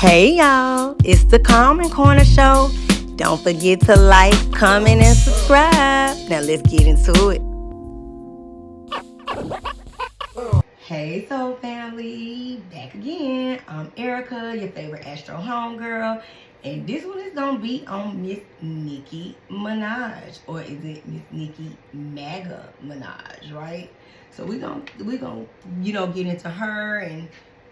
Hey y'all, it's the Calm Corner Show. Don't forget to like, comment, and subscribe. Now let's get into it. Hey Soul Family, back again. I'm Erika, your favorite Astro homegirl. And this one is gonna be on Miss Nicki Minaj. Or is it Miss Nicki Maga Minaj, right? So we gonna get into her and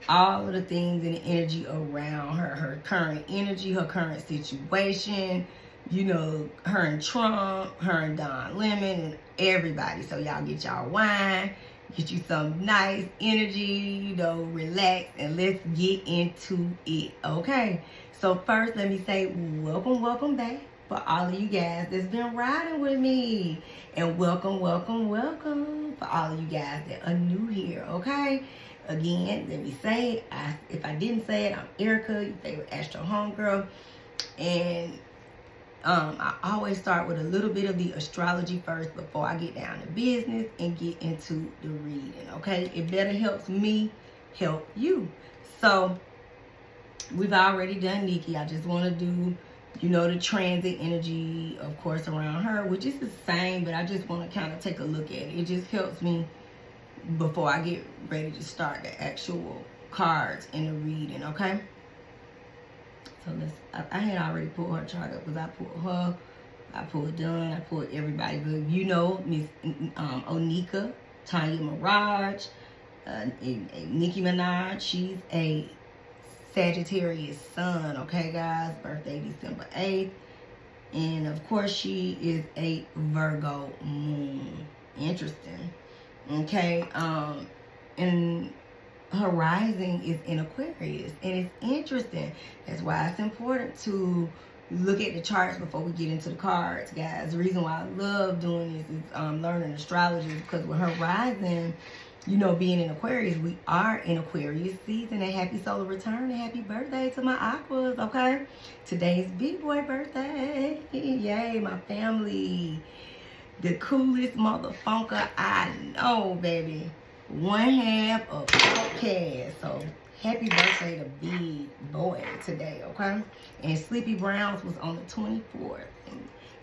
all of the things and the energy around her current energy, her current situation, her and Trump, her and Don Lemon, and everybody. So y'all get y'all wine, get you some nice energy, relax, and let's get into it, okay? So first, let me say welcome back for all of you guys that's been riding with me. And welcome for all of you guys that are new here, okay? Again, let me say it. If I didn't say it, I'm Erika, your favorite Astro homegirl. And I always start with a little bit of the astrology first before I get down to business and get into the reading, okay? It better helps me help you. So, we've already done Nicki. I just want to do, the transit energy, of course, around her, which is the same, but I just want to kind of take a look at it. It just helps me before I get ready to start the actual cards in the reading, okay? So I had already pulled her chart up because I pulled her, I pulled Dunn, I pulled everybody. But Miss Onika, Tanya Mirage, Nicki Minaj, she's a Sagittarius sun, okay guys? Birthday December 8th. And of course she is a Virgo moon. Interesting. Okay, and her rising is in Aquarius, and it's interesting. That's why it's important to look at the charts before we get into the cards, guys. The reason why I love doing this is learning astrology, because with her rising, being in Aquarius, we are in Aquarius season. And happy solar return and happy birthday to my Aquas, okay? Today's big boy birthday. Yay, my family. The coolest motherfucker I know, baby. One half of podcast. So, happy birthday to Big Boy today, okay? And Sleepy Browns was on the 24th.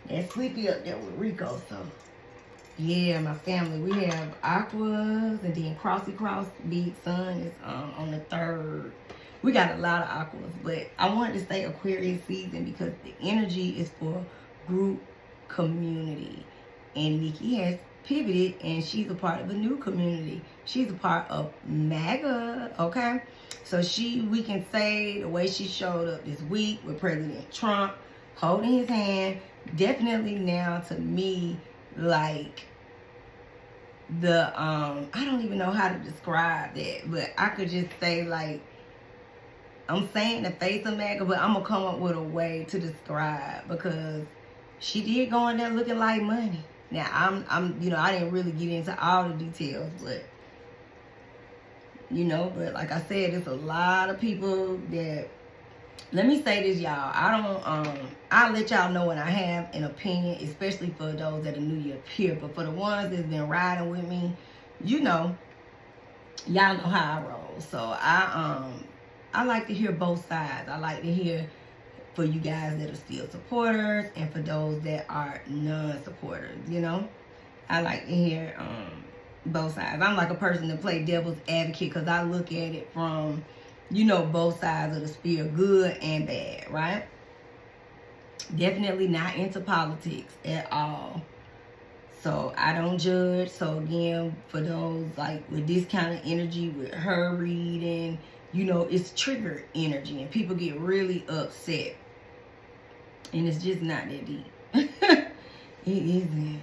And Sleepy up there with Rico, so. Yeah, my family. We have Aquas, and then Crossy Cross, Big Sun is on the 3rd. We got a lot of Aquas, but I wanted to say Aquarius season because the energy is for group community. And Nicki has pivoted, and she's a part of a new community. She's a part of MAGA, okay? So we can say the way she showed up this week with President Trump holding his hand, definitely now to me, like I don't even know how to describe that, but I could just say, like, I'm saying the face of MAGA, but I'm gonna come up with a way to describe, because she did go in there looking like money. Now, I didn't really get into all the details, but, but like I said, there's a lot of people that, let me say this, y'all. I'll let y'all know when I have an opinion, especially for those that are new here, but for the ones that's been riding with me, y'all know how I roll. So I like to hear both sides. I like to hear for you guys that are still supporters and for those that are non-supporters, I like to hear both sides. I'm like a person that play devil's advocate because I look at it from, both sides of the spear, good and bad, right? Definitely not into politics at all. So I don't judge. So again, for those like with this kind of energy, with her reading, it's triggered energy and people get really upset. And it's just not that deep. It isn't.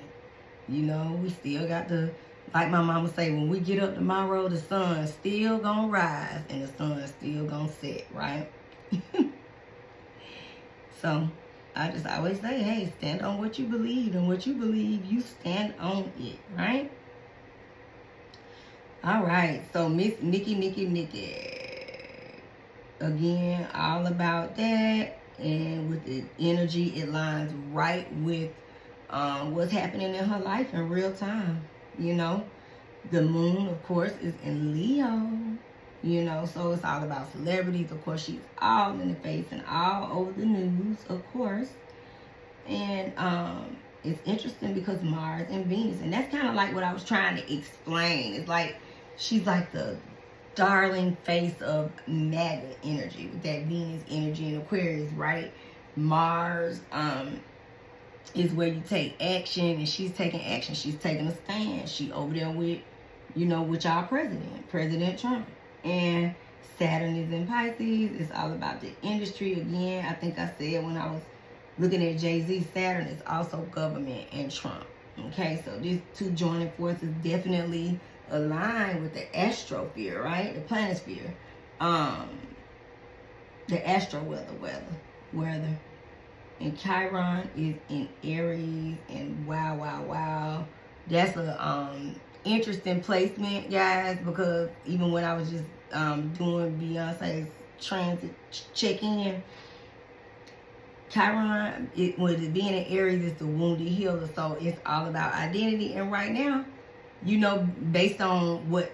We still got to, like my mama say, when we get up tomorrow, the sun's still gonna rise and the sun's still gonna set, right? So, I just always say, hey, stand on what you believe, and what you believe, you stand on it, right? All right, so Miss Nicki. Again, all about that. And with the energy, it lines right with what's happening in her life in real time. The moon, of course, is in Leo. you know, so it's all about celebrities. Of course, she's all in the face and all over the news, of course. And it's interesting because Mars and Venus, and that's kind of like what I was trying to explain. It's like she's like the darling face of MAGA energy with that Venus energy in Aquarius, right? Mars is where you take action, and she's taking action. She's taking a stand. She over there with, you know, with y'all President Trump. And Saturn is in Pisces. It's all about the industry again. I think I said when I was looking at Jay-Z, Saturn is also government and Trump. Okay, so these two joining forces definitely align with the astrosphere, right? The planisphere. The astro weather. And Chiron is in Aries, and wow. That's a interesting placement, guys, because even when I was just doing Beyonce's transit check-in, Chiron, with it being in Aries, is the wounded healer, so it's all about identity. And right now, you know, based on what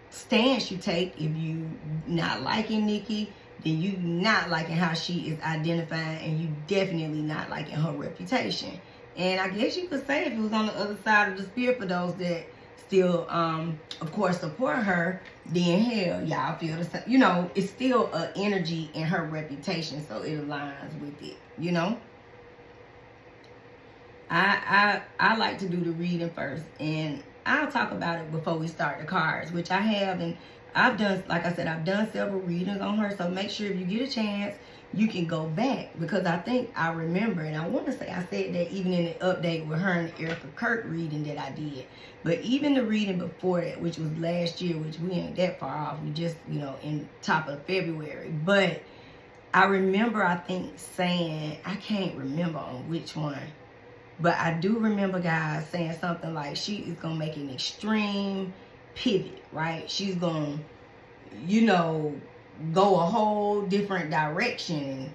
stance you take, if you not liking Nicki, then you not liking how she is identifying, and you definitely not liking her reputation. And I guess you could say if it was on the other side of the spear, for those that still, of course, support her, then hell, y'all feel the same. You know, it's still an energy in her reputation, so it aligns with it, you know. I like to do the reading first, and I'll talk about it before we start the cards, which I have, and I've done, like I said, I've done several readings on her, so make sure if you get a chance, you can go back, because I think I remember, and I want to say I said that even in the update with her and Erika Kirk reading that I did. But even the reading before that, which was last year, which we ain't that far off, we just, you know, in top of February. But I remember, I think, saying, I can't remember on which one, but I do remember, guys, saying something like she is going to make an extreme pivot, right? She's going to, you know, go a whole different direction.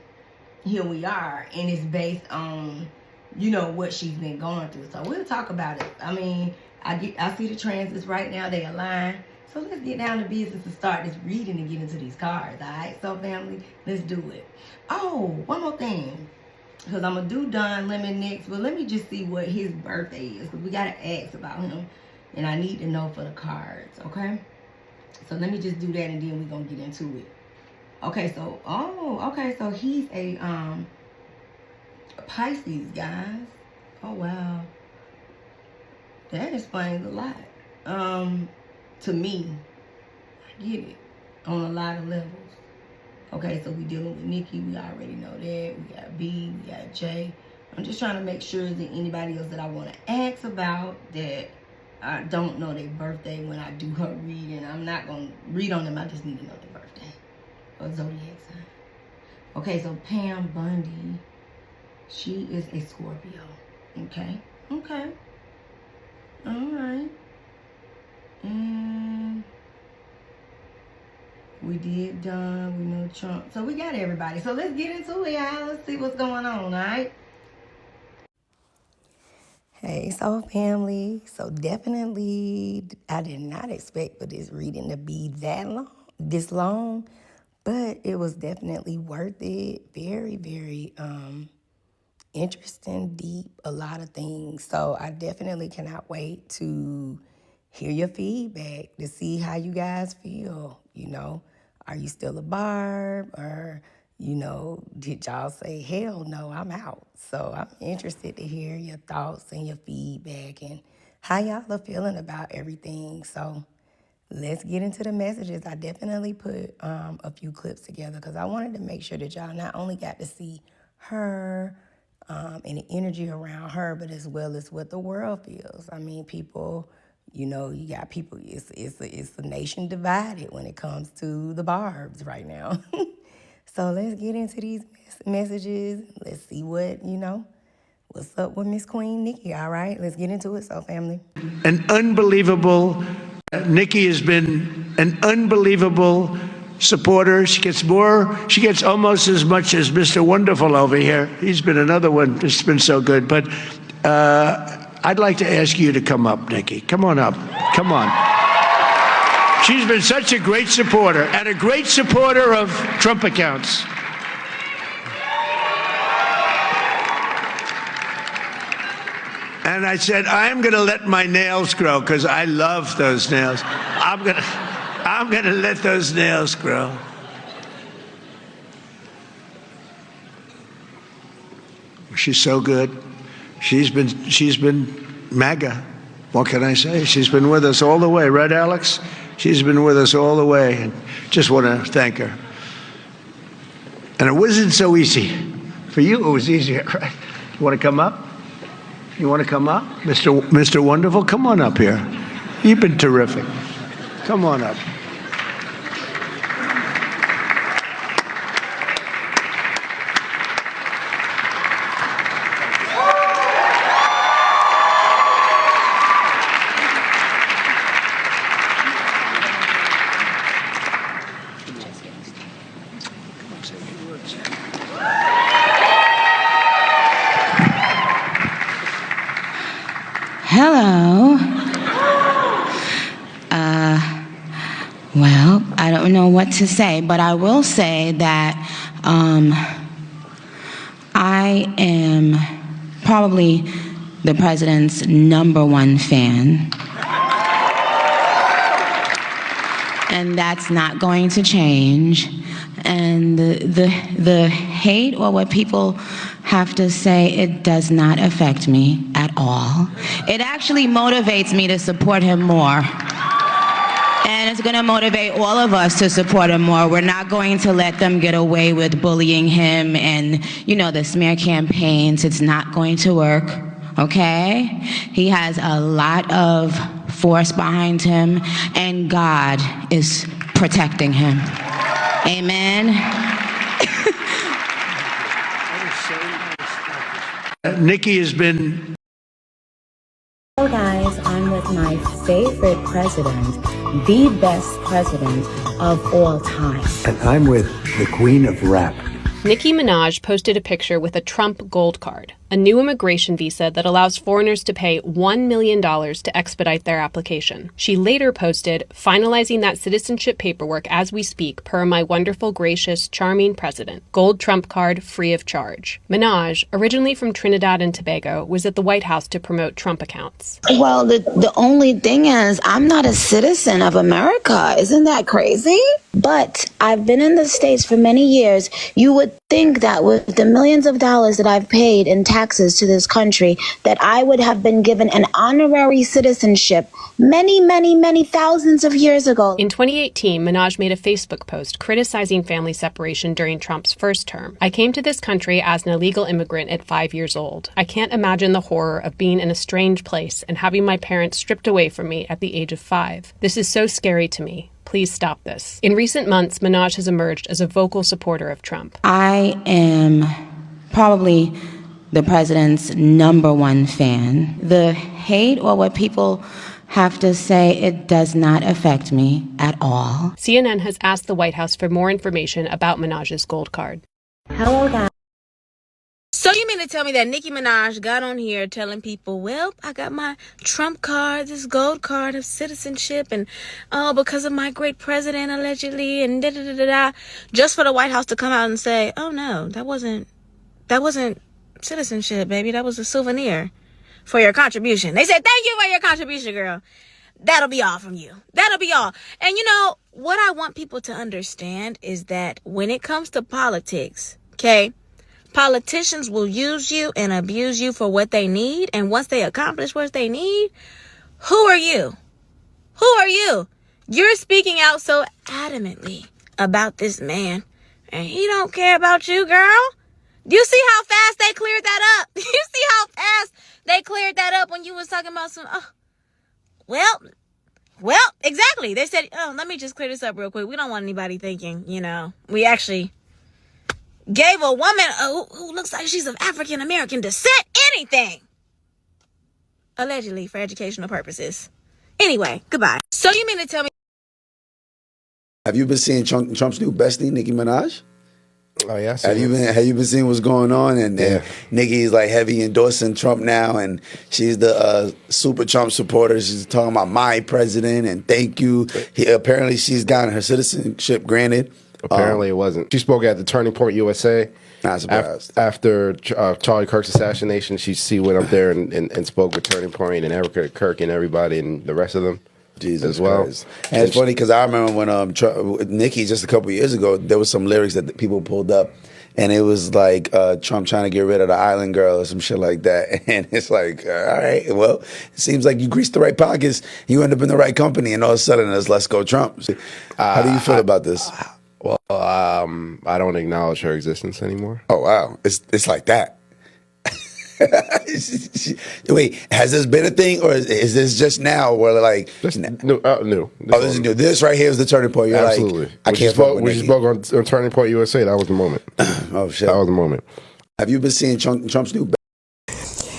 Here we are, and it's based on, you know, what she's been going through. So we'll talk about it. I mean, I see the transits right now, they align. So let's get down to business and start this reading and get into these cards. All right, so family, let's do it. Oh, one more thing, because I'm gonna do Don Lemon next, but let me just see what his birthday is, because we gotta ask about him, and I need to know for the cards. Okay, so let me just do that, and then we're gonna get into it. Okay, so so he's a Pisces, guys. Oh wow, that explains a lot to me. I get it on a lot of levels. Okay, so we dealing with Nicki, we already know that. We got B, we got J. I'm just trying to make sure that anybody else that I want to ask about that I don't know their birthday when I do her reading. I'm not going to read on them, I just need to know their birthday or zodiac sign. Okay, so Pam Bundy, she is a Scorpio. Okay, all right. And we did Don, we know Trump. So we got everybody. So let's get into it, y'all. Let's see what's going on, all right? Hey, so family. So definitely, I did not expect for this reading to be this long, but it was definitely worth it. Very, very interesting, deep, a lot of things. So I definitely cannot wait to hear your feedback, to see how you guys feel. You know, are you still a Barb, or, you know, did y'all say, hell no, I'm out? So I'm interested to hear your thoughts and your feedback and how y'all are feeling about everything. So let's get into the messages. I definitely put a few clips together because I wanted to make sure that y'all not only got to see her and the energy around her, but as well as what the world feels. I mean, people, you know, you got people, it's a nation divided when it comes to the Barbz right now. So let's get into these messages. Let's see what, you know, what's up with Miss Queen Nicki, all right? Let's get into it, so family. An unbelievable, Nicki has been an unbelievable supporter. She gets almost as much as Mr. Wonderful over here. He's been another one that's been so good. But I'd like to ask you to come up, Nicki. Come on up. Come on. She's been such a great supporter and a great supporter of Trump accounts. And I said, I'm going to let my nails grow because I love those nails. I'm going to let those nails grow. She's so good. She's been MAGA. What can I say? She's been with us all the way, right, Alex? She's been with us all the way, and just want to thank her. And it wasn't so easy. For you, it was easier, right? You want to come up? You want to come up? Mr. Wonderful, come on up here. You've been terrific. Come on up. Hello. Well, I don't know what to say, but I will say that I am probably the president's #1 fan. And that's not going to change. And the hate or what people have to say, it does not affect me at all. It actually motivates me to support him more. And it's going to motivate all of us to support him more. We're not going to let them get away with bullying him and, you know, the smear campaigns. It's not going to work, okay? He has a lot of force behind him, and God is protecting him. Amen. Nicki has been... Hello guys, I'm with my favorite president, the best president of all time. And I'm with the queen of rap. Nicki Minaj posted a picture with a Trump Gold Card, a new immigration visa that allows foreigners to pay $1 million to expedite their application. She later posted, finalizing that citizenship paperwork as we speak per my wonderful, gracious, charming president. Gold Trump card free of charge. Minaj, originally from Trinidad and Tobago, was at the White House to promote Trump accounts. Well, the only thing is, I'm not a citizen of America. Isn't that crazy? But I've been in the States for many years. You would think that with the millions of dollars that I've paid in taxes to this country, that I would have been given an honorary citizenship many, many, many thousands of years ago. In 2018, Minaj made a Facebook post criticizing family separation during Trump's first term. I came to this country as an illegal immigrant at 5 years old. I can't imagine the horror of being in a strange place and having my parents stripped away from me at the age of 5. This is so scary to me. Please stop this. In recent months, Minaj has emerged as a vocal supporter of Trump. I am probably the president's #1 fan. The hate or what people have to say, it does not affect me at all. CNN has asked the White House for more information about Minaj's gold card. Hello, guys. So you mean to tell me that Nicki Minaj got on here telling people, well, I got my Trump card, this gold card of citizenship, and because of my great president allegedly, and da-da-da-da-da, just for the White House to come out and say, oh no, that wasn't citizenship, baby, that was a souvenir for your contribution. They said, thank you for your contribution, girl. That'll be all from you. That'll be all. And you know, what I want people to understand is that when it comes to politics, okay, politicians will use you and abuse you for what they need. And once they accomplish what they need, who are you? Who are you? You're speaking out so adamantly about this man, and he don't care about you, girl. Do you see how fast they cleared that up? Do you see how fast they cleared that up when you was talking about some, well, exactly. They said, let me just clear this up real quick. We don't want anybody thinking, we actually gave a woman who looks like she's of African American descent anything. Allegedly for educational purposes. Anyway, goodbye. So you mean to tell me... Have you been seeing Trump's new bestie, Nicki Minaj? Oh yeah, Have you been seeing what's going on? And Nicki's like heavy endorsing Trump now, and she's the super Trump supporter. She's talking about my president and thank you. Apparently, she's gotten her citizenship granted. Apparently, it wasn't. She spoke at the Turning Point USA. Not surprised. After Charlie Kirk's assassination, she went up there and spoke with Turning Point and Erika, Kirk, and everybody and the rest of them. Jesus as well. Christ. And it's funny because I remember when Nicki, just a couple years ago, there was some lyrics that people pulled up, and it was like Trump trying to get rid of the island girl or some shit like that. And it's like, all right, well, it seems like you greased the right pockets, you end up in the right company, and all of a sudden it's let's go Trump. How do you feel about this? Well, I don't acknowledge her existence anymore. Oh wow, it's like that. Wait, has this been a thing, or is this just now? Where like new? Oh, this is new. This right here is the turning point. You're absolutely. Like, I can't fuck with When she spoke on Turning Point USA, that was the moment. Oh shit, that was the moment. Have you been seeing Trump's new?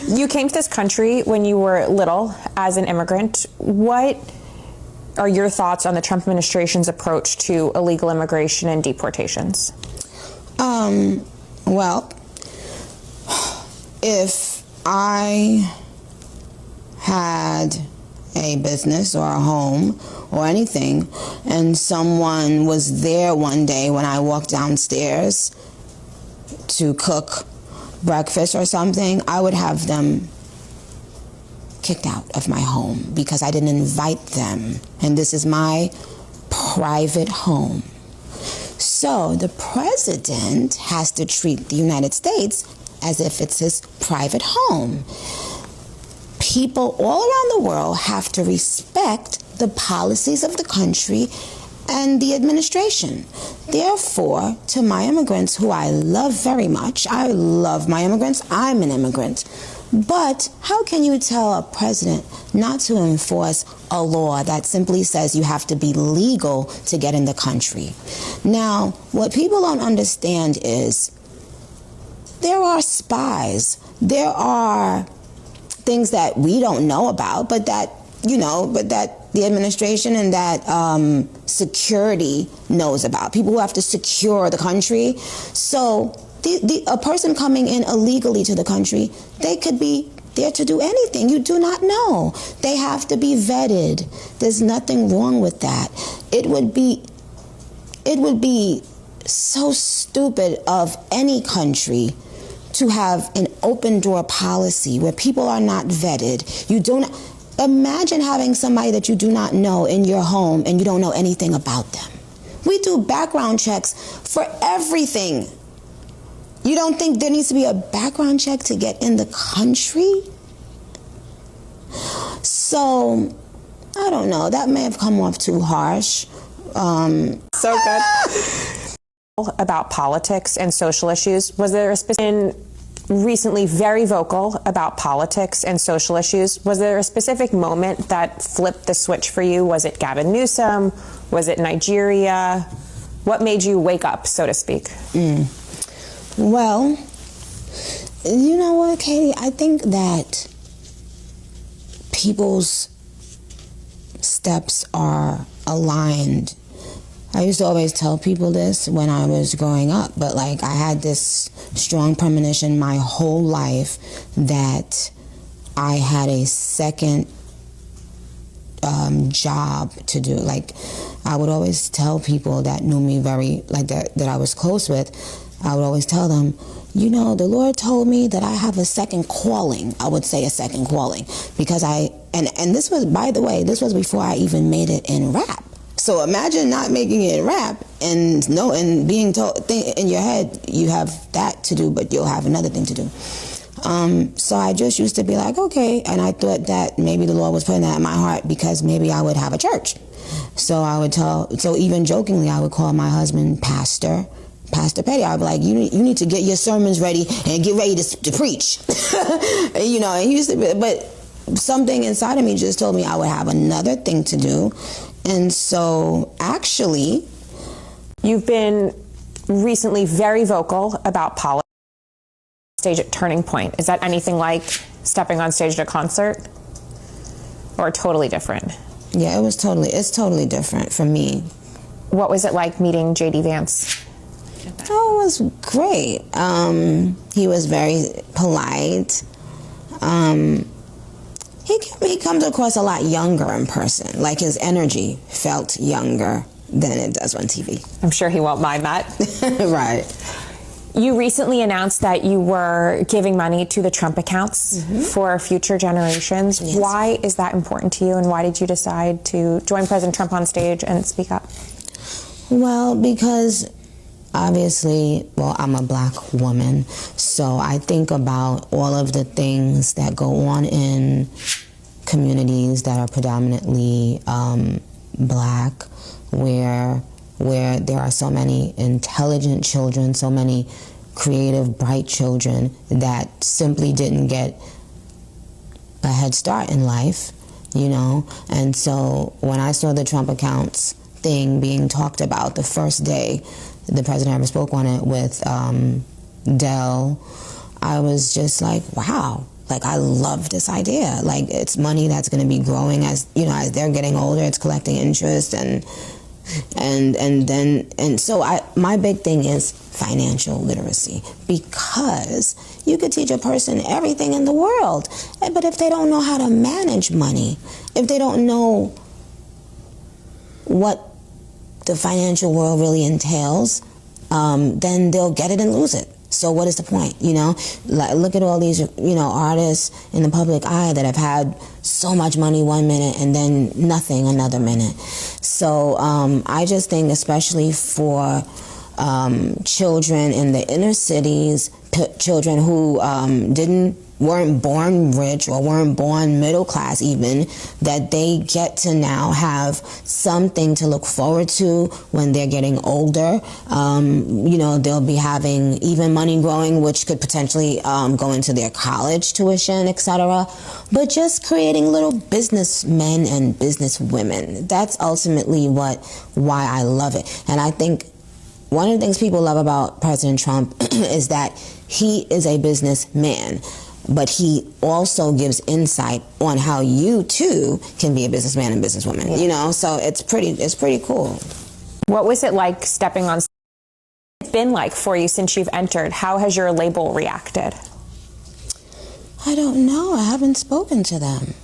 You came to this country when you were little as an immigrant. What are your thoughts on the Trump administration's approach to illegal immigration and deportations? Well, if I had a business or a home or anything and someone was there one day when I walked downstairs to cook breakfast or something, I would have them kicked out of my home because I didn't invite them. And this is my private home. So the president has to treat the United States as if it's his private home. People all around the world have to respect the policies of the country and the administration. Therefore, to my immigrants, who I love very much, I love my immigrants, I'm an immigrant. But how can you tell a president not to enforce a law that simply says you have to be legal to get in the country? Now, what people don't understand is there are spies. There are things that we don't know about, but that the administration and that security knows about. People who have to secure the country. So a person coming in illegally to the country, they could be there to do anything. You do not know. They have to be vetted. There's nothing wrong with that. It would be so stupid of any country to have an open door policy where people are not vetted. You don't imagine having somebody that you do not know in your home and you don't know anything about them. We do background checks for everything. You don't think there needs to be a background check to get in the country? So, I don't know. That may have come off too harsh. So good. About politics and social issues. Was there a specific, recently very vocal about politics and social issues? Was there a specific moment that flipped the switch for you? Was it Gavin Newsom? Was it Nigeria? What made you wake up, so to speak? Well, you know what, Katie? I think that people's steps are aligned. I used to always tell people this when I was growing up, but like I had this strong premonition my whole life that I had a second job to do. Like I would always tell people that knew me very, like that I was close with, I would always tell them, you know, the Lord told me that I have a second calling. I would say a second calling because and this was, by the way, this was before I even made it in rap. So imagine not making it in rap and being told in your head you have that to do, but you'll have another thing to do. So I just used to be like, okay, and I thought that maybe the Lord was putting that in my heart because maybe I would have a church. So so even jokingly, I would call my husband Pastor Petty. I'd be like, you need to get your sermons ready and get ready to preach. You know, and he used to be, but something inside of me just told me I would have another thing to do. And so actually, you've been recently very vocal about politics. Stage at Turning Point. Is that anything like stepping on stage at a concert? Or totally different? Yeah, it's totally different for me. What was it like meeting J.D. Vance? at that? Oh, it was great. He was very polite. He comes across a lot younger in person. Like his energy felt younger than it does on TV. I'm sure he won't mind that. Right. You recently announced that you were giving money to the Trump accounts for future generations. Yes. Why is that important to you, and why did you decide to join President Trump on stage and speak up? Well, because obviously, I'm a black woman, so I think about all of the things that go on in communities that are predominantly black, where there are so many intelligent children, so many creative, bright children that simply didn't get a head start in life, And so when I saw the Trump accounts thing being talked about the first day the president ever spoke on it with Dell, I was just like, wow. Like, I love this idea. Like, it's money that's going to be growing as they're getting older. It's collecting interest so my big thing is financial literacy, because you could teach a person everything in the world, but if they don't know how to manage money, if they don't know what the financial world really entails, then they'll get it and lose it. So what is the point, Like, look at all these, artists in the public eye that have had so much money one minute and then nothing another minute. So I just think, especially for children in the inner cities, children who weren't born rich or weren't born middle class even, that they get to now have something to look forward to when they're getting older. They'll be having even money growing, which could potentially go into their college tuition, etc. But just creating little businessmen and businesswomen. That's ultimately why I love it. And I think one of the things people love about President Trump is that he is a businessman, but he also gives insight on how you too can be a businessman and businesswoman. So it's pretty cool. What was it like stepping on stage? What's it been like for you since you've entered? How has your label reacted? I don't know. I haven't spoken to them.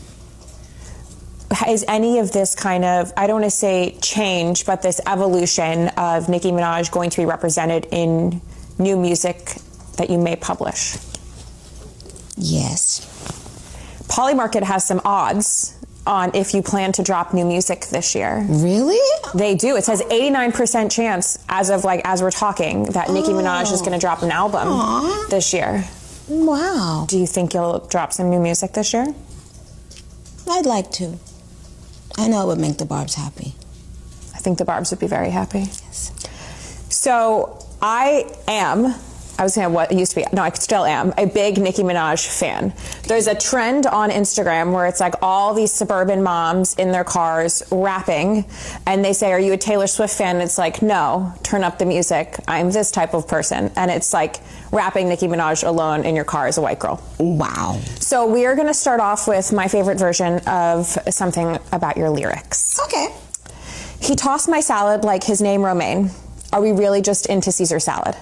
Is any of this kind of, I don't want to say change, but this evolution of Nicki Minaj going to be represented in new music that you may publish? Yes. Polymarket has some odds on if you plan to drop new music this year. Really? They do. It says 89% chance as we're talking that Nicki Minaj is going to drop an album this year. Wow. Do you think you'll drop some new music this year? I'd like to. I know it would make the Barbz happy. I think the Barbz would be very happy. Yes. So I still am a big Nicki Minaj fan. There's a trend on Instagram where it's like all these suburban moms in their cars rapping, and they say, "Are you a Taylor Swift fan?" And it's like, "No, turn up the music. I'm this type of person." And it's like rapping Nicki Minaj alone in your car as a white girl. Wow. So we are going to start off with my favorite version of something about your lyrics. Okay. He tossed my salad like his name Romaine. Are we really just into Caesar salad?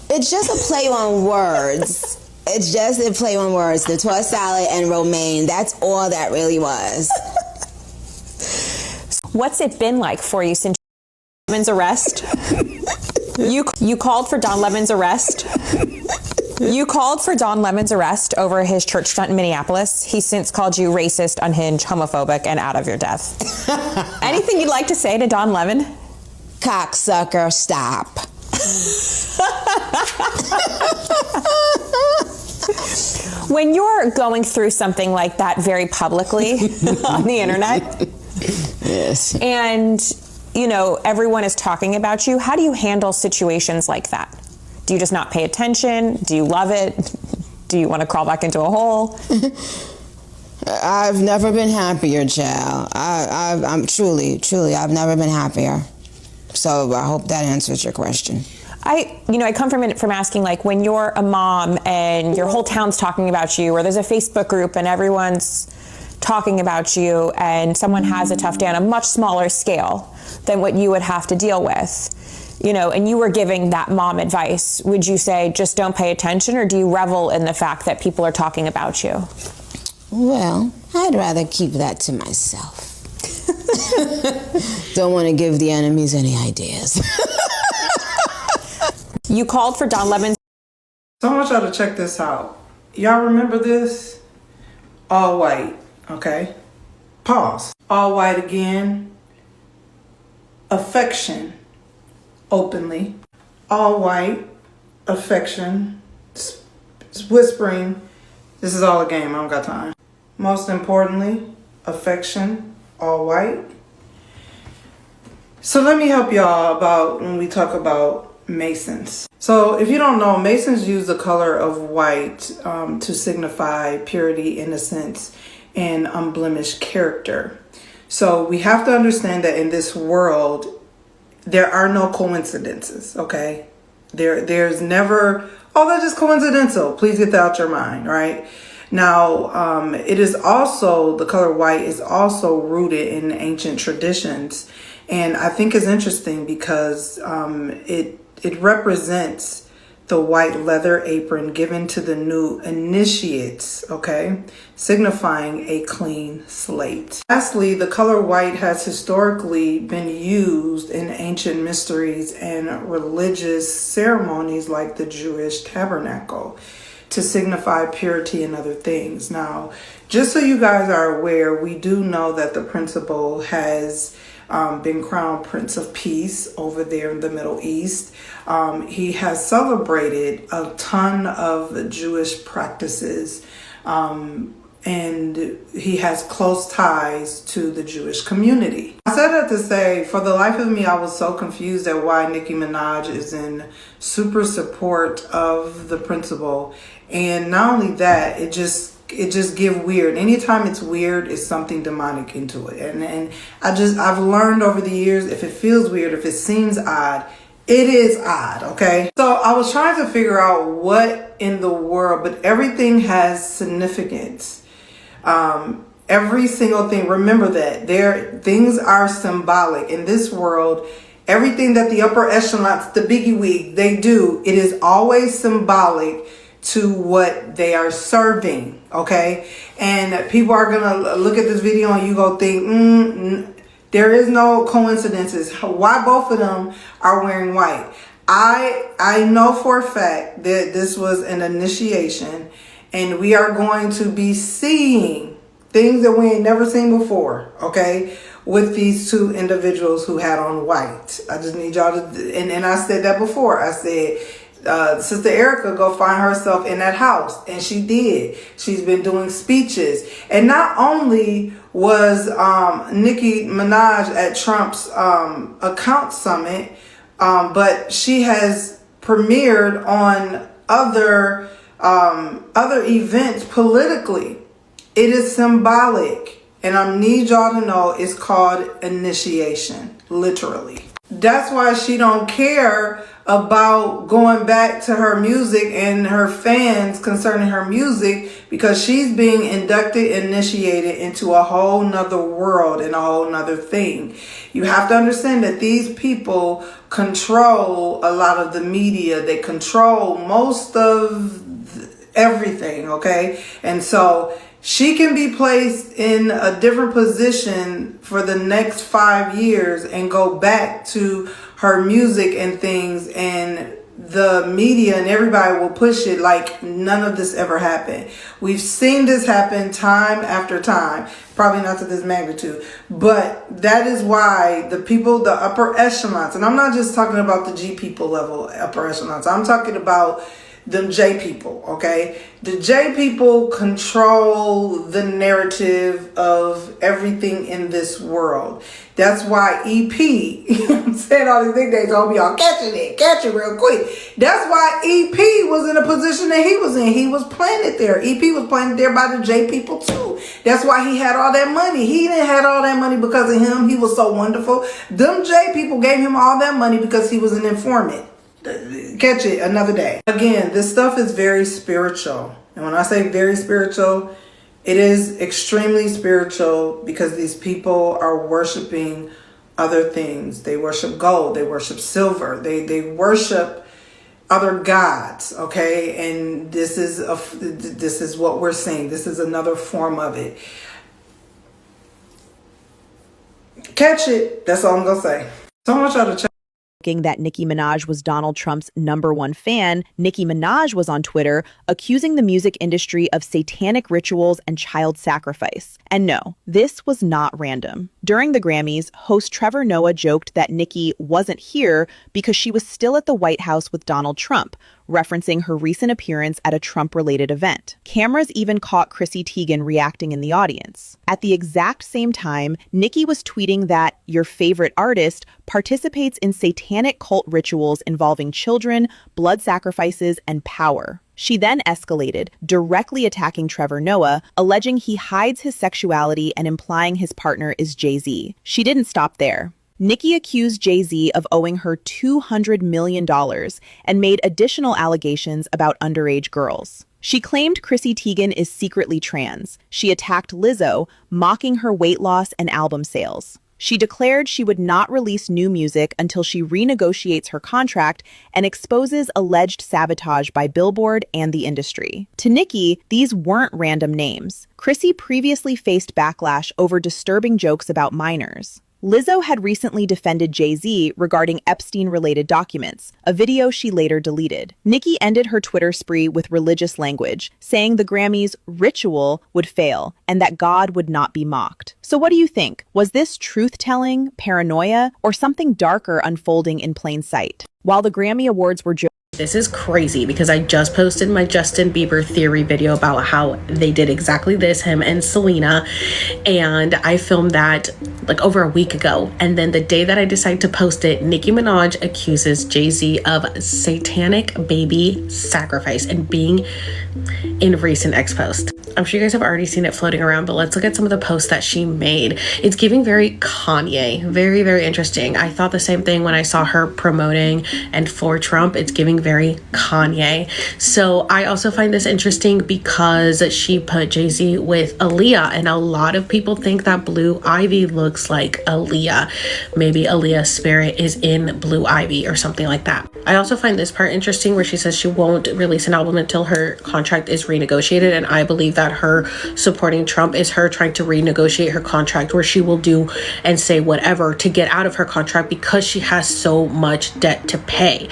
It's just a play on words. It's just a play on words. The tossed salad and romaine, that's all that really was. What's it been like for you since Lemon's arrest? You called for Don Lemon's arrest. You called for Don Lemon's arrest over his church stunt in Minneapolis. He's since called you racist, unhinged, homophobic, and out of your depth. Anything you'd like to say to Don Lemon? Cocksucker, stop. When you're going through something like that very publicly on the internet, yes, and everyone is talking about you, how do you handle situations like that? Do you just not pay attention? Do you love it? Do you want to crawl back into a hole? I've never been happier, child. I'm truly, I've never been happier. So I hope that answers your question. I come from asking, like, when you're a mom and your whole town's talking about you, or there's a Facebook group and everyone's talking about you and someone has a tough day on a much smaller scale than what you would have to deal with, you know, and you were giving that mom advice, would you say just don't pay attention, or do you revel in the fact that people are talking about you? Well, I'd rather keep that to myself. Don't want to give the enemies any ideas. You called for Don Lemon's. So I want y'all to check this out. Y'all remember this? All white, okay? Pause. All white again. Affection, openly. All white, affection, whispering. This is all a game, I don't got time. Most importantly, affection, all white. So let me help y'all about when we talk about Masons. So if you don't know, Masons use the color of white to signify purity, innocence, and unblemished character. So we have to understand that in this world, there are no coincidences, okay? There's never, oh, that's just coincidental. Please get that out your mind, right? Now, it is also, the color white is also rooted in ancient traditions. And I think it's interesting because it represents the white leather apron given to the new initiates, okay, signifying a clean slate. Lastly, the color white has historically been used in ancient mysteries and religious ceremonies like the Jewish tabernacle to signify purity and other things. Now, just so you guys are aware, we do know that the principal has been crowned Prince of Peace over there in the Middle East. He has celebrated a ton of Jewish practices, and he has close ties to the Jewish community. I said that to say, for the life of me, I was so confused at why Nicki Minaj is in super support of the principal. And not only that, it just give weird. Anytime it's weird, it's something demonic into it. And I've learned over the years, if it feels weird, if it seems odd, it is odd, okay? So I was trying to figure out what in the world, but everything has significance. Every single thing, remember that things are symbolic in this world. Everything that the upper echelons, the biggie wig, they do, it is always symbolic to what they are serving, okay? And people are gonna look at this video and you go think, there is no coincidences. Why both of them are wearing white? I know for a fact that this was an initiation, and we are going to be seeing things that we ain't never seen before, okay? With these two individuals who had on white. I just need y'all to, and I said that before. I said, Sister Erika go find herself in that house, and she did. She's been doing speeches, and not only was Nicki Minaj at Trump's account summit, but she has premiered on other events politically. It is symbolic, and I need y'all to know it's called initiation, literally. That's why she don't care about going back to her music and her fans concerning her music, because she's being initiated into a whole nother world and a whole nother thing. You have to understand that these people control a lot of the media. They control most of everything, okay? And so she can be placed in a different position for the next 5 years and go back to her music and things, and the media and everybody will push it like none of this ever happened. We've seen this happen time after time, probably not to this magnitude, but that is why the people, the upper echelons, and I'm not just talking about the G people level upper echelons, I'm talking about them J people, okay? The J people control the narrative of everything in this world. That's why EP, I'm saying all these nicknames, I hope y'all catch it real quick. That's why EP was in the position that he was in. He was planted there. EP was planted there by the J people too. That's why he had all that money. He didn't have all that money because of him. He was so wonderful. Them J people gave him all that money because he was an informant. Catch it another day. Again, this stuff is very spiritual. And when I say very spiritual, It is extremely spiritual because these people are worshiping other things. They worship gold, they worship silver, they worship other gods, okay? And this is what we're seeing. This is another form of it. Catch it. That's all I'm gonna say. So much out of check. That Nicki Minaj was Donald Trump's #1 fan, Nicki Minaj was on Twitter accusing the music industry of satanic rituals and child sacrifice. And no, this was not random. During the Grammys, host Trevor Noah joked that Nicki wasn't here because she was still at the White House with Donald Trump, referencing her recent appearance at a Trump-related event. Cameras even caught Chrissy Teigen reacting in the audience. At the exact same time, Nicki was tweeting that your favorite artist participates in satanic cult rituals involving children, blood sacrifices, and power. She then escalated, directly attacking Trevor Noah, alleging he hides his sexuality and implying his partner is Jay-Z. She didn't stop there. Nicki accused Jay-Z of owing her $200 million and made additional allegations about underage girls. She claimed Chrissy Teigen is secretly trans. She attacked Lizzo, mocking her weight loss and album sales. She declared she would not release new music until she renegotiates her contract and exposes alleged sabotage by Billboard and the industry. To Nicki, these weren't random names. Chrissy previously faced backlash over disturbing jokes about minors. Lizzo had recently defended Jay-Z regarding Epstein-related documents, a video she later deleted. Nicki ended her Twitter spree with religious language, saying the Grammys' ritual would fail and that God would not be mocked. So what do you think? Was this truth-telling, paranoia, or something darker unfolding in plain sight? While the Grammy Awards were This is crazy because I just posted my Justin Bieber theory video about how they did exactly this, him and Selena, and I filmed that like over a week ago. And then the day that I decided to post it, Nicki Minaj accuses Jay-Z of satanic baby sacrifice and being in recent ex post. I'm sure you guys have already seen it floating around, but let's look at some of the posts that she made. It's giving very Kanye, very, very interesting. I thought the same thing when I saw her promoting and for Trump. It's giving very Kanye. So I also find this interesting because she put Jay-Z with Aaliyah, and a lot of people think that Blue Ivy looks like Aaliyah. Maybe Aaliyah's spirit is in Blue Ivy or something like that. I also find this part interesting where she says she won't release an album until her contract is renegotiated, and I believe that her supporting Trump is her trying to renegotiate her contract, where she will do and say whatever to get out of her contract because she has so much debt to pay.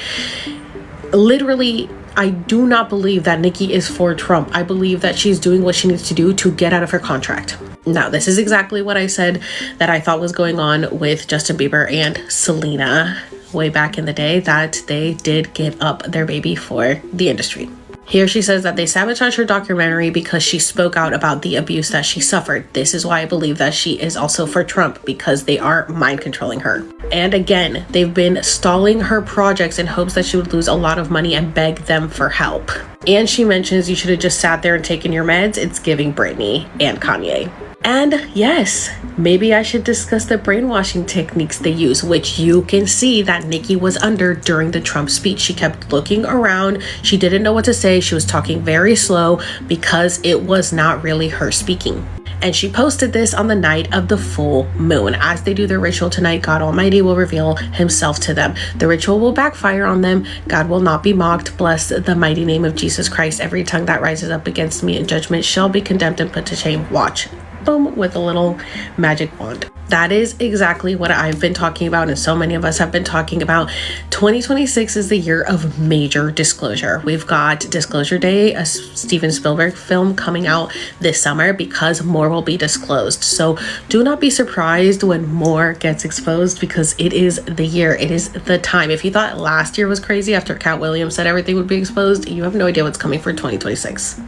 Literally, I do not believe that Nicki is for Trump. I believe that she's doing what she needs to do to get out of her contract. Now, this is exactly what I said that I thought was going on with Justin Bieber and Selena way back in the day, that they did give up their baby for the industry. Here she says that they sabotaged her documentary because she spoke out about the abuse that she suffered. This is why I believe that she is also for Trump, because they are mind controlling her. And again, they've been stalling her projects in hopes that she would lose a lot of money and beg them for help. And she mentions you should have just sat there and taken your meds. It's giving Britney and Kanye. And yes, maybe I should discuss the brainwashing techniques they use, which you can see that Nicki was under during the Trump speech. She kept looking around. She didn't know what to say. She was talking very slow because it was not really her speaking. And she posted this on the night of the full moon. As they do their ritual tonight, God Almighty will reveal himself to them. The ritual will backfire on them. God will not be mocked. Bless the mighty name of Jesus Christ. Every tongue that rises up against me in judgment shall be condemned and put to shame. Watch. Boom, with a little magic wand. That is exactly what I've been talking about, and so many of us have been talking about. 2026 is the year of major disclosure. We've got Disclosure Day, a Steven Spielberg film coming out this summer, because more will be disclosed. So do not be surprised when more gets exposed, because it is the year, it is the time. If you thought last year was crazy after Cat Williams said everything would be exposed, you have no idea what's coming for 2026.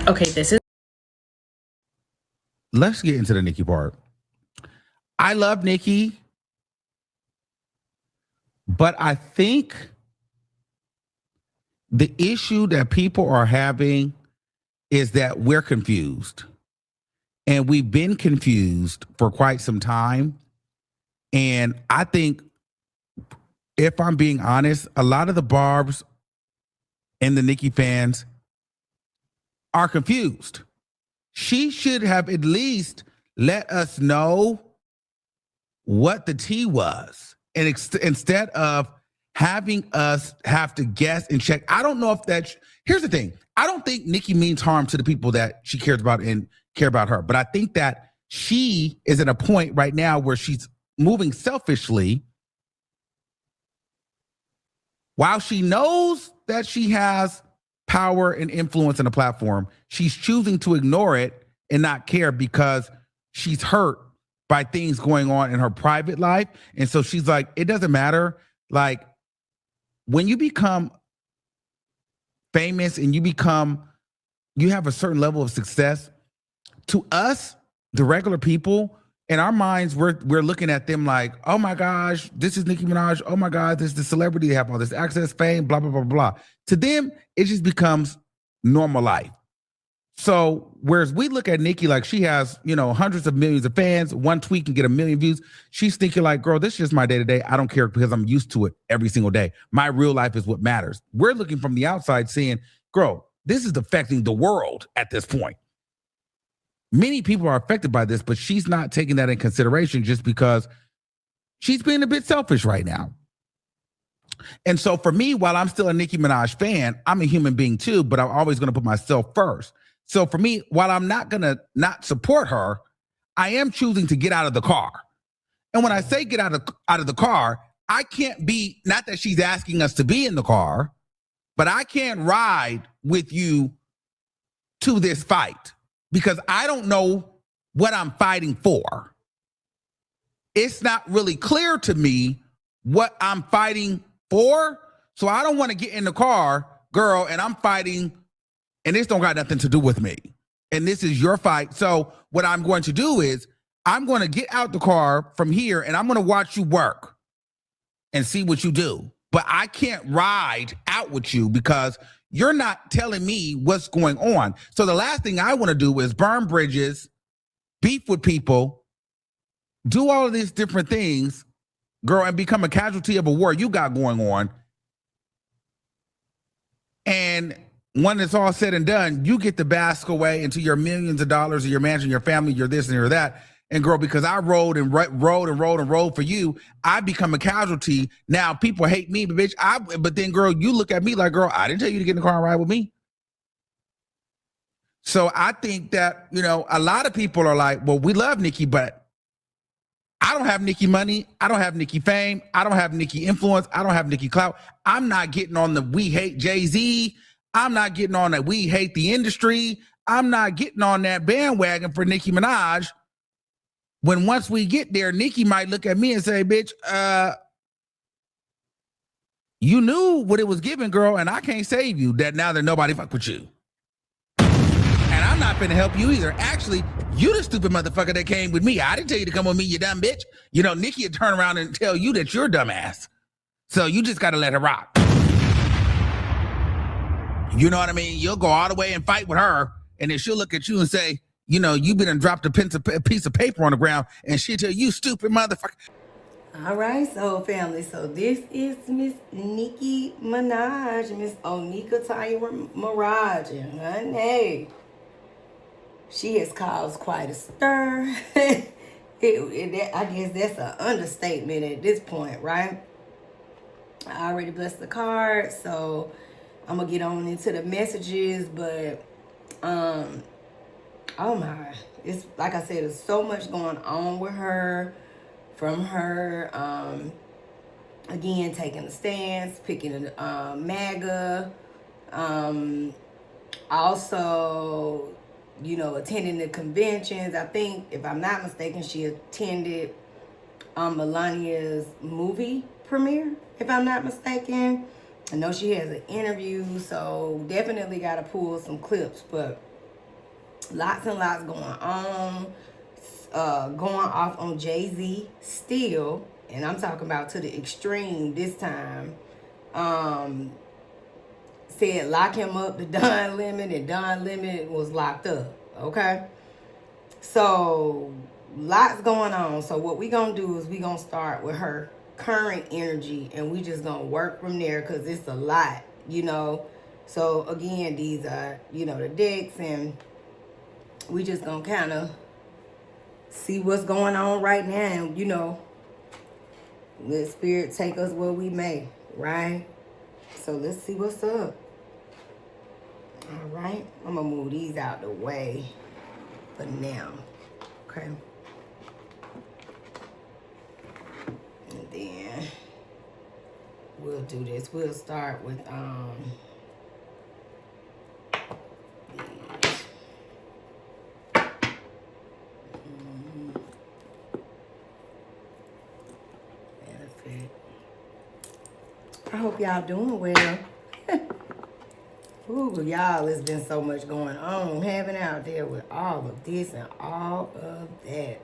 Okay, this is Let's get into the Nicki part. I love Nicki, but I think the issue that people are having is that we're confused. And we've been confused for quite some time. And I think, if I'm being honest, a lot of the Barbz and the Nicki fans are confused. she should have at least let us know what the tea was. And instead of having us have to guess and check, I don't know if that, here's the thing. I don't think Nicki means harm to the people that she cares about and care about her. But I think that she is at a point right now where she's moving selfishly while she knows that she has power and influence in a platform. She's choosing to ignore it and not care because she's hurt by things going on in her private life. And so she's like, it doesn't matter. Like, when you become famous and you have a certain level of success, to us, the regular people, in our minds, we're looking at them like, oh my gosh, this is Nicki Minaj. Oh my God, this is the celebrity. They have all this access, fame, blah, blah, blah, blah. To them, it just becomes normal life. So whereas we look at Nicki like she has, hundreds of millions of fans, one tweet can get 1 million views. She's thinking like, girl, this is just my day-to-day. I don't care because I'm used to it every single day. My real life is what matters. We're looking from the outside saying, girl, this is affecting the world at this point. Many people are affected by this, but she's not taking that in consideration just because she's being a bit selfish right now. And so for me, while I'm still a Nicki Minaj fan, I'm a human being too, but I'm always going to put myself first. So for me, while I'm not going to not support her, I am choosing to get out of the car. And when I say get out of the car, I can't be, not that she's asking us to be in the car, but I can't ride with you to this fight because I don't know what I'm fighting for. It's not really clear to me what I'm fighting for. So I don't want to get in the car, girl, and I'm fighting, and this don't got nothing to do with me. And this is your fight. So what I'm going to do is I'm going to get out the car from here and I'm going to watch you work and see what you do. But I can't ride out with you because you're not telling me what's going on. So the last thing I want to do is burn bridges, beef with people, do all of these different things, girl, and become a casualty of a war you got going on. And when it's all said and done, you get to bask away into your millions of dollars, your mansion, your family, your this and your that. And girl, because I rode for you, I become a casualty. Now people hate me, but bitch, but then girl, you look at me like, girl, I didn't tell you to get in the car and ride with me. So I think that, a lot of people are like, well, we love Nicki, but I don't have Nicki money. I don't have Nicki fame. I don't have Nicki influence. I don't have Nicki clout. I'm not getting on the we hate Jay-Z. I'm not getting on that we hate the industry. I'm not getting on that bandwagon for Nicki Minaj. When once we get there, Nicki might look at me and say, bitch, you knew what it was giving, girl, and I can't save you that now that nobody fuck with you. And I'm not finna help you either. Actually, you the stupid motherfucker that came with me. I didn't tell you to come with me, you dumb bitch. Nicki would turn around and tell you that you're a dumbass. So you just gotta let her rock. You know what I mean? You'll go all the way and fight with her, and then she'll look at you and say, you've been and dropped a piece of paper on the ground, and she'll tell you, stupid motherfucker. All right, so family, so this is Miss Nicki Minaj, Miss Onika Tanya Mirage, and honey, she has caused quite a stir. I guess that's an understatement at this point, right? I already blessed the card, so I'm gonna get on into the messages, but oh my, it's like I said, there's so much going on with her, from her again taking a stance, picking a MAGA, also attending the conventions. I think, if I'm not mistaken, she attended Melania's movie premiere, if I'm not mistaken. I know she has an interview, so definitely got to pull some clips, but lots and lots going on, going off on Jay-Z still, and I'm talking about to the extreme this time. Said lock him up to Don Lemon, and Don Lemon was locked up, okay? So lots going on. So what we gonna do is we gonna start with her current energy, and we just gonna work from there, because it's a lot, So again, these are the decks, and we just gonna kind of see what's going on right now, and you know, let spirit take us where we may, right? So let's see what's up. All right, I'm gonna move these out the way for now. Okay. And then we'll do this. We'll start with these. Benefit. I hope y'all doing well. Ooh, y'all, it's been so much going on, having out there with all of this and all of that.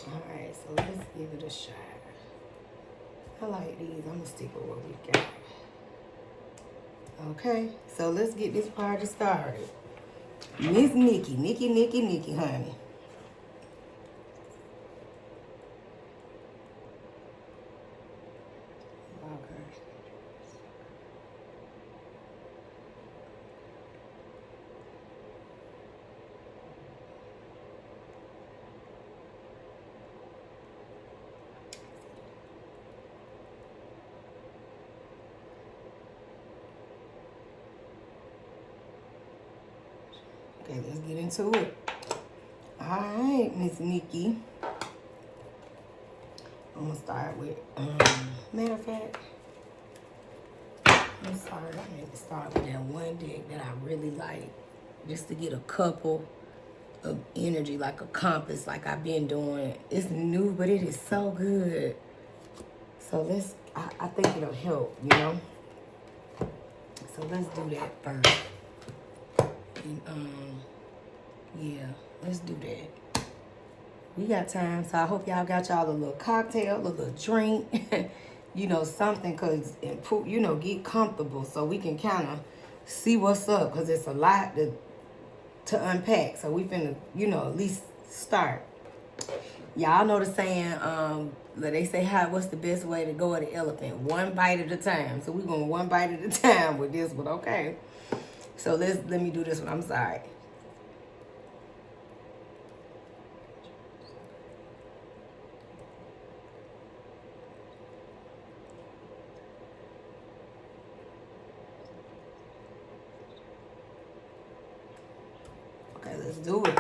All right, so let's give it a shot. I like these. I'm gonna stick with what we got. Okay, so let's get this party started. Miss Nicki, honey. Okay, let's get into it. All right, Miss Nicki. I'm gonna start with, matter of fact, I'm sorry, I need to start with that one deck that I really like, just to get a couple of energy, like a compass, like I've been doing. It's new, but it is so good. So let's, I think it'll help, you know? So let's do that first. And, yeah, let's do that. We got time, so I hope y'all got y'all a little cocktail, a little drink, you know, something, cause you know, get comfortable so we can kind of see what's up, cause it's a lot to unpack. So we finna, you know, at least start. Y'all know the saying, they say, what's the best way to go at an elephant? One bite at a time. So we're going one bite at a time with this one, okay? So let me do this one. I'm sorry. Okay, let's do it.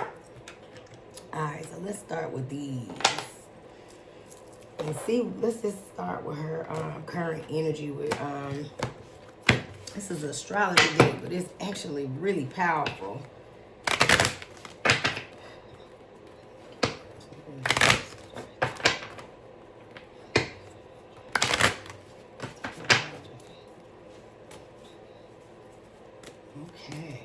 All right, so let's start with these. And see, let's just start with her current energy with this is astrology deck, but it's actually really powerful. Okay.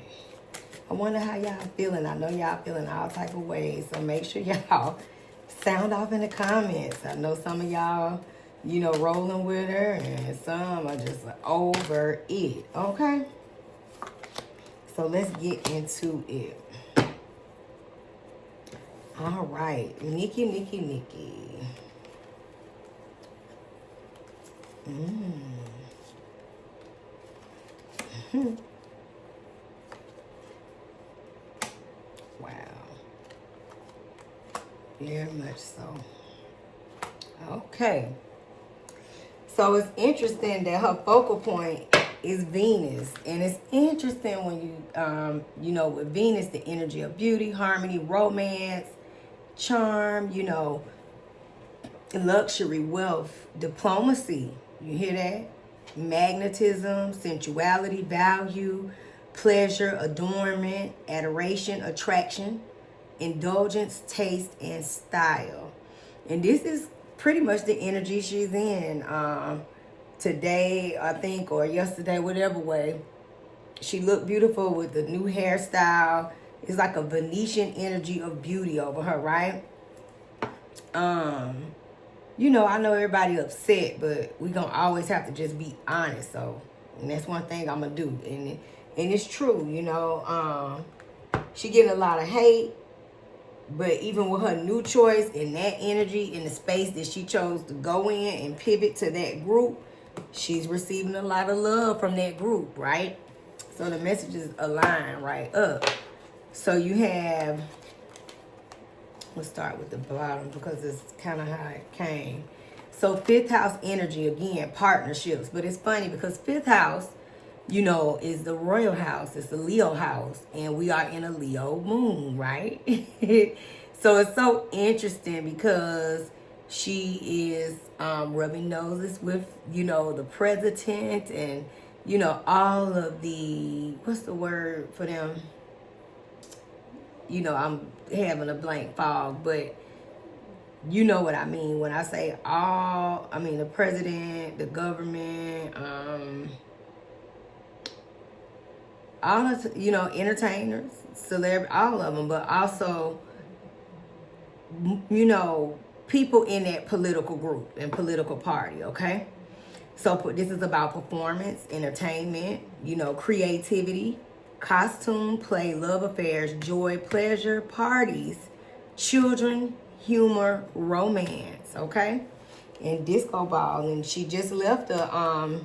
I wonder how y'all feeling. I know y'all feeling all type of ways, so make sure y'all sound off in the comments. I know some of y'all, you know, rolling with her, and some are just over it, okay? So let's get into it. All right, Nicki. Wow. Very much so. Okay. So it's interesting that her focal point is Venus. And it's interesting when you, you know, with Venus, the energy of beauty, harmony, romance, charm, you know, luxury, wealth, diplomacy. You hear that? Magnetism, sensuality, value, pleasure, adornment, adoration, attraction, indulgence, taste, and style. And this is pretty much the energy she's in today, I think, or yesterday, whatever way. She looked beautiful with the new hairstyle. It's like a Venetian energy of beauty over her, right? You know, I know everybody upset, but we gonna always have to just be honest. So, and that's one thing I'm gonna do, and it's true. You know, she getting a lot of hate, but even with her new choice and that energy in the space that she chose to go in and pivot to that group, she's receiving a lot of love from that group, right? So the messages align right up. So you have, let's start with the bottom because it's kind of how it came. So 5th house energy, again, partnerships. But it's funny because 5th house, you know, is the royal house. It's the Leo house. And we are in a Leo moon, right? So it's so interesting because she is rubbing noses with, you know, the president and, you know, all of the, what's the word for them? You know, I'm having a blank fog, but you know what I mean when I say all. I mean the president, the government, all of, you know, entertainers, celebrities, all of them, but also, you know, people in that political group and political party, okay? So this is about performance, entertainment, you know, creativity, costume, play, love affairs, joy, pleasure, parties, children, humor, romance, okay? And disco ball. And she just left a,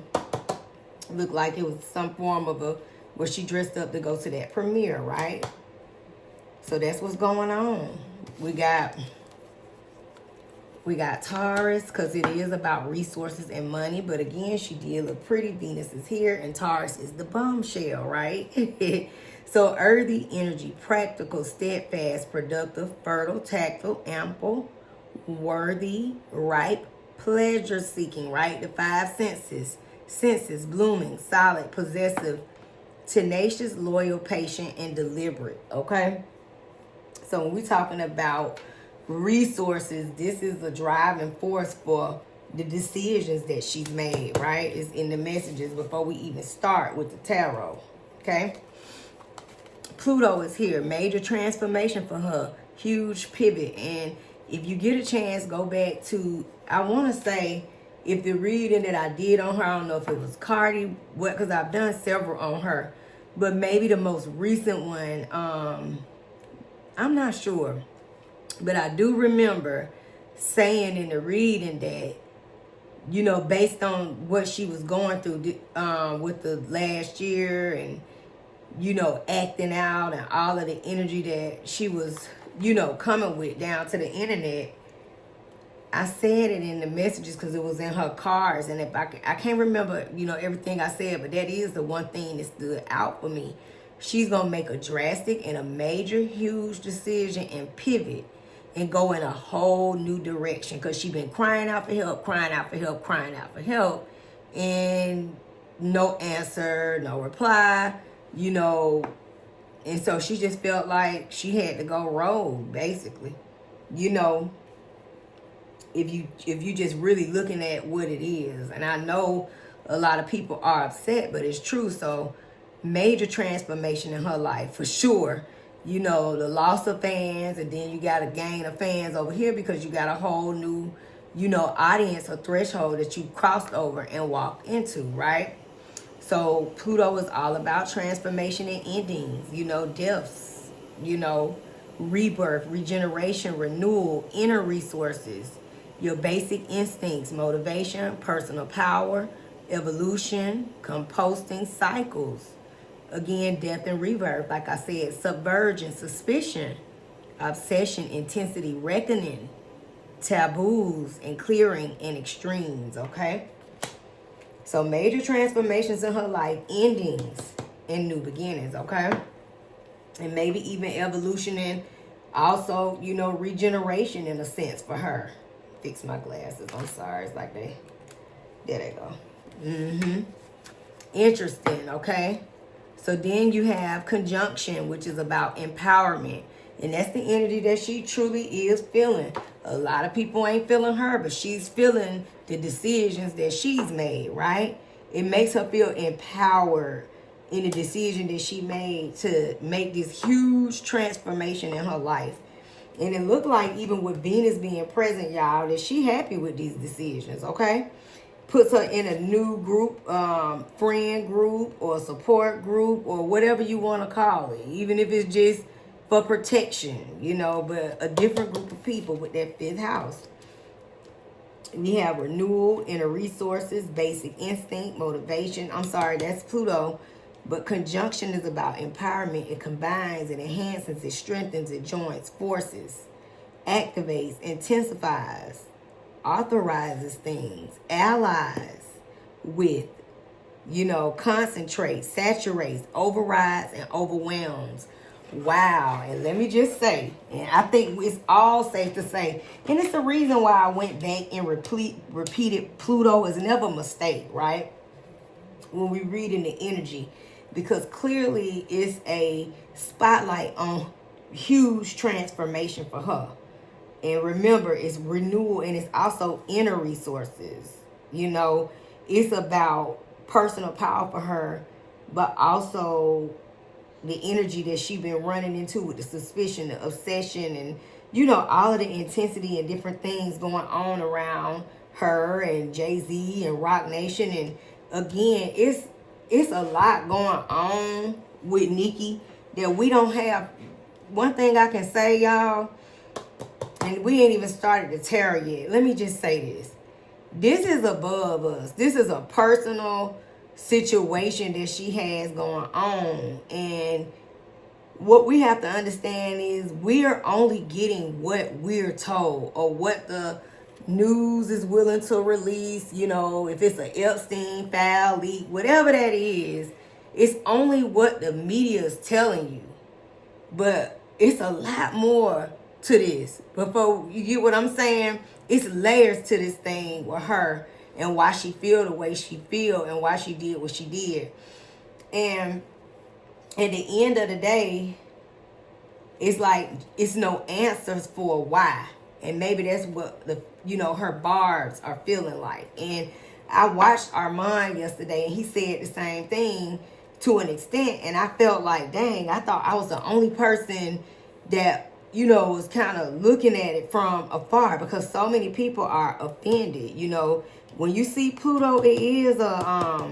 looked like it was some form of a, where she dressed up to go to that premiere, right? So that's what's going on. We got Taurus, because it is about resources and money. But again, she did look pretty. Venus is here, and Taurus is the bombshell, right? So earthy energy, practical, steadfast, productive, fertile, tactile, ample, worthy, ripe, pleasure-seeking, right? The 5 senses. Senses, blooming, solid, possessive, tenacious, loyal, patient, and deliberate, okay? So when we're talking about resources, this is a driving force for the decisions that she's made, right? It's in the messages before we even start with the tarot, okay? Pluto is here, major transformation for her, huge pivot. And if you get a chance, go back to, I want to say, if the reading that I did on her, I don't know if it was Cardi, what, because I've done several on her, but maybe the most recent one, I'm not sure. But I do remember saying in the reading that, you know, based on what she was going through with the last year and, you know, acting out and all of the energy that she was, you know, coming with down to the internet, I said it in the messages because it was in her cards. And if I can't remember, you know, everything I said, but that is the one thing that stood out for me. She's going to make a drastic and a major, huge decision and pivot and go in a whole new direction because she's been crying out for help, crying out for help, crying out for help. And no answer, no reply, you know. And so she just felt like she had to go rogue, basically. You know, if you just really looking at what it is. And I know a lot of people are upset, but it's true. So major transformation in her life for sure. You know, the loss of fans, and then you got a gain of fans over here because you got a whole new, you know, audience or threshold that you crossed over and walked into, right? So Pluto is all about transformation and endings, you know, deaths, you know, rebirth, regeneration, renewal, inner resources, your basic instincts, motivation, personal power, evolution, composting, cycles. Again, death and rebirth, like I said, subversion, suspicion, obsession, intensity, reckoning, taboos, and clearing, and extremes, okay? So major transformations in her life, endings and new beginnings, okay? And maybe even evolution and also, you know, regeneration in a sense for her. Fix my glasses, I'm sorry, it's like there they go. Interesting, okay? So then you have conjunction, which is about empowerment. And that's the energy that she truly is feeling. A lot of people ain't feeling her, but she's feeling the decisions that she's made, right? It makes her feel empowered in the decision that she made to make this huge transformation in her life. And it looked like even with Venus being present, y'all, that she happy with these decisions, okay? Puts her in a new group, friend group or support group or whatever you want to call it. Even if it's just for protection, you know, but a different group of people with that 5th house. We have renewal, inner resources, basic instinct, motivation. I'm sorry, that's Pluto. But conjunction is about empowerment. It combines, it enhances, it strengthens, it joins forces, activates, intensifies, authorizes things, allies with, concentrates, saturates, overrides, and overwhelms. Wow. And let me just say, and I think it's all safe to say, and it's the reason why I went back and repeated Pluto is never a mistake, right? When we read in the energy, because clearly it's a spotlight on huge transformation for her. And remember, it's renewal and it's also inner resources. It's about personal power for her, but also the energy that she's been running into with the suspicion, the obsession, and all of the intensity and different things going on around her and Jay-Z and Rock Nation. And again, it's a lot going on with Nicki that we don't have. One thing I can say, y'all, and we ain't even started the tarot yet. Let me just say this. This is above us. This is a personal situation that she has going on. And what we have to understand is we are only getting what we're told or what the news is willing to release. If it's an Epstein file leak, whatever that is, it's only what the media is telling you. But it's a lot more to this. Before you get what I'm saying, it's layers to this thing with her and why she feel the way she feel and why she did what she did. And at the end of the day, it's like it's no answers for why. And maybe that's what her Barbz are feeling like. And I watched Armand yesterday and he said the same thing to an extent. And I felt like, dang, I thought I was the only person that was kind of looking at it from afar, because so many people are offended. When you see Pluto, it is a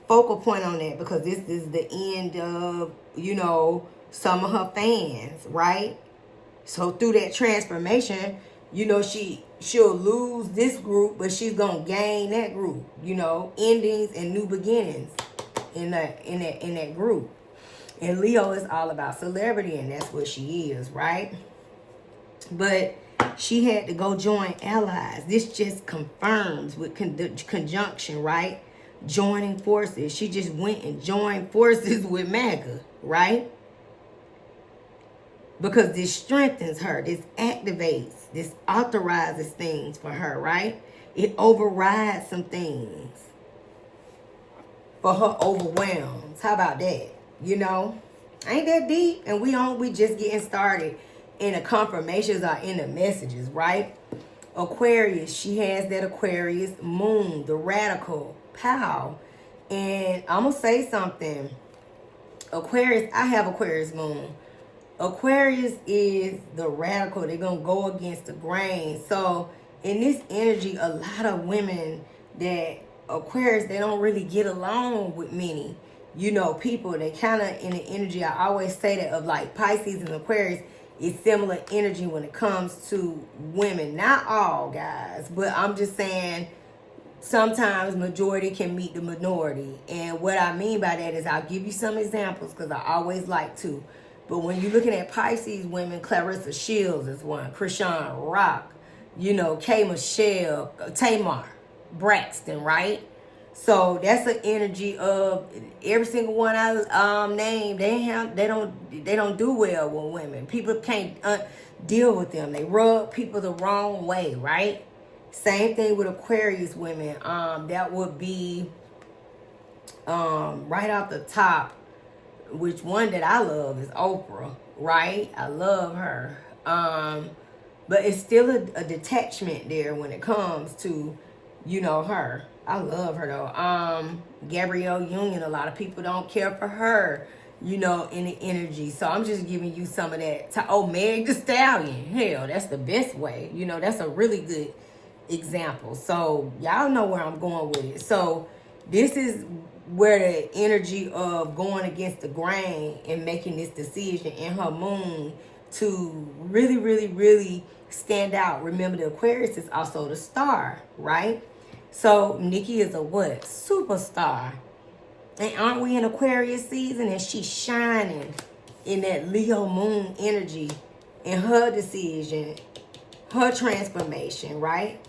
focal point on that, because this is the end of, some of her fans, right? So through that transformation, she'll lose this group, but she's gonna gain that group, endings and new beginnings in that group. And Leo is all about celebrity, and that's what she is, right? But she had to go join allies. This just confirms with conjunction, right? Joining forces. She just went and joined forces with Maga, right? Because this strengthens her. This activates. This authorizes things for her, right? It overrides some things for her overwhelms. How about that? Ain't that deep? And we just getting started. And the confirmations are in the messages, right? Aquarius, she has that Aquarius moon, the radical pow. And I'm gonna say something. Aquarius, I have Aquarius moon. Aquarius is the radical. They're gonna go against the grain. So in this energy, a lot of women that Aquarius, they don't really get along with many people. They kind of in the energy, I always say that, of like Pisces and Aquarius is similar energy when it comes to women. Not all, guys, but I'm just saying sometimes majority can meet the minority. And what I mean by that is I'll give you some examples because I always like to. But when you're looking at Pisces women, Clarissa Shields is one, Krishan Rock, K. Michelle, Tamar Braxton, right? So that's an energy of every single one I named. They don't do well with women. People can't deal with them. They rub people the wrong way, right? Same thing with Aquarius women. That would be right off the top. Which one that I love is Oprah, right? I love her. But it's still a detachment there when it comes to, her. I love her though. Gabrielle Union, a lot of people don't care for her, in the energy. So I'm just giving you some of that. Meg Thee Stallion. Hell, that's the best way. That's a really good example. So y'all know where I'm going with it. So this is where the energy of going against the grain and making this decision in her moon to really, really, really stand out. Remember, the Aquarius is also the star, right? So Nicki is a what? Superstar. And aren't we in Aquarius season? And she's shining in that Leo moon energy in her decision, her transformation, right?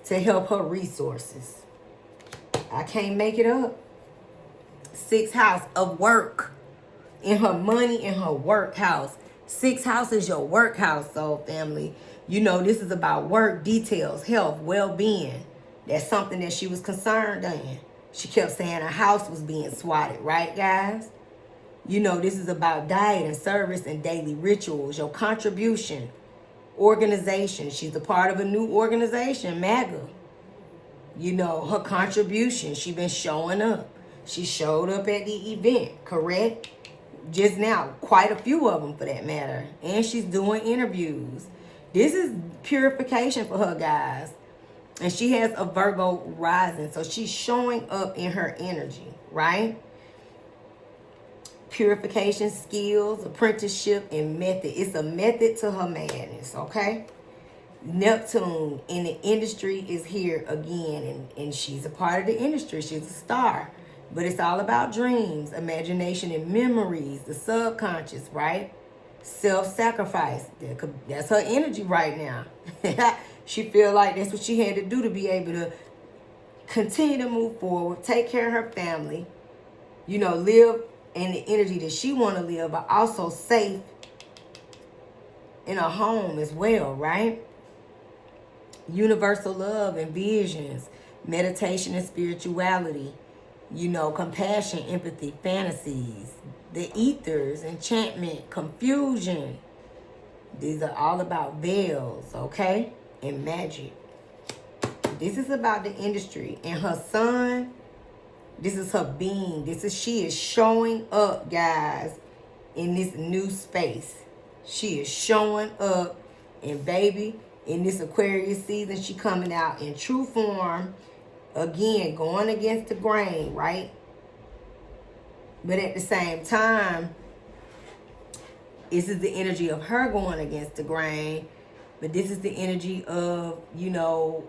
To help her resources. I can't make it up. 6th house of work. In her money, in her work house. 6th house is your work house, soul family. You know, this is about work, details, health, well-being. That's something that she was concerned in. She kept saying her house was being swatted, right, guys? You know, this is about diet and service and daily rituals, your contribution, organization. She's a part of a new organization, Maga. You know, her contribution, she been showing up. She showed up at the event, correct? Just now, quite a few of them for that matter. And she's doing interviews. This is purification for her, guys. And she has a Virgo rising. So she's showing up in her energy, right? Purification skills, apprenticeship, and method. It's a method to her madness, okay? Neptune in the industry is here again. And she's a part of the industry. She's a star. But it's all about dreams, imagination, and memories, the subconscious, right? Self-sacrifice. That's her energy right now. She feel like that's what she had to do to be able to continue to move forward, take care of her family, you know, live in the energy that she want to live, but also safe in a home as well, right? Universal love and visions, meditation and spirituality, you know, compassion, empathy, fantasies, the ethers, enchantment, confusion. These are all about veils, okay? And magic. This is about the industry. And her son, this is her being. She is showing up, guys, in this new space. She is showing up. And baby, in this Aquarius season, she coming out in true form. Again, going against the grain, right? But at the same time, this is the energy of her going against the grain. But this is the energy of, you know,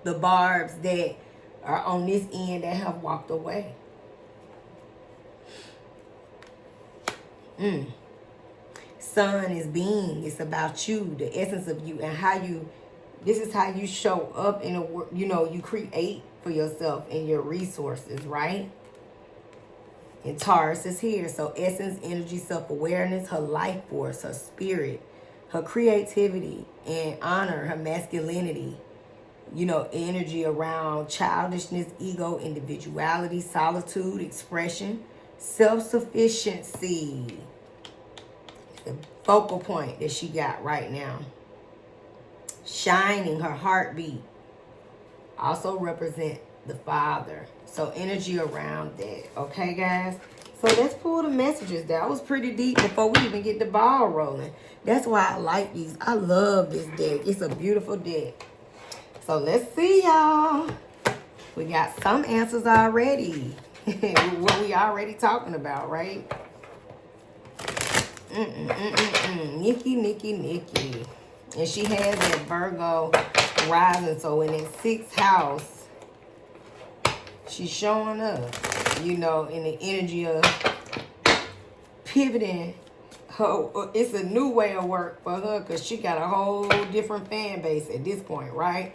the Barbz that are on this end that have walked away. Sun is being. It's about you, the essence of you, and how you, this is how you show up in a work, you know, you create for yourself and your resources, right? And Taurus is here. So essence, energy, self-awareness, her life force, her spirit, her creativity and honor, her masculinity, you know, energy around childishness, ego, individuality, solitude, expression, self-sufficiency. The focal point that she got right now. Shining, her heartbeat, also represent the father. So energy around that. Okay, guys? So let's pull the messages. That was pretty deep before we even get the ball rolling. That's why I like these. I love this deck. It's a beautiful deck. So let's see, y'all. We got some answers already. What we already talking about, right? Nicki. And she has that Virgo rising. So in that 6th house, she's showing up, you know, in the energy of pivoting. It's a new way of work for her because she got a whole different fan base at this point, right?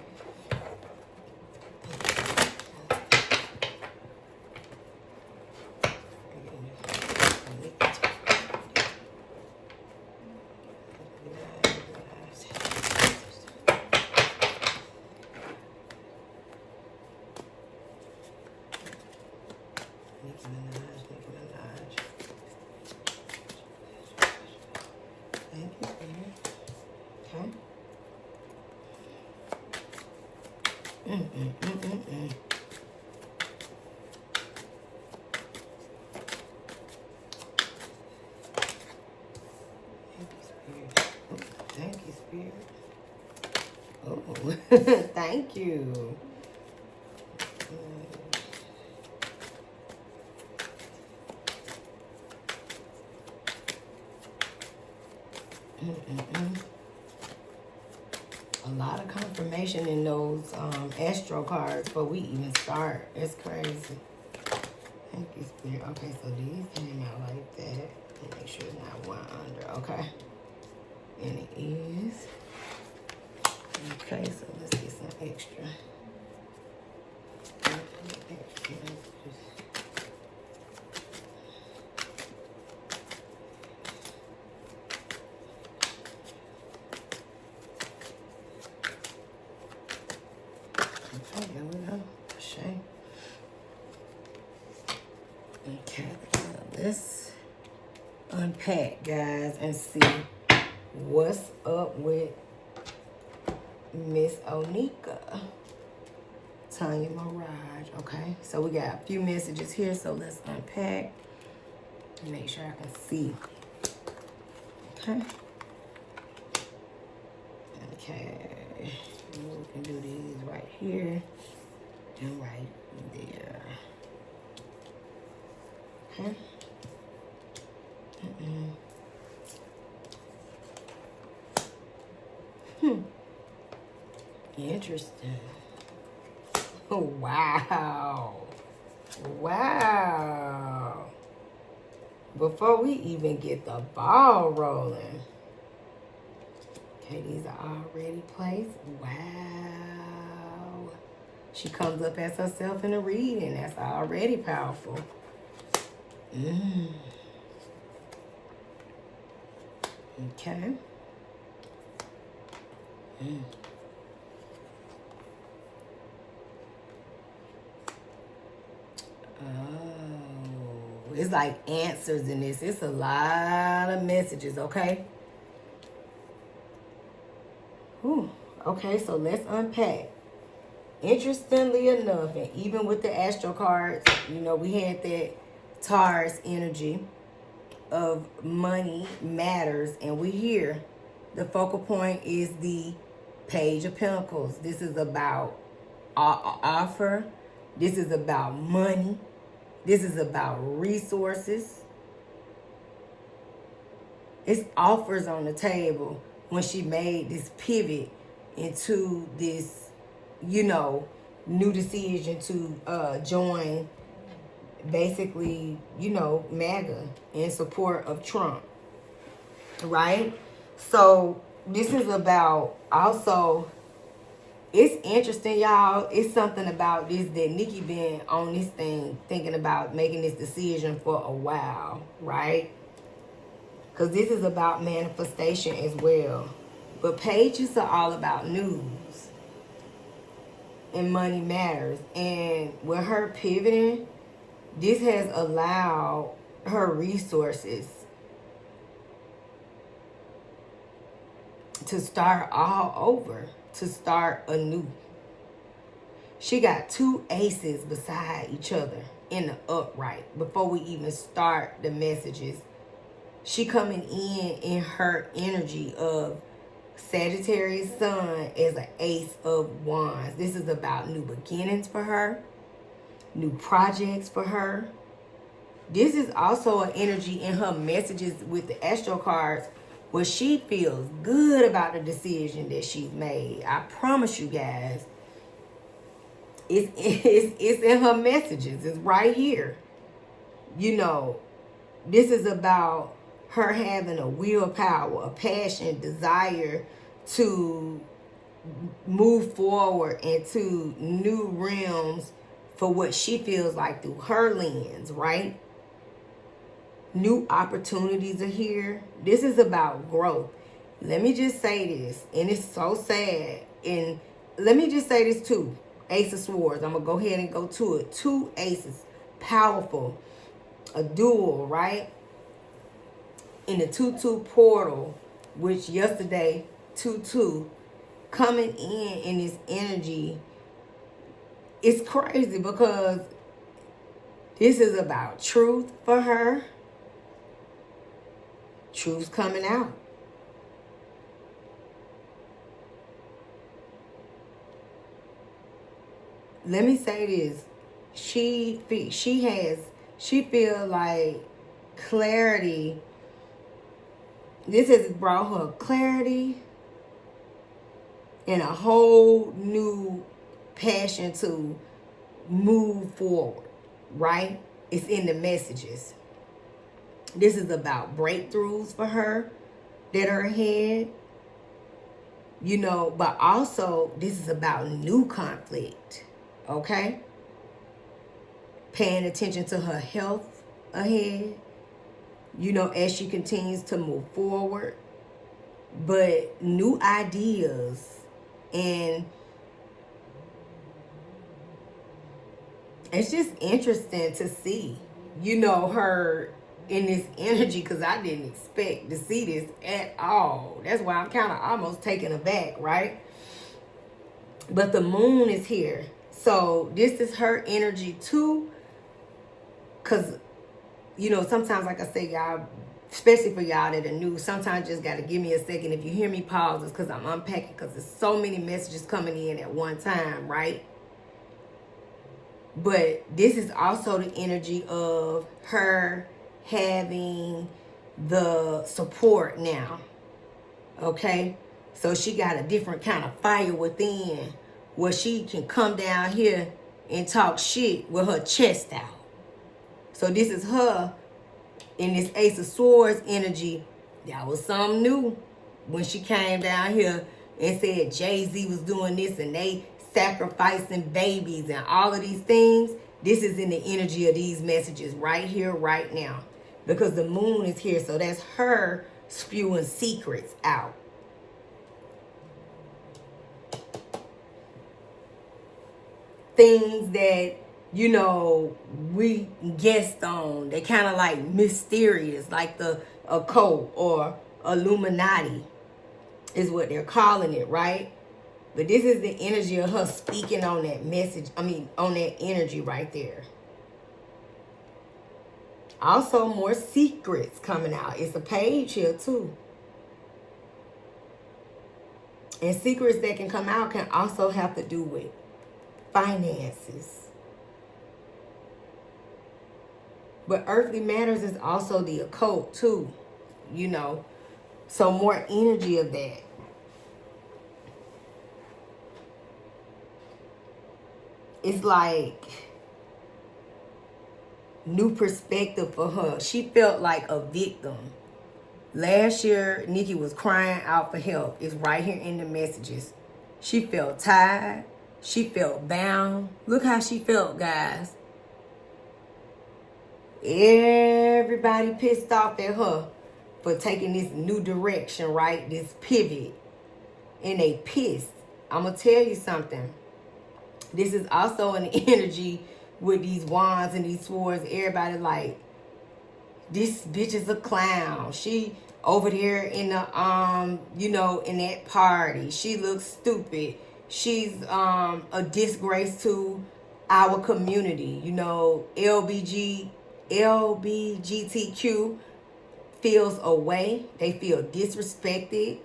Nicki Minaj. Thank you, okay. Thank you, Spirit. Oh, thank you. A lot of confirmation in those astro cards before we even start. It's crazy. think it's clear. Okay, so these came out like that. Make sure it's not one under. Okay. And it is. Okay, so let's get some extra. Okay, there we go. Shame. Okay, let's unpack, guys, and see what's up with Miss Onika. Tanya Mirage. Okay, so we got a few messages here, so let's unpack and make sure I can see. Okay. Okay. We can do these right here and right there. Okay. Interesting. Oh, wow. Wow. Before we even get the ball rolling. Okay, these are already placed. Wow. She comes up as herself in a reading. That's already powerful. Okay. Oh, it's like answers in this. It's a lot of messages, okay? Whew. Okay, so let's unpack. Interestingly enough, and even with the astro cards, you know, we had that Taurus energy of money matters, and we here. The focal point is the Page of Pentacles. This is about offer. This is about money. This is about resources. It's offers on the table when she made this pivot into this, you know, new decision to join basically, you know, MAGA in support of Trump, right? So this is about also, it's interesting, y'all. It's something about this that Nicki been on this thing thinking about making this decision for a while, right? Because this is about manifestation as well. But pages are all about news. And money matters. And with her pivoting, this has allowed her resources to start all over, to start anew. She got two aces beside each other in the upright before we even start the messages. She coming in her energy of Sagittarius sun as an ace of wands. This is about new beginnings for her, new projects for her. This is also an energy in her messages with the astro cards where she feels good about the decision that she's made. I promise you guys, it's in her messages. It's right here. You know, this is about her having a willpower, a passion, desire to move forward into new realms for what she feels like through her lens, right? New opportunities are here. This is about growth. Let me just say this, and it's so sad. And let me just say this too. Ace of Swords. I'm going to go ahead and go to it. Two aces. Powerful. A duel, right? In the 2-2 portal, which yesterday, 2-2, coming in this energy, it's crazy because this is about truth for her. Truth's coming out. Let me say this. She feels like clarity. This has brought her clarity and a whole new passion to move forward, right? It's in the messages. This is about breakthroughs for her that are ahead. You know, but also this is about new conflict. Okay? Paying attention to her health ahead. You know, as she continues to move forward. But new ideas, and it's just interesting to see, you know, her in this energy, because I didn't expect to see this at all. That's why I'm kind of almost taken aback, right? But the moon is here. So this is her energy too. Because, you know, sometimes, like I say, y'all, especially for y'all that are new, sometimes just got to give me a second. If you hear me pause, it's because I'm unpacking, because there's so many messages coming in at one time, right? But this is also the energy of her having the support now. Okay? So she got a different kind of fire within, where she can come down here and talk shit with her chest out. So this is her in this Ace of Swords energy. That was something new when she came down here and said Jay-Z was doing this and they sacrificing babies and all of these things. This is in the energy of these messages right here, right now. Because the moon is here. So that's her spewing secrets out. Things that, you know, we guessed on. They kind of like mysterious, like the occult or Illuminati is what they're calling it, right? But this is the energy of her speaking on that message. I mean, on that energy right there. Also, more secrets coming out. It's a page here too. And secrets that can come out can also have to do with finances. But earthly matters is also the occult too, you know. So more energy of that. It's like new perspective for her. She felt like a victim. Last year, Nicki was crying out for help. It's right here in the messages. She felt tired. She felt bound. Look how she felt, guys. Everybody pissed off at her for taking this new direction, right? This pivot. And they pissed. I'm going to tell you something. This is also an energy with these wands and these swords. Everybody like, this bitch is a clown. She over there in the, you know, in that party. She looks stupid. She's a disgrace to our community. You know, LBGTQ feels away. They feel disrespected.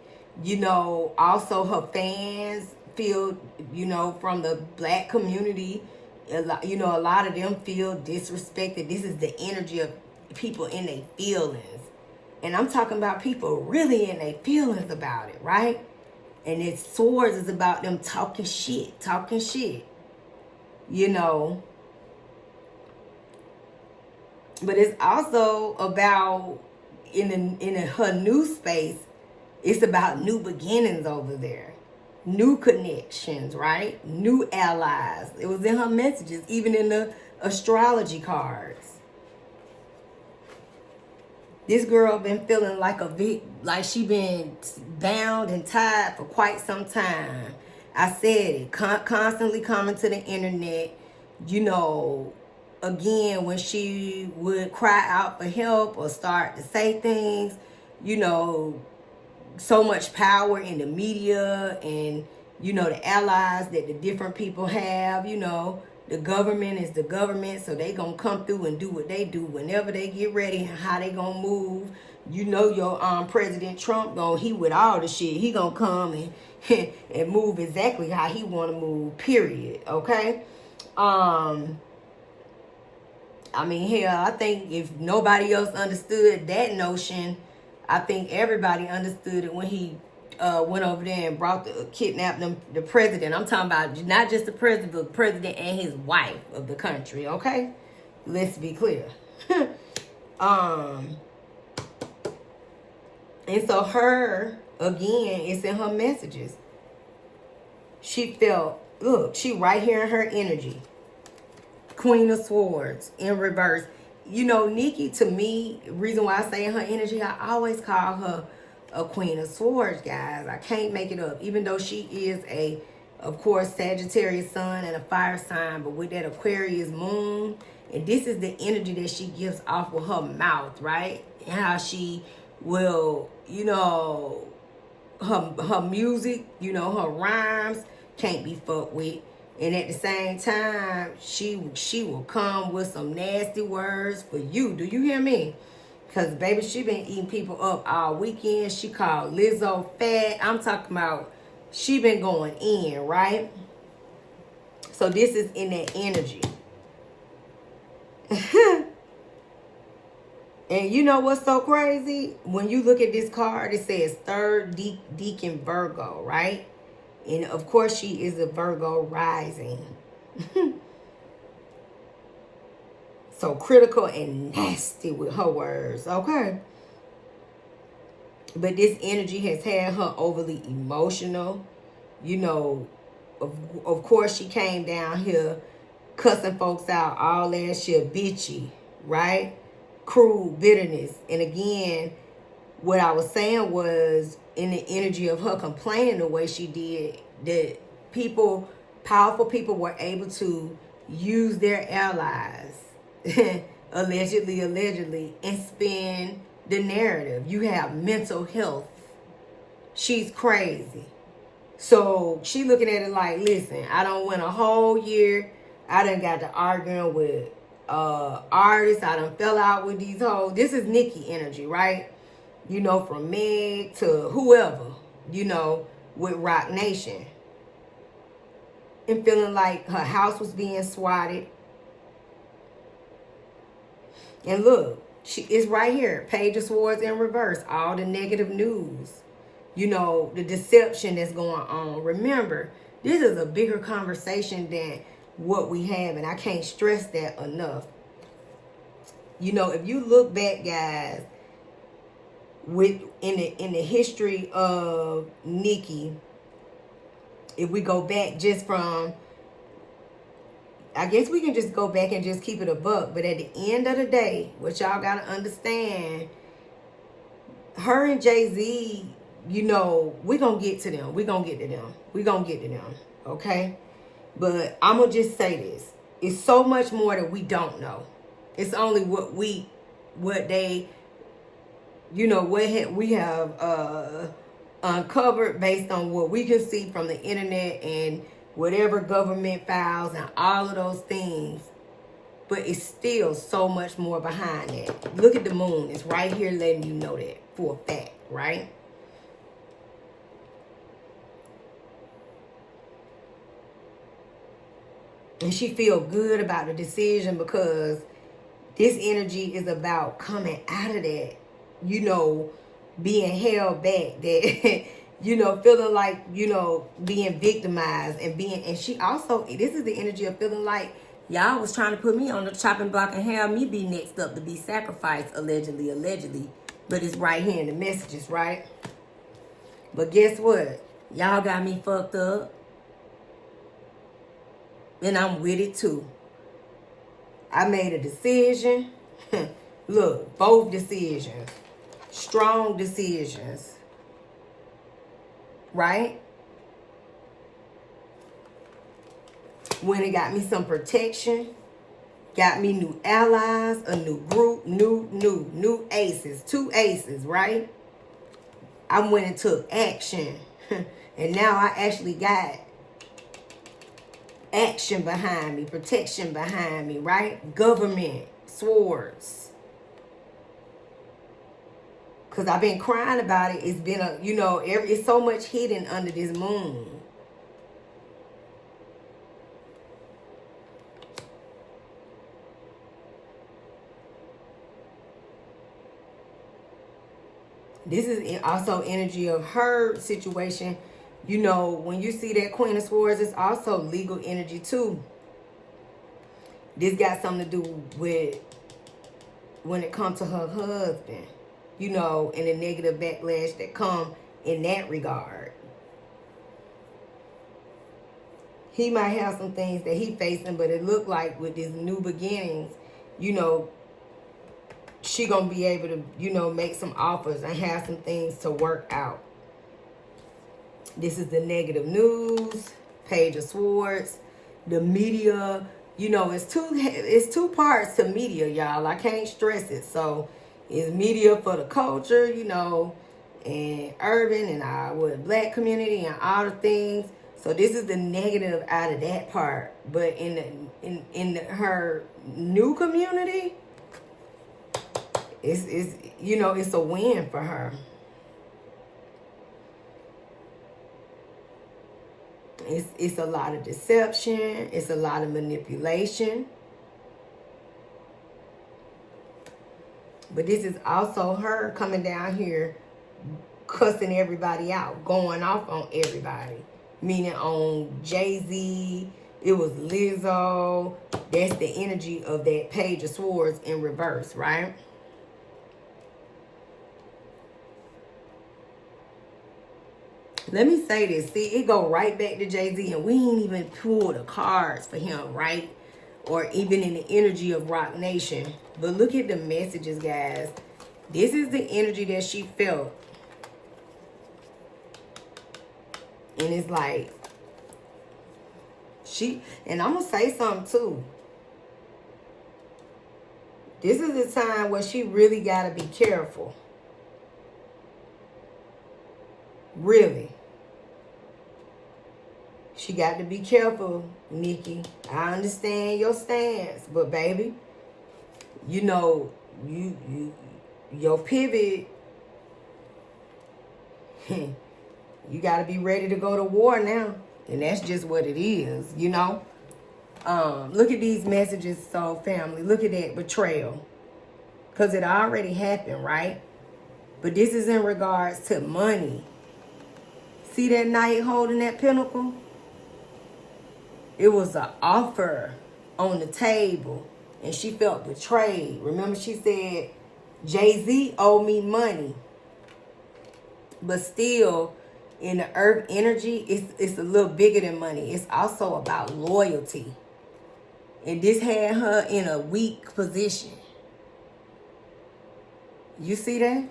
You know, also her fans feel, you know, from the black community, you know, a lot of them feel disrespected. This is the energy of people in their feelings. And I'm talking about people really in their feelings about it, right? And its swords is about them talking shit. You know. But it's also about, in her new space, it's about new beginnings over there. New connections, right? New allies. It was in her messages, even in the astrology cards. This girl been feeling like like she been bound and tied for quite some time. I said it, constantly coming to the internet, you know, again, when she would cry out for help or start to say things, you know, so much power in the media and, you know, the allies that the different people have, you know, the government is the government, so they gonna come through and do what they do whenever they get ready and how they gonna move. You know your President Trump he with all the shit. He gonna come and move exactly how he wanna move, period. Okay? I mean, hell, I think if nobody else understood that notion, I think everybody understood it when he went over there and kidnapped the president. I'm talking about not just the president, but the president and his wife of the country, okay? Let's be clear. And so her, again, it's in her messages. She felt, look, she right here in her energy. Queen of Swords in reverse. You know, Nicki, to me, reason why I say in her energy, I always call her a Queen of Swords, guys. I can't make it up. Even though she is a, of course, Sagittarius sun and a fire sign, but with that Aquarius moon, and this is the energy that she gives off with her mouth, right? And how she will, you know, her music, you know, her rhymes can't be fucked with. And at the same time, she will come with some nasty words for you. Do you hear me? Because, baby, she been eating people up all weekend. She called Lizzo fat. I'm talking about she been going in, right? So this is in that energy. And you know what's so crazy? When you look at this card, it says third deacon Virgo, right? And of course, she is a Virgo rising. So critical and nasty with her words, okay? But this energy has had her overly emotional. You know, of course, she came down here cussing folks out all last year, bitchy, right? Cruel, bitterness. And again, what I was saying was, in the energy of her complaining the way she did, that people, powerful people, were able to use their allies, allegedly, and spin the narrative. You have mental health. She's crazy. So she looking at it like, listen, I done went a whole year. I done got to arguing with artists. I done fell out with these hoes. This is Nicki energy, right? You know, from Meg to whoever, you know, with Rock Nation. And feeling like her house was being swatted. And look, it's right here. Page of Swords in reverse. All the negative news. You know, the deception that's going on. Remember, this is a bigger conversation than what we have. And I can't stress that enough. You know, if you look back, guys, in the history of Nicki, if we go back just from, I guess we can just go back and just keep it a buck. But at the end of the day, what y'all got to understand, her and Jay-Z, you know, we're going to get to them. We're going to get to them. We're going to get to them. Okay? But I'm going to just say this. It's so much more that we don't know. It's only what they, you know, what we have uncovered based on what we can see from the internet and whatever government files and all of those things. But it's still so much more behind that. Look at the moon. It's right here letting you know that for a fact, right? And she feel good about the decision because this energy is about coming out of that, you know, being held back, that, you know, feeling like, you know, being victimized and she also, this is the energy of feeling like y'all was trying to put me on the chopping block and have me be next up to be sacrificed, allegedly. But it's right here in the messages, right? But guess what? Y'all got me fucked up. And I'm with it too. I made a decision. Look, both decisions. Strong decisions. Right? When it got me some protection. Got me new allies, a new group, new aces. 2 aces, right? I went and took action. And now I actually got action behind me, protection behind me, right? Government, swords. Because I've been crying about it. It's been a, you know, it's so much hidden under this moon. This is also energy of her situation. You know, when you see that Queen of Swords, it's also legal energy too. This got something to do with when it comes to her husband, you know, and the negative backlash that come in that regard. He might have some things that he facing, but it looked like with his new beginnings, you know, she gonna be able to, you know, make some offers and have some things to work out. This is the negative news, Page of Swords, the media. You know, it's two parts to media, y'all. I can't stress it. So it's media for the culture, you know, and urban and our black community and all the things. So this is the negative out of that part. But in her new community, it's you know, it's a win for her. It's a lot of deception. It's a lot of manipulation. But this is also her coming down here cussing everybody out, going off on everybody. Meaning on Jay-Z, it was Lizzo. That's the energy of that Page of Swords in reverse, right? Let me say this. See, it go right back to Jay-Z, and we ain't even pull the cards for him, right? Or even in the energy of Rock Nation. But look at the messages, guys. This is the energy that she felt. And it's like, and I'm going to say something too. This is the time where she really got to be careful. Really. She got to be careful, Nicki. I understand your stance, but baby, you know, your pivot, you got to be ready to go to war now. And that's just what it is, you know. Look at these messages, so family. Look at that betrayal. Because it already happened, right? But this is in regards to money. See that knight holding that pinnacle? It was an offer on the table. And she felt betrayed. Remember she said, Jay-Z owed me money. But still, in the earth energy, it's a little bigger than money. It's also about loyalty. And this had her in a weak position. You see that?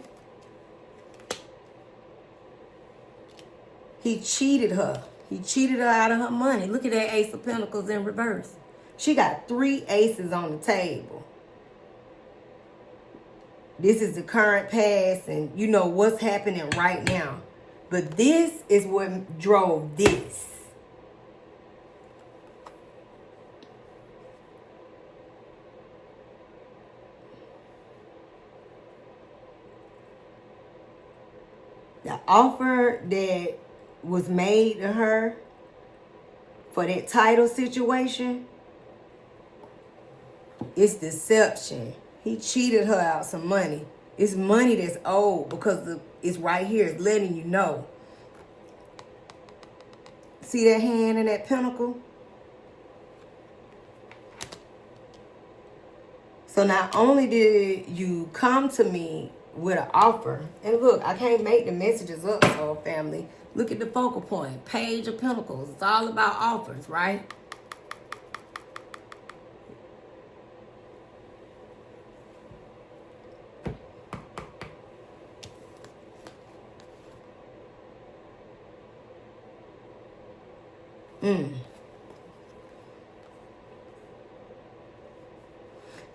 He cheated her. He cheated her out of her money. Look at that Ace of Pentacles in reverse. She got 3 aces on the table. This is the current past and you know what's happening right now. But this is what drove this. The offer that was made to her for that title situation, it's deception. He cheated her out some money. It's money that's owed because it's right here. It's letting you know. See that hand in that pentacle? So not only did you come to me with an offer, and look, I can't make the messages up, so family. Look at the focal point, Page of Pentacles. It's all about offers, right?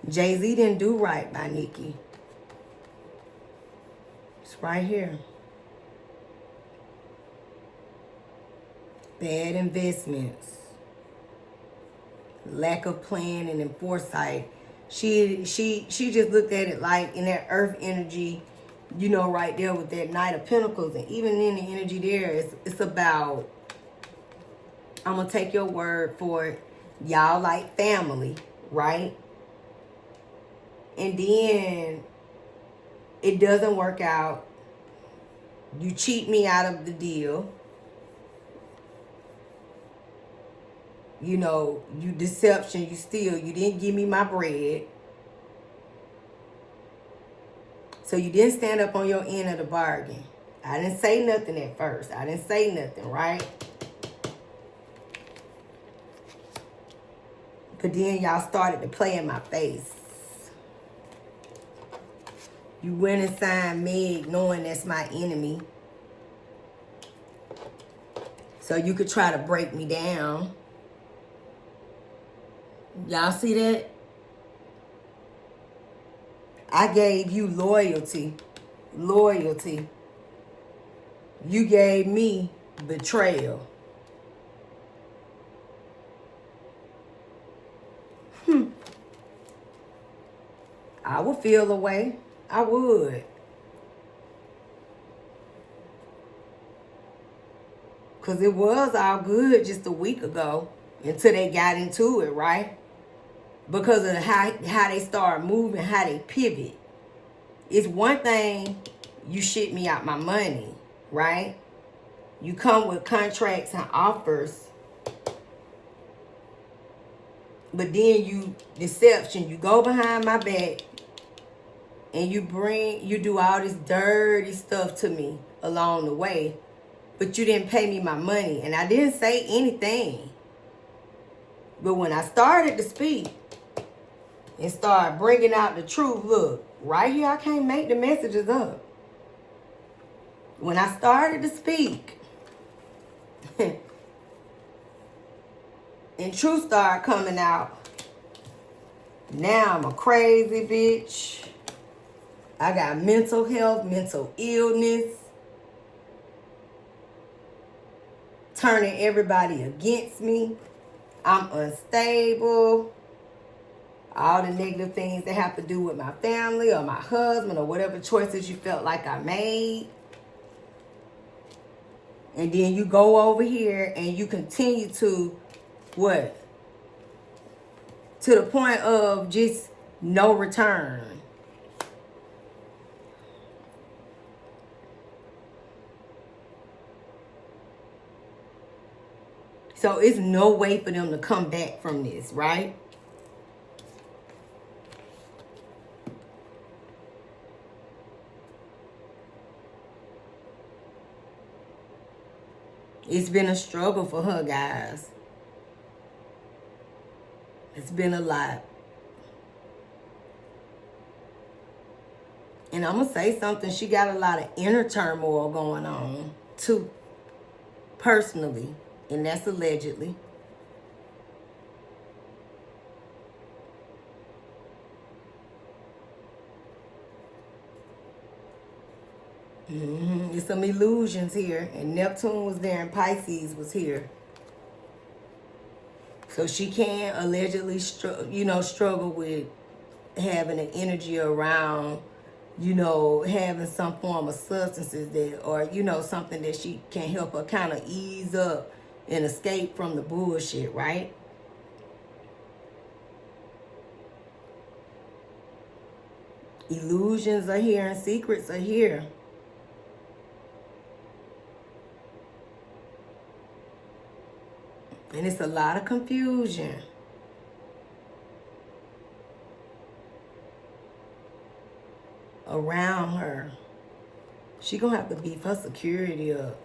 Jay-Z didn't do right by Nicki. It's right here. Bad investments. Lack of planning and foresight. She just looked at it like in that earth energy, you know, right there with that Knight of Pentacles. And even in the energy there, it's about, I'm going to take your word for it. Y'all like family, right? And then it doesn't work out. You cheat me out of the deal. You know, you deception, you didn't give me my bread. So you didn't stand up on your end of the bargain. I didn't say nothing at first. I didn't say nothing, right? But then y'all started to play in my face. You went and signed Meg knowing that's my enemy. So you could try to break me down. Y'all see that? I gave you loyalty. Loyalty. You gave me betrayal. I would feel a way. I would. Because it was all good just a week ago until they got into it, right? Because of how they start moving, how they pivot. It's one thing you shit me out my money, right? You come with contracts and offers. But then you deception. You go behind my back and you do all this dirty stuff to me along the way. But you didn't pay me my money. And I didn't say anything. But when I started to speak and start bringing out the truth, look, right here, I can't make the messages up. When I started to speak and truth started coming out, now I'm a crazy bitch. I got mental health, mental illness, turning everybody against me. I'm unstable. All the negative things that have to do with my family or my husband or whatever choices you felt like I made. And then you go over here and you continue to, what? To the point of just no return. So it's no way for them to come back from this, right? It's been a struggle for her, guys. It's been a lot. And I'm going to say something. She got a lot of inner turmoil going on, too. Personally. And that's allegedly. There's some illusions here. And Neptune was there and Pisces was here. So she can allegedly, struggle with having an energy around, having some form of substances that, or, something that she can help her kind of ease up and escape from the bullshit, right? Illusions are here and secrets are here. And it's a lot of confusion. Around her. She gonna have to beef her security up.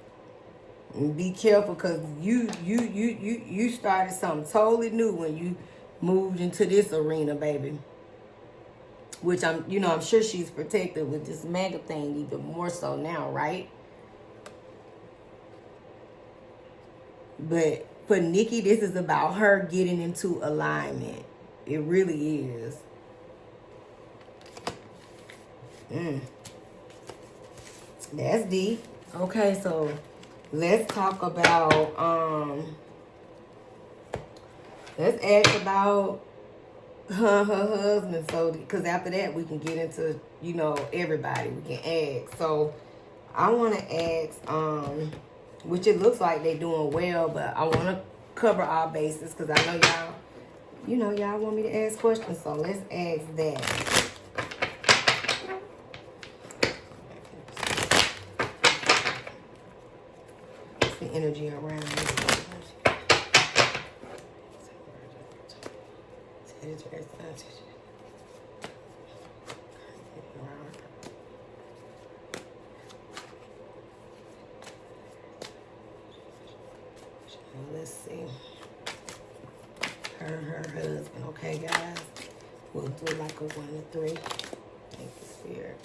And be careful, because you started something totally new when you moved into this arena, baby. Which I'm sure she's protected with this Maga thing even more so now, right? But for Nicki, this is about her getting into alignment. It really is. That's deep. Okay, so let's talk about, let's ask about her husband. So, because after that, we can get into, everybody. We can ask. So, I want to ask, which it looks like they're doing well, but I want to cover all bases because I know y'all want me to ask questions. So, let's ask that. Energy around me. Let's see. Her husband. Okay, guys. We'll do like a 1 to 3. Thank you, Spirit.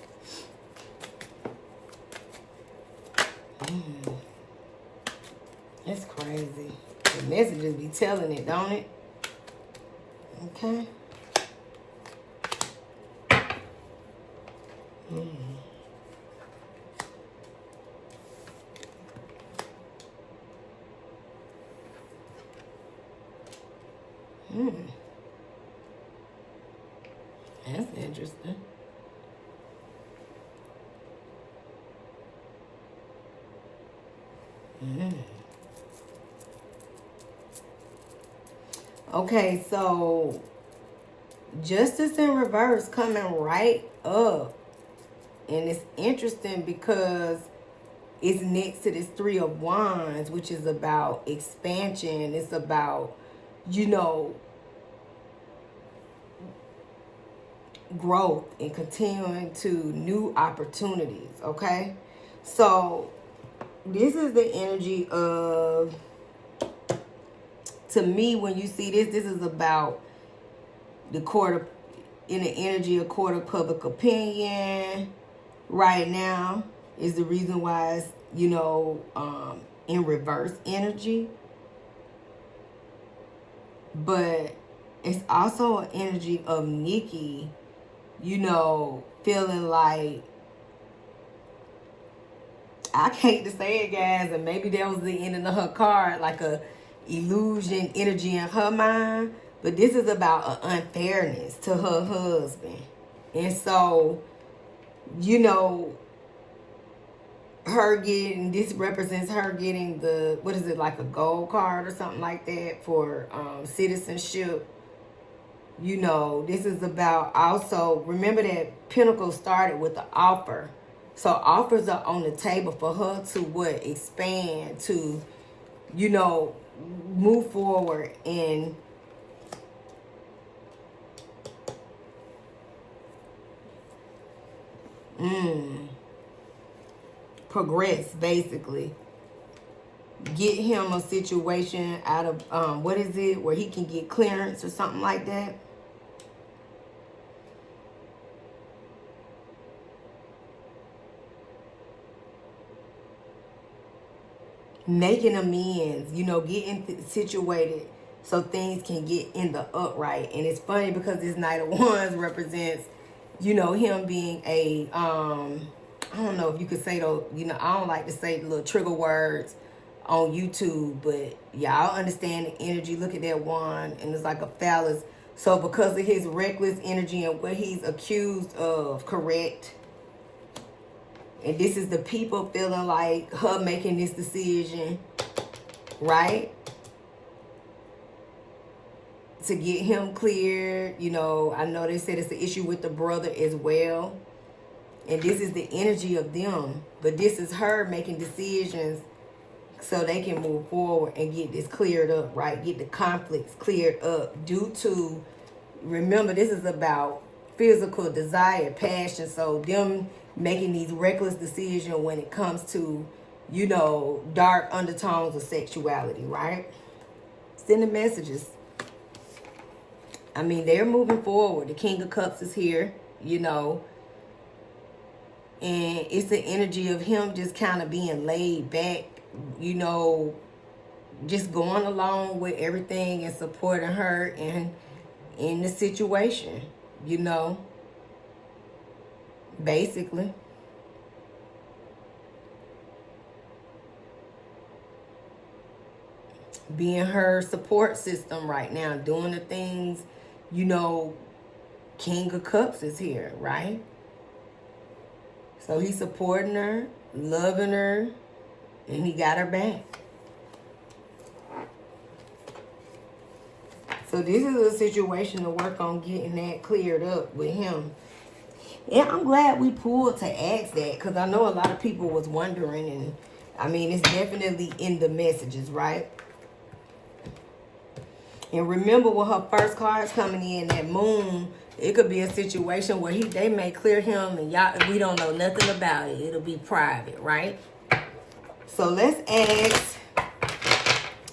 It's crazy. The messages be telling it, don't it? Okay. That's interesting. Okay, so justice in reverse coming right up. And it's interesting because it's next to this 3 of Wands, which is about expansion. It's about, you know, growth and continuing to new opportunities, okay? So this is the energy of, to me, when you see this, this is about the court of, in the energy of court of public opinion right now is the reason why it's, you know, in reverse energy. But it's also an energy of Nicki, you know, feeling like, I hate to say it, guys, and maybe that was the ending of her card, like a illusion energy in her mind. But this is about an unfairness to her husband. And so, you know, her getting, this represents her getting the, what is it, like a gold card or something like that for citizenship. You know, this is about also, remember that Pinnacle started with the offer. So offers are on the table for her to what? Expand, to, you know, move forward and progress, basically. Get him a situation out of, what is it, where he can get clearance or something like that. Making amends, you know, getting situated so things can get in the upright. And it's funny because this Knight of Wands represents, you know, him being a, I don't know if you could say those, you know, I don't like to say the little trigger words on YouTube, but y'all understand the energy. Look at that wand, and it's like a phallus. So because of his reckless energy and what he's accused of, correct? And this is the people feeling like her making this decision, right? To get him cleared. You know, I know they said it's an issue with the brother as well. And this is the energy of them. But this is her making decisions so they can move forward and get this cleared up, right? Get the conflicts cleared up due to, remember, this is about physical desire, passion. So them making these reckless decisions when it comes to, you know, dark undertones of sexuality, right? Sending messages. I mean, they're moving forward. The King of Cups is here, you know. And it's the energy of him just kind of being laid back, you know, just going along with everything and supporting her and in the situation, you know. Basically. Being her support system right now, doing the things, you know. King of Cups is here, right? So he's supporting her, loving her, and he got her back. So this is a situation to work on getting that cleared up with him. Yeah, I'm glad we pulled to ask that, because I know a lot of people was wondering, and I mean, it's definitely in the messages, right? And remember, when her first card's coming in, that moon, it could be a situation where they may clear him and we don't know nothing about it. It'll be private, right? So let's ask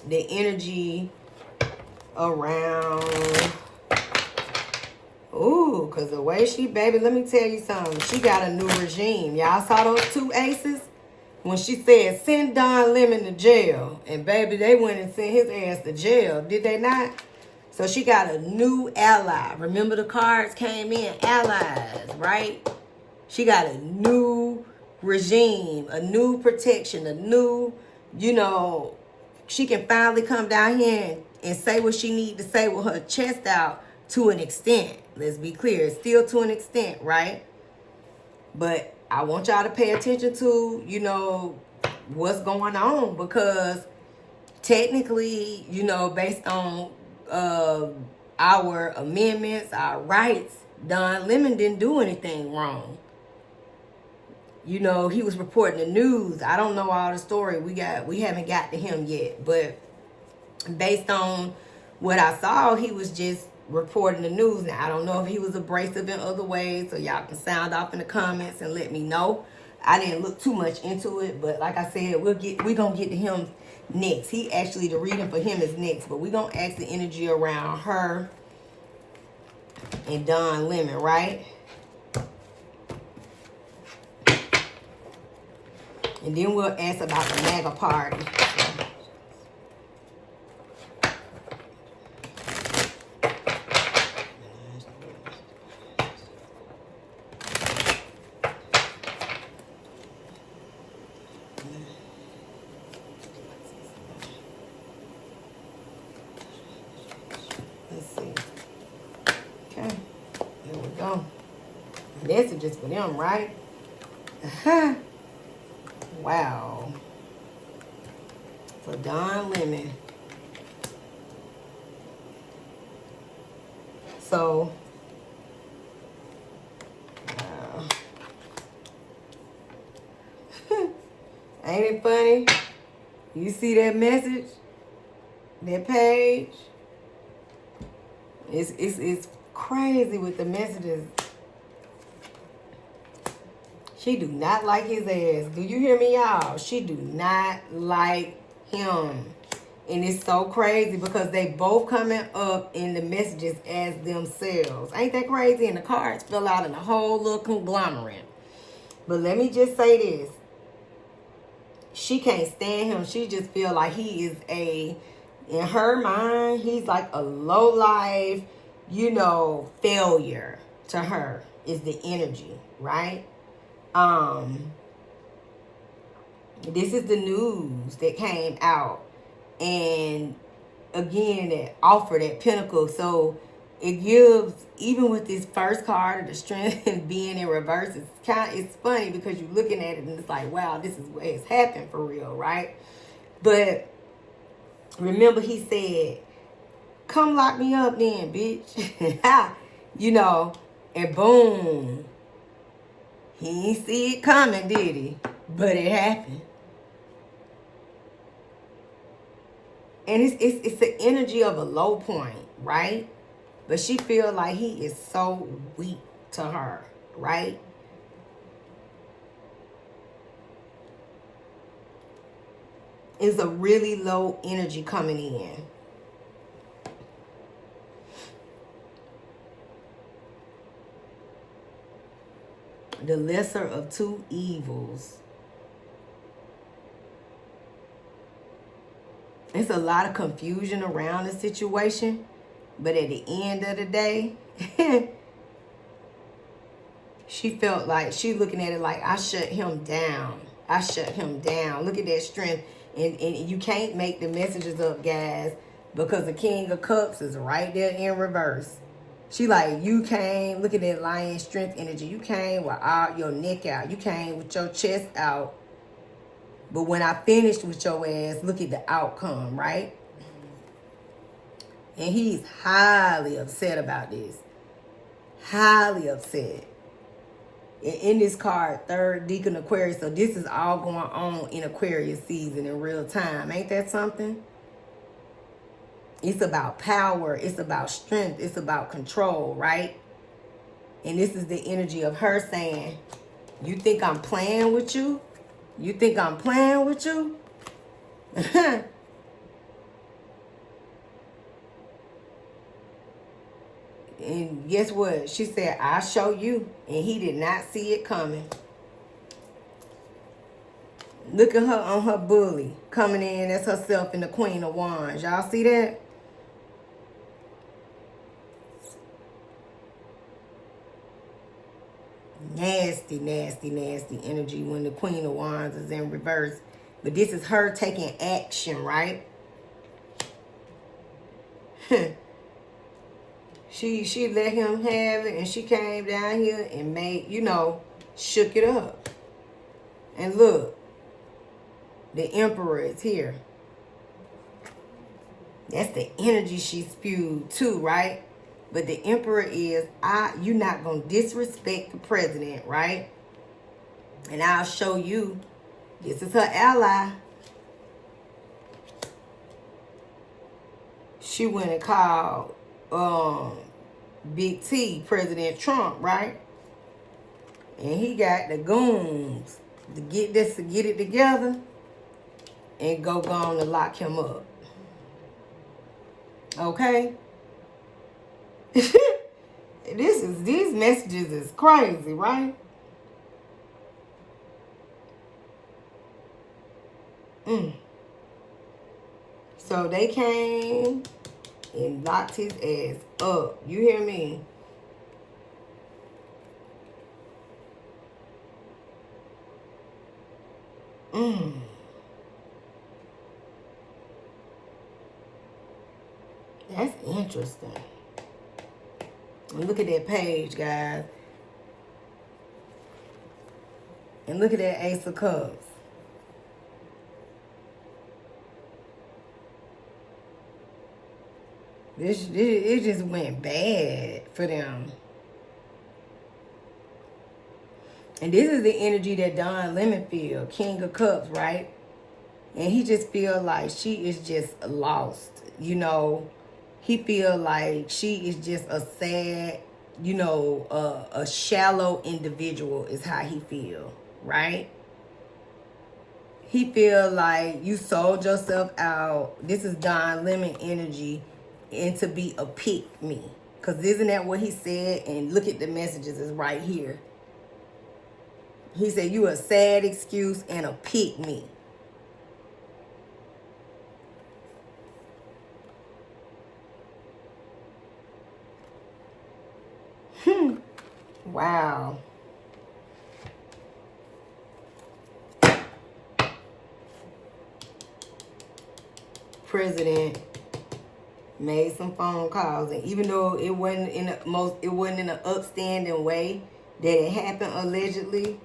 the energy around. Ooh, because the way baby, let me tell you something. She got a new regime. Y'all saw those two aces? When she said, send Don Lemon to jail. And baby, they went and sent his ass to jail. Did they not? So she got a new ally. Remember the cards came in? Allies, right? She got a new regime, a new protection, a new, she can finally come down here and say what she need to say with her chest out to an extent. Let's be clear. It's still to an extent, right? But I want y'all to pay attention to, what's going on. Because technically, based on our amendments, our rights, Don Lemon didn't do anything wrong. He was reporting the news. I don't know all the story. We haven't got to him yet. But based on what I saw, he was just reporting the news. Now, I don't know if he was abrasive in other ways, so y'all can sound off in the comments and let me know. I didn't look too much into it, but like I said, we're gonna get to him next. The reading for him is next, but we're gonna ask the energy around her and Don Lemon, right? And then we'll ask about the MAGA party. Messages for them, right? Wow. For Don Lemon. So, ain't it funny? You see that message? That page? It's crazy with the messages. She do not like his ass. Do you hear me, y'all? She do not like him. And it's so crazy because they both coming up in the messages as themselves. Ain't that crazy? And the cards fill out in a whole little conglomerate. But let me just say this. She can't stand him. She just feel like he is in her mind, he's like a low-life, failure to her is the energy, right? This is the news that came out, and again, that offer, that pinnacle. So it gives, even with this first card of the strength and being in reverse, it's funny because you're looking at it and it's like, wow, this is what has happened for real, right? But remember, he said, come lock me up then, bitch. And boom. He ain't see it coming, did he? But it happened. And it's the energy of a low point, right? But she feel like he is so weak to her, right? It's a really low energy coming in. The lesser of two evils. It's a lot of confusion around the situation, but at the end of the day, she felt like, she looking at it like, I shut him down. I shut him down. Look at that strength. And you can't make the messages up, guys, because the King of Cups is right there in reverse. She like, you came, look at that lion strength energy. You came with all your neck out. You came with your chest out. But when I finished with your ass, look at the outcome, right? And he's highly upset about this. Highly upset. And in this card, third deacon Aquarius. So this is all going on in Aquarius season in real time. Ain't that something? It's about power. It's about strength. It's about control, right? And this is the energy of her saying, you think I'm playing with you? You think I'm playing with you? And guess what? She said, I'll show you. And he did not see it coming. Look at her on her bully. Coming in as herself in the Queen of Wands. Y'all see that? Nasty, nasty, nasty energy when the Queen of Wands is in reverse. But this is her taking action, right? She let him have it, and she came down here and made, shook it up. And look, the Emperor is here. That's the energy she spewed too, right? But the Emperor is, you're not going to disrespect the president, right? And I'll show you. This is her ally. She went and called Big T, President Trump, right? And he got the goons to get it together and go on to lock him up. Okay? These messages is crazy, right? So they came and locked his ass up. You hear me? That's interesting. And look at that page, guys. And look at that Ace of Cups. It just went bad for them. And this is the energy that Don Lemon feel, King of Cups, right? And he just feel like she is just lost, He feel like she is just a sad, a shallow individual is how he feel, right? He feel like you sold yourself out. This is Don Lemon energy, and to be a pick me. Because isn't that what he said? And look at the messages, is right here. He said, you a sad excuse and a pick me. Wow. President made some phone calls, and even though it wasn't in an upstanding way that it happened allegedly,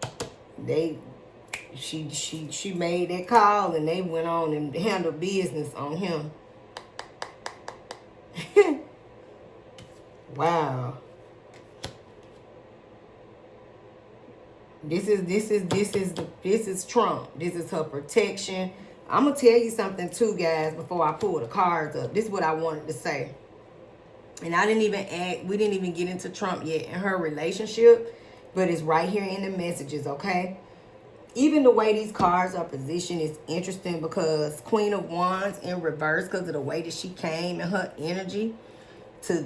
she made that call and they went on and handled business on him. Wow. This is Trump. This is her protection. I'm gonna tell you something too, guys, before I pull the cards up. This is what I wanted to say. And we didn't even get into Trump yet in her relationship, but it's right here in the messages, okay? Even the way these cards are positioned is interesting because Queen of Wands in reverse, because of the way that she came and her energy to,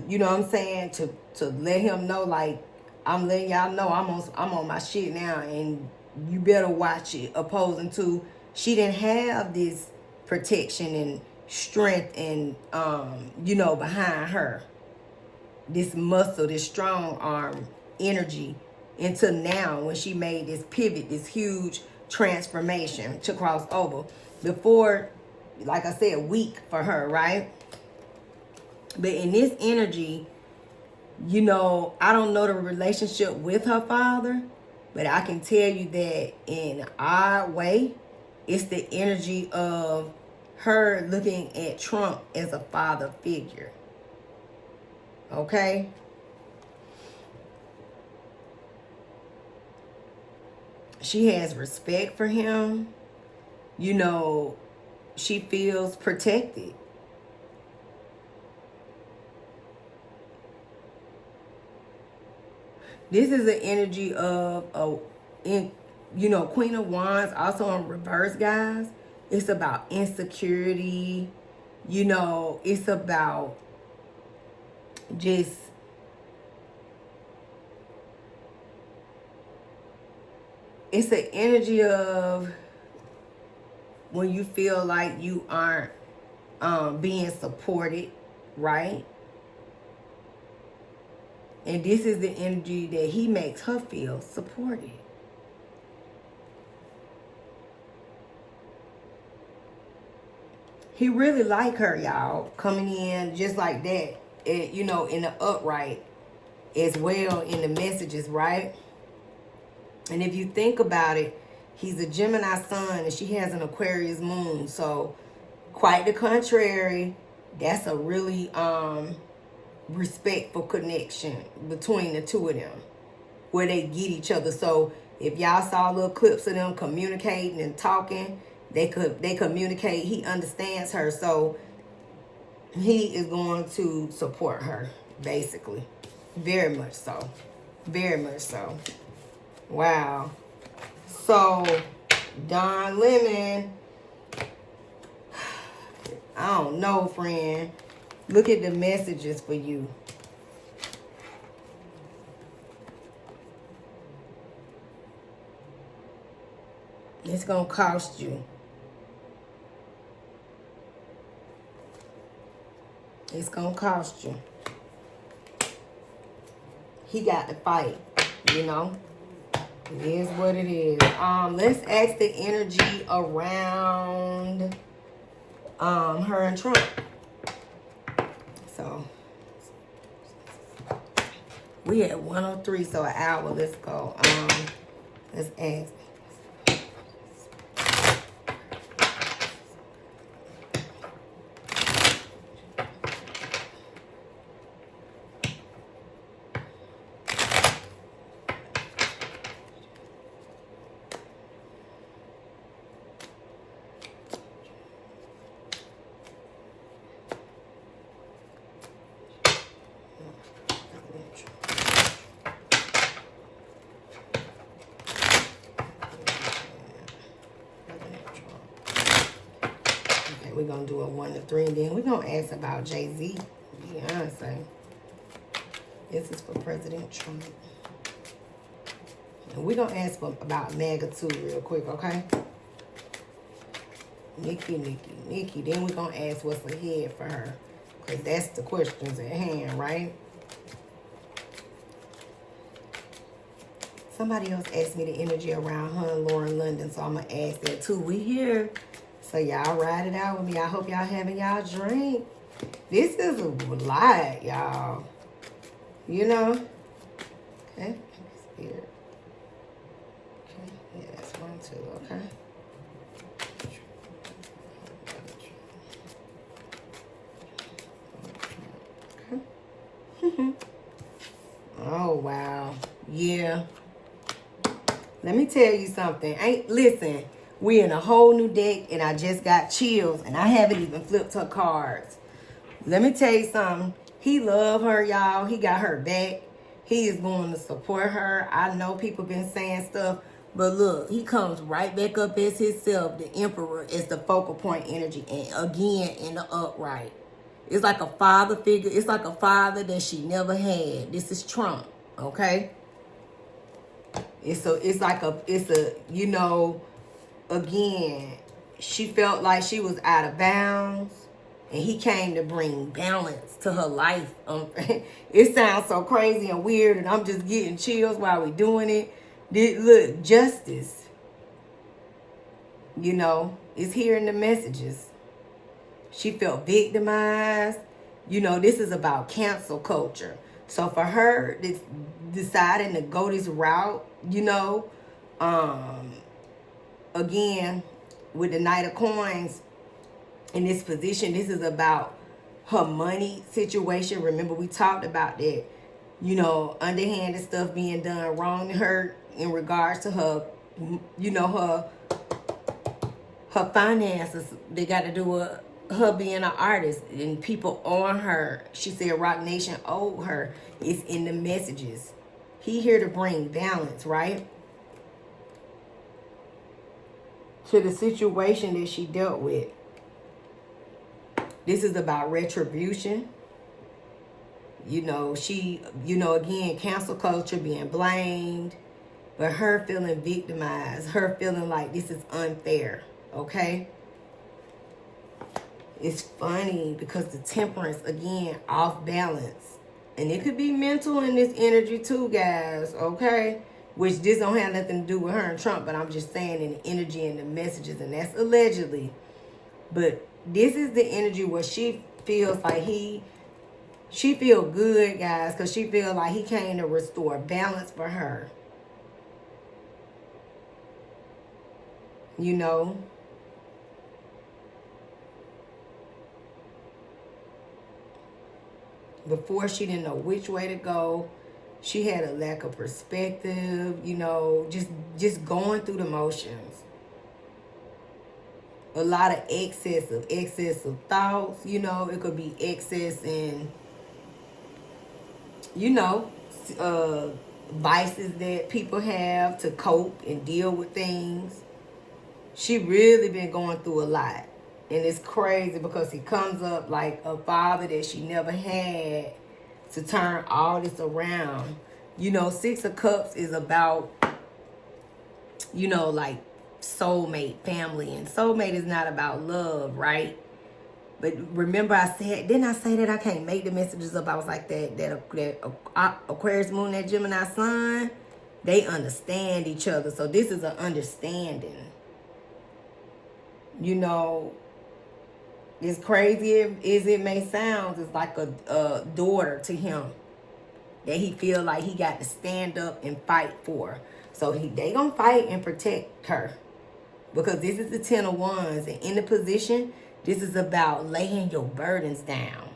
to let him know, like, I'm letting y'all know I'm on my shit now, and you better watch it. Opposing to, she didn't have this protection and strength and behind her, this muscle, this strong arm energy, until now when she made this pivot, this huge transformation to cross over. Before, like I said, weak for her, right? But in this energy, I don't know the relationship with her father, but I can tell you that in an odd way, it's the energy of her looking at Trump as a father figure. Okay? She has respect for him. She feels protected. This is the energy of Queen of Wands, also in reverse, guys. It's about insecurity. It's about just it's the energy of when you feel like you aren't being supported, right? And this is the energy that he makes her feel supported. He really like her, y'all, coming in just like that, in the upright as well in the messages, right? And if you think about it, he's a Gemini sun and she has an Aquarius moon. So quite the contrary, that's a really respectful connection between the two of them where they get each other. So if y'all saw little clips of them communicating and talking, they communicate. He understands her, so he is going to support her, basically. Very much so. Very much so. Wow. So Don Lemon, I don't know, friend. Look at the messages for you. It's going to cost you. It's going to cost you. He got to fight, It is what it is. Let's ask the energy around her and Trump. So we at 103, so an hour. Let's go. Let's ask. We're going to do a 1 to 3, and then we're going to ask about Jay-Z, Beyonce. This is for President Trump. And we're going to ask about Maga too real quick, okay? Nicki. Then we're going to ask what's ahead for her, because that's the questions at hand, right? Somebody else asked me the energy around her and Lauren London, so I'm going to ask that too. We here. So y'all ride it out with me. I hope y'all having y'all drink. This is a lot, y'all. Okay. Spirit. Okay. Yeah, that's 1, 2. Okay. Okay. Oh, wow. Yeah. Let me tell you something. Listen. We in a whole new deck, and I just got chills, and I haven't even flipped her cards. Let me tell you something. He love her, y'all. He got her back. He is going to support her. I know people been saying stuff, but look, he comes right back up as himself, the Emperor, as the focal point energy, and again in the upright. It's like a father figure. It's like a father that she never had. This is Trump, okay? Again, she felt like she was out of bounds, and he came to bring balance to her life. It sounds so crazy and weird, and I'm just getting chills while we're doing it. Look, justice, is here in the messages. She felt victimized. This is about cancel culture. So for her, deciding to go this route, again, with the Knight of Coins in this position, this is about her money situation. Remember, we talked about that, underhanded stuff being done wrong to her in regards to her, her finances. They got to do with her being an artist and people on her. She said Rock Nation owed her. It's in the messages. He here to bring balance, right? To the situation that she dealt with. This is about retribution. You know, again, cancel culture, being blamed, but her feeling victimized, her feeling like this is unfair, okay? It's funny because the temperance, again, off balance. And it could be mental in this energy too, guys, okay? Which this don't have nothing to do with her and Trump, but I'm just saying in the energy and the messages, and that's allegedly. But this is the energy where she feels like she feel good, guys, because she feel like he came to restore balance for her. You know? Before, she didn't know which way to go. She had a lack of perspective, you know, just going through the motions. A lot of excessive thoughts, you know. It could be excess in, you know, vices that people have to cope and deal with things. She really been going through a lot. And it's crazy because he comes up like a father that she never had to turn all this around. You know, Six of Cups is about, you know, like soulmate, family. And soulmate is not about love, right? But remember didn't I say that I can't make the messages up? I was like that Aquarius moon, that Gemini sun, they understand each other. So this is an understanding. You know, as crazy as it may sound, it's like a daughter to him that he feel like he got to stand up and fight for. So they gonna fight and protect her. Because this is the 10 of Wands. And in the position, this is about laying your burdens down.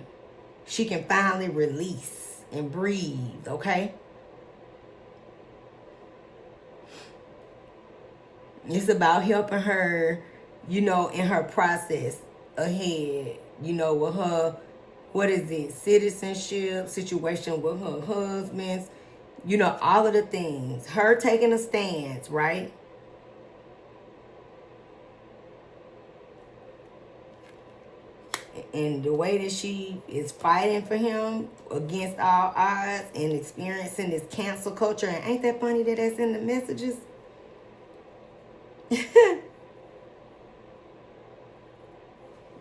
She can finally release and breathe, okay? It's about helping her, you know, in her process ahead, you know, with her, citizenship, situation with her husbands, you know, all of the things. Her taking a stance, right? And the way that she is fighting for him against all odds and experiencing this cancel culture. And ain't that funny that that's in the messages?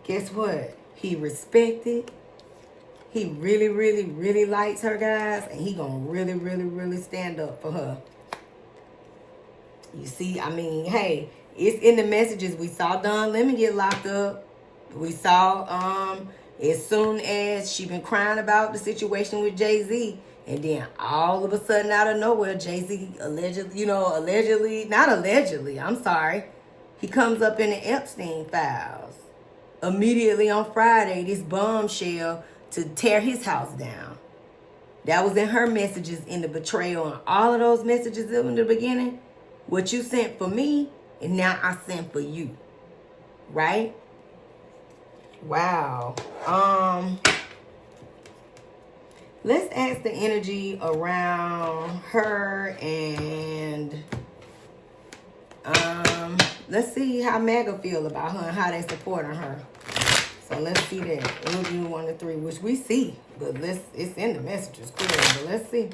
Guess what? He respected. He really, really, really likes her, guys. And he gonna really, really, really stand up for her. You see, I mean, hey, it's in the messages. We saw Don Lemon get locked up. We saw as soon as she been crying about the situation with Jay-Z, and then all of a sudden out of nowhere, Jay-Z he comes up in the Epstein files. Immediately on Friday, this bombshell to tear his house down. That was in her messages in the betrayal, and all of those messages in the beginning. What you sent for me, and now I sent for you. Right? Wow. Let's ask the energy around her, and let's see how Maga feel about her and how they supporting her. So let's see that. We'll do 1 to 3, which we see, but it's in the messages clearly, but let's see.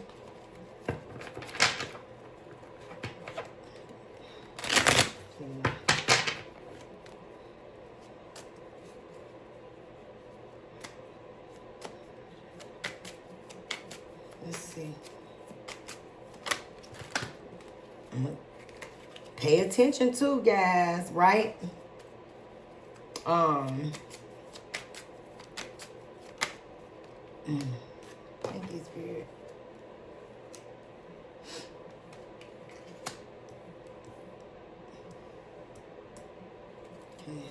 Let's see. Pay attention too, guys, right? Thank you, Spirit. Okay.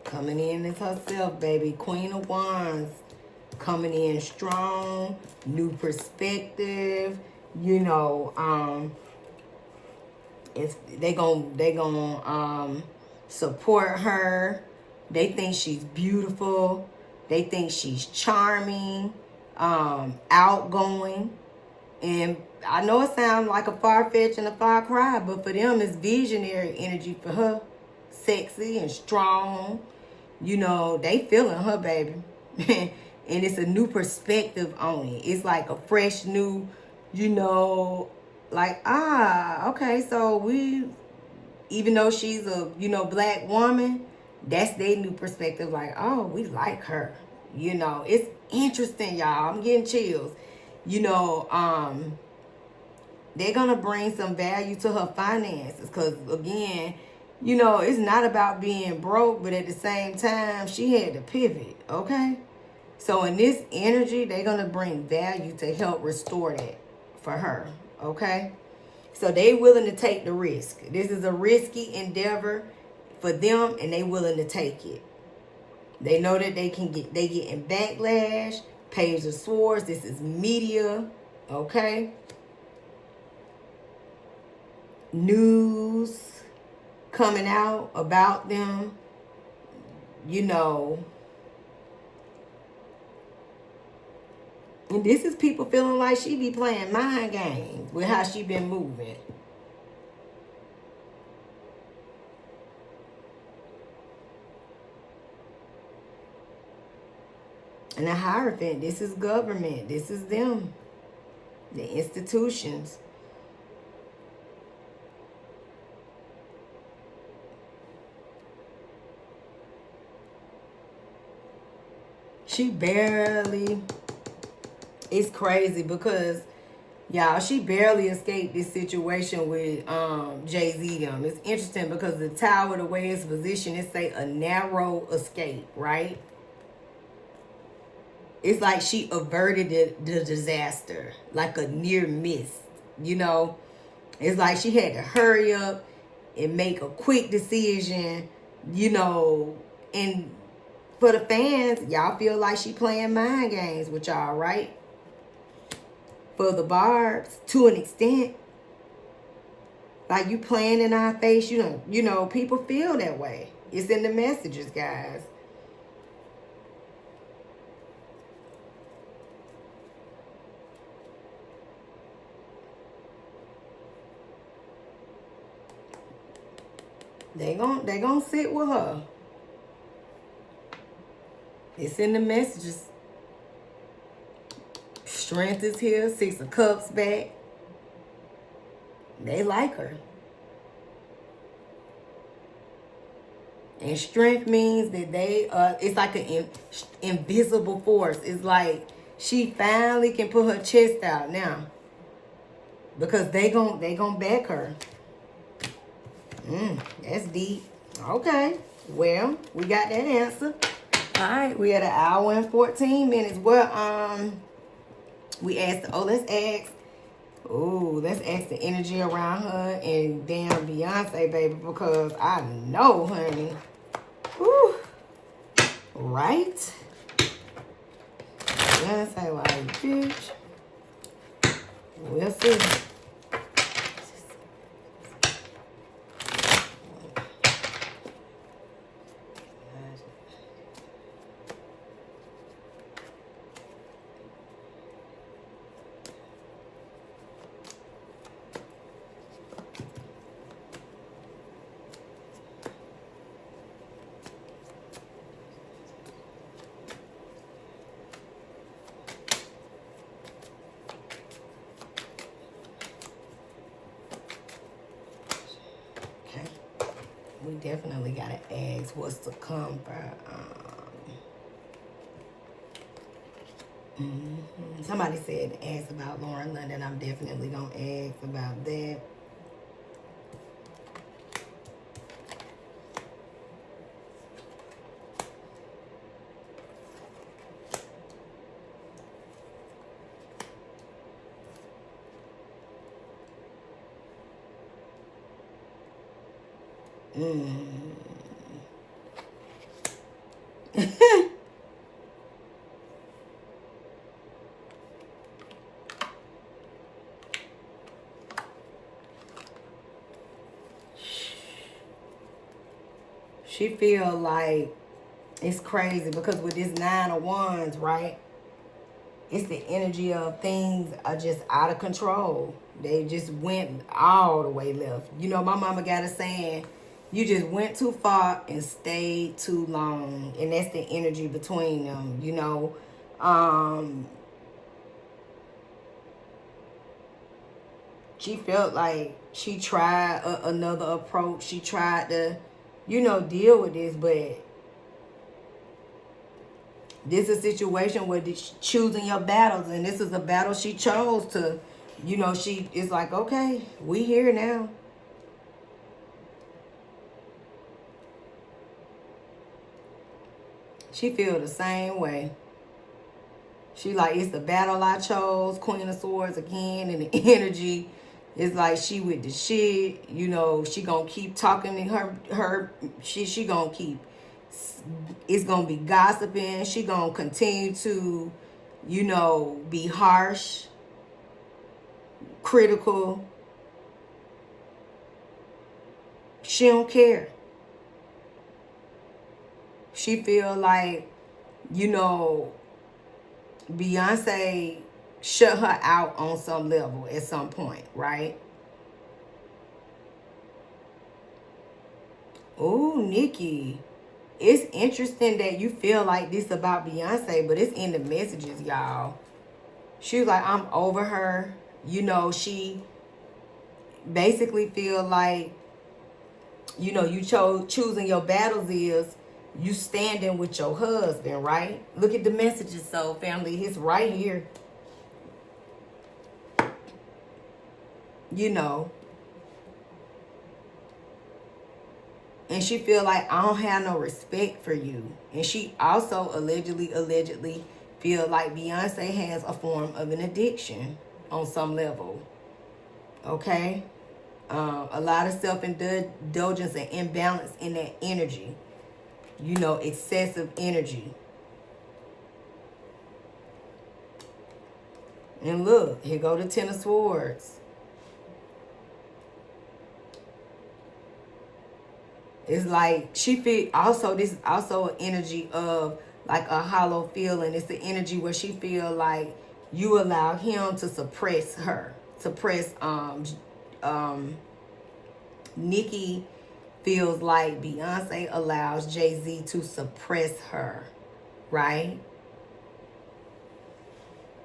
Coming in as herself, baby. Queen of Wands. Coming in strong. New perspective. You know, they gonna support her. They think she's beautiful. They think she's charming, outgoing. And I know it sounds like a far-fetched and a far cry, but for them, it's visionary energy. For her, sexy and strong. You know, they feeling her, baby. And it's a new perspective on it. It's like a fresh new, you know, like, okay, so even though she's a, you know, black woman, that's their new perspective. Like, oh, we like her. You know, it's interesting, y'all. I'm getting chills. You know, they're going to bring some value to her finances. Because, again, you know, it's not about being broke, but at the same time, she had to pivot, okay? So in this energy, they're going to bring value to help restore that for her, okay? So they willing to take the risk. This is a risky endeavor for them, and they willing to take it. They know that they getting backlash, Page of Swords. This is media, okay? News coming out about them, you know. And this is people feeling like she be playing mind games with how she been moving. And the Hierophant, this is government. This is them. The institutions. She barely... It's crazy because, y'all, she barely escaped this situation with Jay-Z them. It's interesting because the tower, the way it's positioned, it say a narrow escape, right? It's like she averted the disaster, like a near miss, you know? It's like she had to hurry up and make a quick decision, you know, and for the fans, y'all feel like she playing mind games with y'all, right? For the Barbz, to an extent, like you playing in our face, you know, people feel that way. It's in the messages, guys. They gon' sit with her. It's in the messages. Strength is here. 6 of Cups back. They like her. And strength means that it's like an invisible force. It's like she finally can put her chest out now. Because they gon' back her. That's deep. Okay. Well, we got that answer. All right. We at 1 hour and 14 minutes. Well, we asked, let's ask the energy around her and damn Beyonce, baby, because I know, honey. Whew. Right? Beyonce, like, bitch. We'll see. We definitely gotta ask what's to come for somebody said ask about Lauren London. I'm definitely gonna ask about that. She feel like it's crazy because with this 9 of Wands, right? It's the energy of things are just out of control. They just went all the way left. You know, my mama got a saying, you just went too far and stayed too long. And that's the energy between them, you know. She felt like she tried another approach. She tried to, you know, deal with this, but this is a situation where choosing your battles, and this is a battle she chose to, you know, she is like, okay, we here now. She feel the same way. She like, it's the battle I chose, Queen of Swords again, and the energy is like she with the shit. You know, she gonna keep talking to she gonna keep, it's gonna be gossiping. She gonna continue to, you know, be harsh, critical. She don't care. She feel like, you know, Beyonce shut her out on some level at some point, right? Oh, Nicki. It's interesting that you feel like this about Beyonce, but it's in the messages, y'all. She was like, I'm over her. You know, she basically feel like, you know, you choosing your battles is you standing with your husband, right? Look at the messages, so family, it's right here. You know. And she feel like, I don't have no respect for you. And she also allegedly feel like Beyonce has a form of an addiction on some level. Okay? A lot of self-indulgence and imbalance in that energy. You know, excessive energy. And look, here go the Ten of Swords. It's like she feel also, this is also an energy of like a hollow feeling. It's the energy where she feel like you allow him to suppress her. Suppress Nicki feels like Beyonce allows Jay-Z to suppress her, right?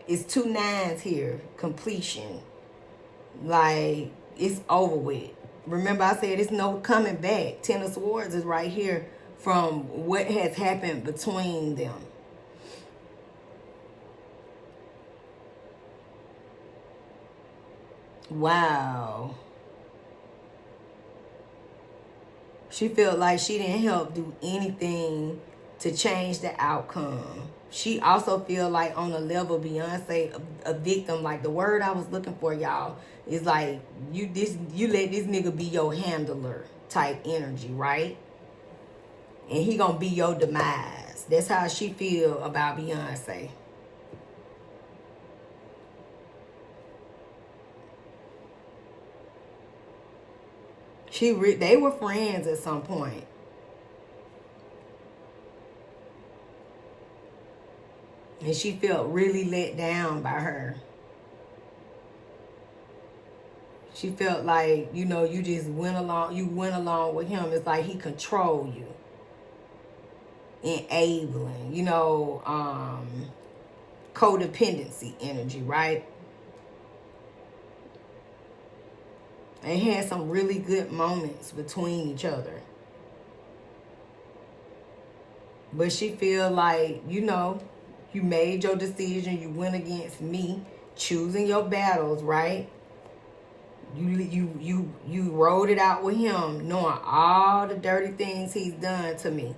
It's 2 9s here, completion. Like, it's over with. Remember I said it's no coming back. Ten of Swords is right here from what has happened between them. Wow. She felt like she didn't help do anything to change the outcome. She also feel like on a level Beyonce a victim. Like the word I was looking for, y'all, is like you let this nigga be your handler type energy, right? And he gonna be your demise. That's how she feel about Beyonce. They were friends at some point. And she felt really let down by her. She felt like, you know, you just went along with him. It's like he controlled you. Enabling, you know, codependency energy, right? They had some really good moments between each other. But she feel like, you know, you made your decision. You went against me, choosing your battles, right? You rode it out with him, knowing all the dirty things he's done to me.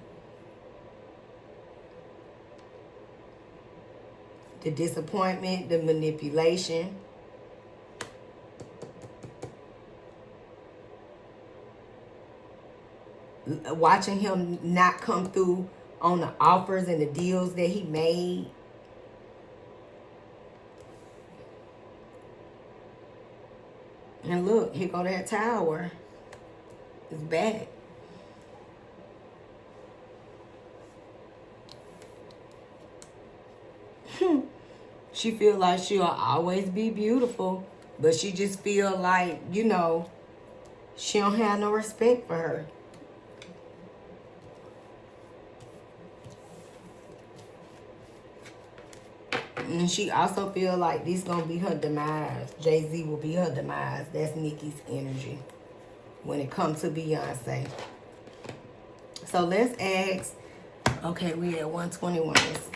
The disappointment, the manipulation. Watching him not come through on the offers and the deals that he made. And look, here go that tower. It's back. She feel like she'll always be beautiful, but she just feel like, you know, she don't have no respect for her. And she also feel like this gonna be her demise. Jay-Z will be her demise. That's Nicki's energy when it comes to Beyonce. So let's ask. Okay, we at 121. Let's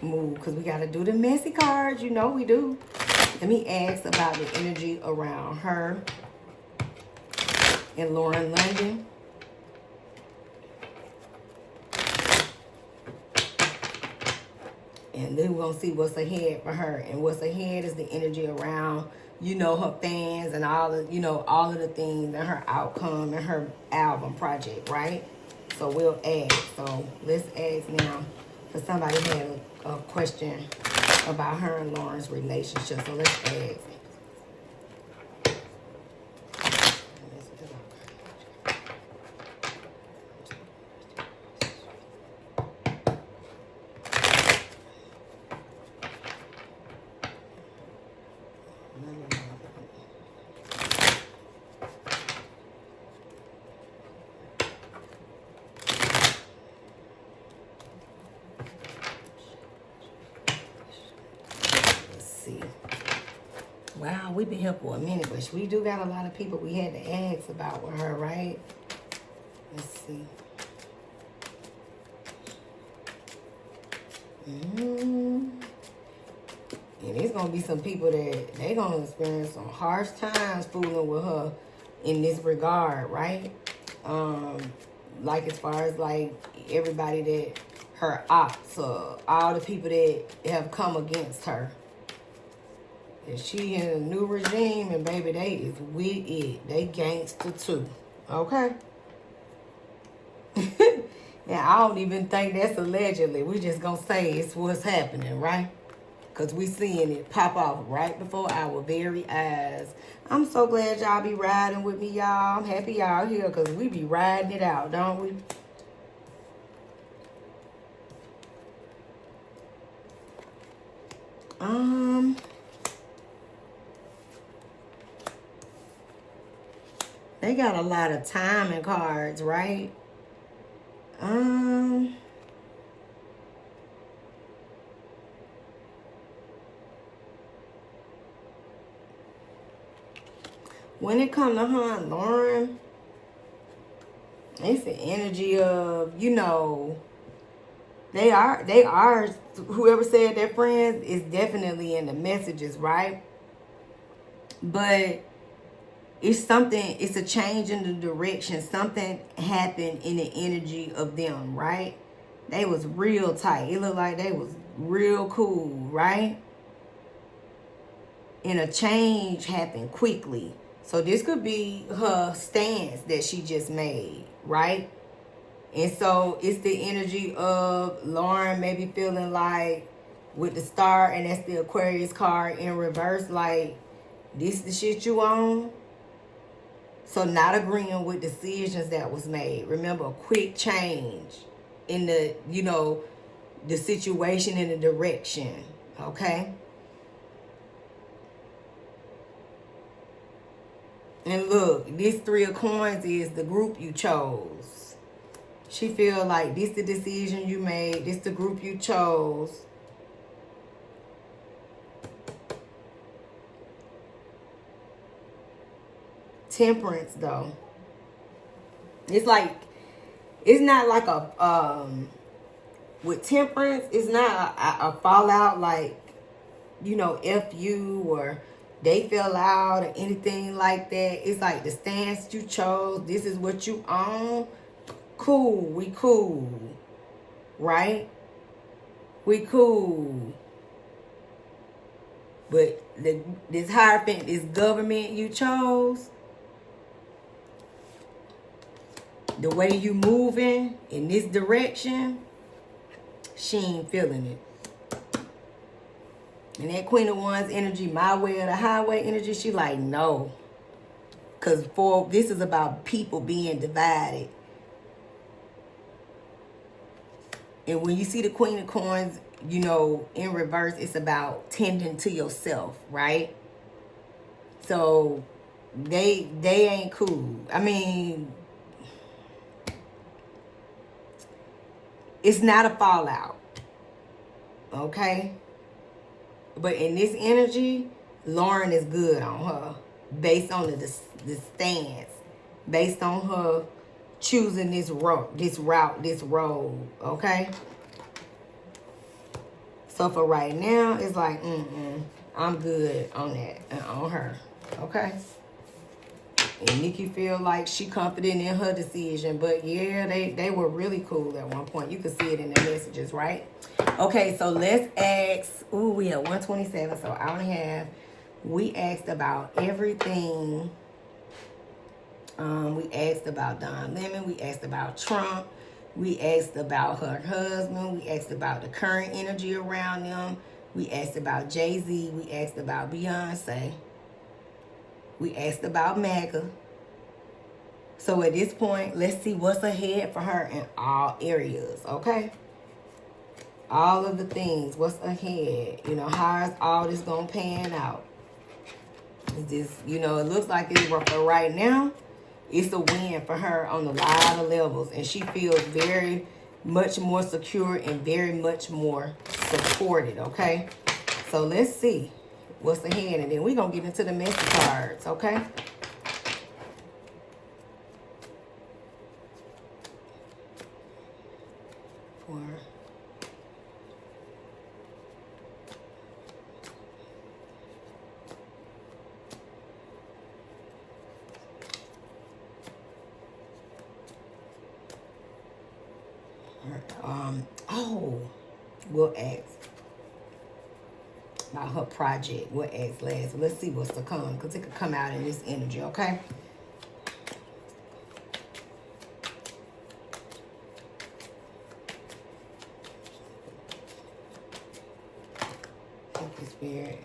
move because we gotta do the messy cards. You know we do. Let me ask about the energy around her and Lauren London. And then we're going to see what's ahead for her. And what's ahead is the energy around, you know, her fans and all of, you know, all of the things and her outcome and her album project, right? So we'll ask. So let's ask now. Because somebody had a question about her and Lauren's relationship. So let's ask. Wow, we've been here for a minute, but we do got a lot of people we had to ask about with her, right? Let's see. And there's going to be some people that they going to experience some harsh times fooling with her in this regard, right? Like as far as like everybody that her ops or all the people that have come against her. And she in a new regime, and baby, they is with it. They gangster too. Okay? Now, I don't even think that's allegedly. We just gonna say it's what's happening, right? Because we seeing it pop off right before our very eyes. I'm so glad y'all be riding with me, y'all. I'm happy y'all here because we be riding it out, don't we? They got a lot of timing cards, right? When it comes to her and Lauren, it's the energy of, you know, they are, whoever said they're friends is definitely in the messages, right? But it's something, it's a change in the direction. Something happened in the energy of them, right? They was real tight. It looked like they was real cool, right? And a change happened quickly. So this could be her stance that she just made, right? And so it's the energy of Lauren maybe feeling like with the star, and that's the Aquarius card in reverse, like this the shit you on. So not agreeing with decisions that was made. Remember, a quick change in the, you know, the situation and the direction, okay? And look, this 3 of coins is the group you chose. She feel like this the decision you made. This the group you chose. Temperance, though. It's like, it's not like a, with temperance, it's not a fallout like, you know, F you or they fell out or anything like that. It's like the stance you chose. This is what you own. Cool. We cool. Right? We cool. But this Hierophant, this government you chose, the way you moving in this direction, she ain't feeling it. And that Queen of Wands energy, my way or the highway energy, she like, no. Because this is about people being divided. And when you see the Queen of Coins you know, in reverse, it's about tending to yourself, right? So they ain't cool. I mean, it's not a fallout, okay? But in this energy, Lauren is good on her, based on the stance, based on her choosing this road, this road, okay? So for right now, it's like, I'm good on that and on her, okay? And Nicki feel like she confident in her decision, but yeah, they were really cool at one point. You can see it in the messages, right? Okay, so let's ask. Ooh, we at 127, so hour and a half. We asked about everything. We asked about Don Lemon. We asked about Trump. We asked about her husband. We asked about the current energy around them. We asked about Jay-Z. We asked about Beyonce. We asked about Maga. So at this point, let's see what's ahead for her in all areas, okay? All of the things, what's ahead? You know, how is all this gonna pan out? Is this, you know, it looks like it's for right now. It's a win for her on a lot of levels, and she feels very much more secure and very much more supported, okay? So let's see what's ahead, and then we're gonna get into the message cards, okay? We'll ask about her project. We'll ask last. Let's see what's to come, because it could come out in this energy, okay? Thank you, Spirit.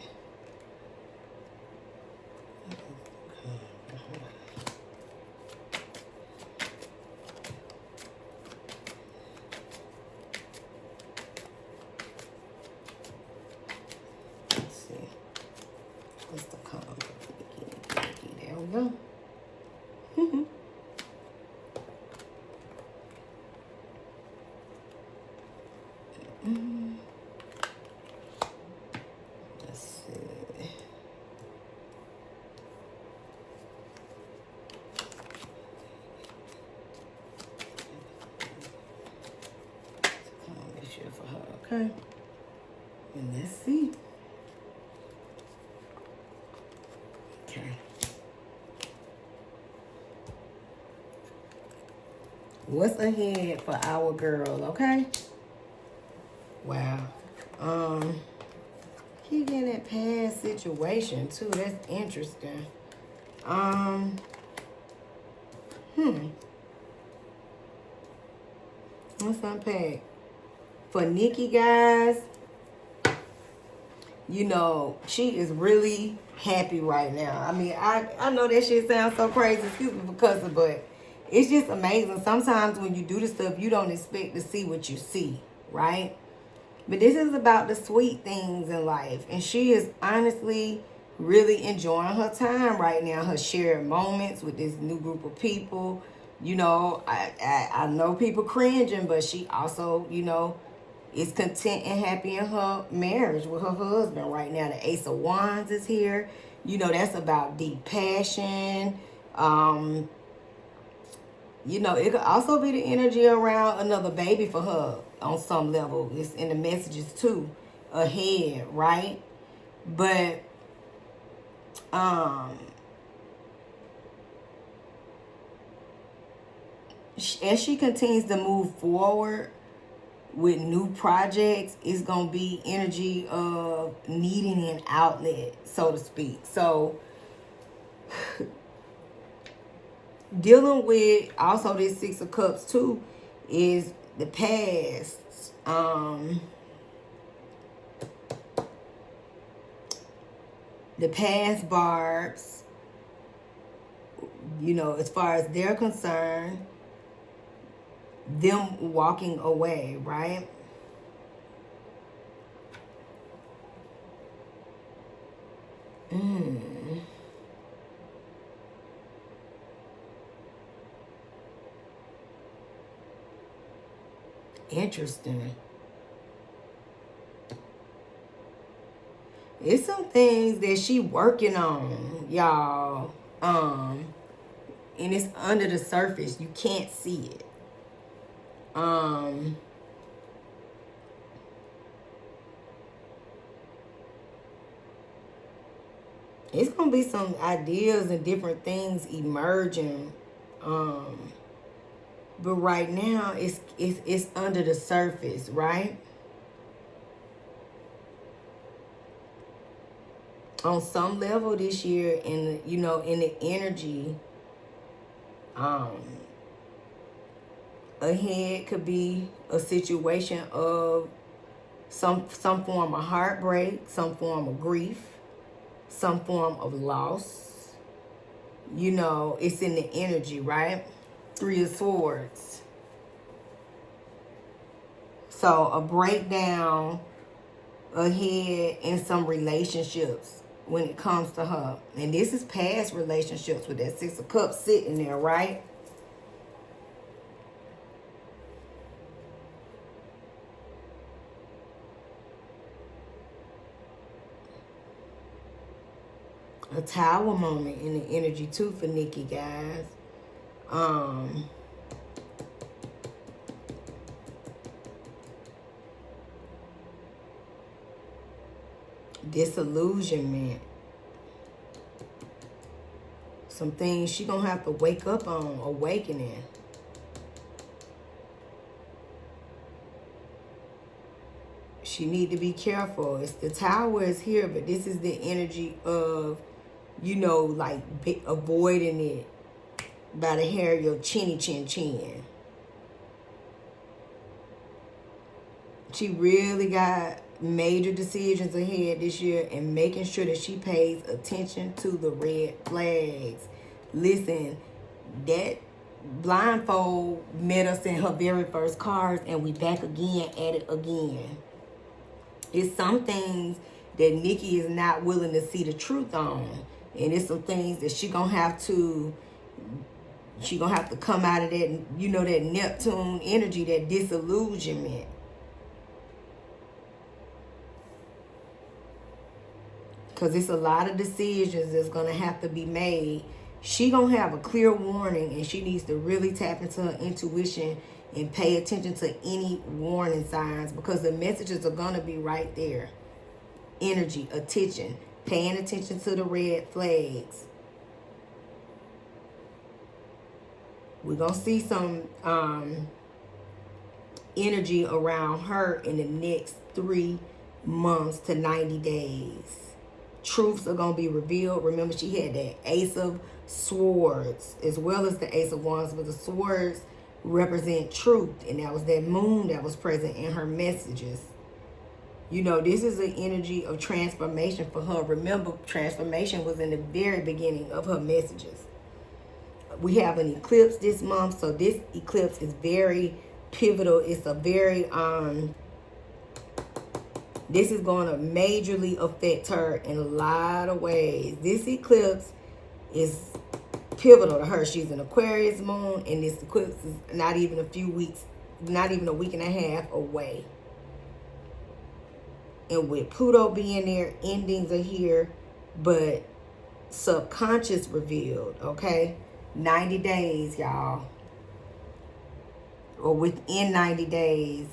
Okay, and let's see. Okay. What's ahead for our girl, okay? Wow. Keep getting that past situation too. That's interesting. Let's unpack. For Nicki, guys, you know, she is really happy right now. I mean, I know that shit sounds so crazy, excuse me for cussing, but it's just amazing. Sometimes when you do this stuff, you don't expect to see what you see, right? But this is about the sweet things in life. And she is honestly really enjoying her time right now, her shared moments with this new group of people. You know, I know people cringing, but she also, you know, is content and happy in her marriage with her husband right now. The Ace of Wands is here. You know, that's about deep passion. You know, it could also be the energy around another baby for her on some level. It's in the messages too, ahead, right? But, as she continues to move forward with new projects, it's going to be energy of needing an outlet, so to speak. So, dealing with also this Six of Cups too is the past. The past Barbz, you know, as far as they're concerned, them walking away, right? Interesting. It's some things that she working on, y'all. And it's under the surface. You can't see it. It's gonna be some ideas and different things emerging. But right now it's under the surface, right? On some level this year, in in the energy, ahead could be a situation of some form of heartbreak, some form of grief, some form of loss. It's in the energy, right? 3 of Swords. So a breakdown ahead in some relationships when it comes to her. And this is past relationships with that 6 of Cups sitting there, right? A Tower moment in the energy too for Nicki, guys. Disillusionment. Some things she gonna have to wake up on, awakening. She need to be careful. It's the Tower is here, but this is the energy of, like avoiding it by the hair of your chinny chin chin. She really got major decisions ahead this year and making sure that she pays attention to the red flags. Listen, that blindfold met us in her very first cards, and we back again at it again. It's some things that Nicki is not willing to see the truth on. And it's some things that she gonna have to come out of that, that Neptune energy, that disillusionment. Because it's a lot of decisions that's gonna have to be made. She gonna have a clear warning, and she needs to really tap into her intuition and pay attention to any warning signs, because the messages are gonna be right there. Energy, attention, paying attention to the red flags. We're gonna see some energy around her in the next 3 months to 90 days. Truths are gonna be revealed. Remember, she had that Ace of Swords as well as the Ace of Wands, but the swords represent truth, and that was that moon that was present in her messages. This is an energy of transformation for her. Remember, transformation was in the very beginning of her messages. We have an eclipse this month, so this eclipse is very pivotal. It's a very this is going to majorly affect her in a lot of ways. This eclipse is pivotal to her. She's an Aquarius moon, and this eclipse is not even a week and a half away. And with Pluto being there, endings are here, but subconscious revealed, okay? 90 days, y'all. Or within 90 days.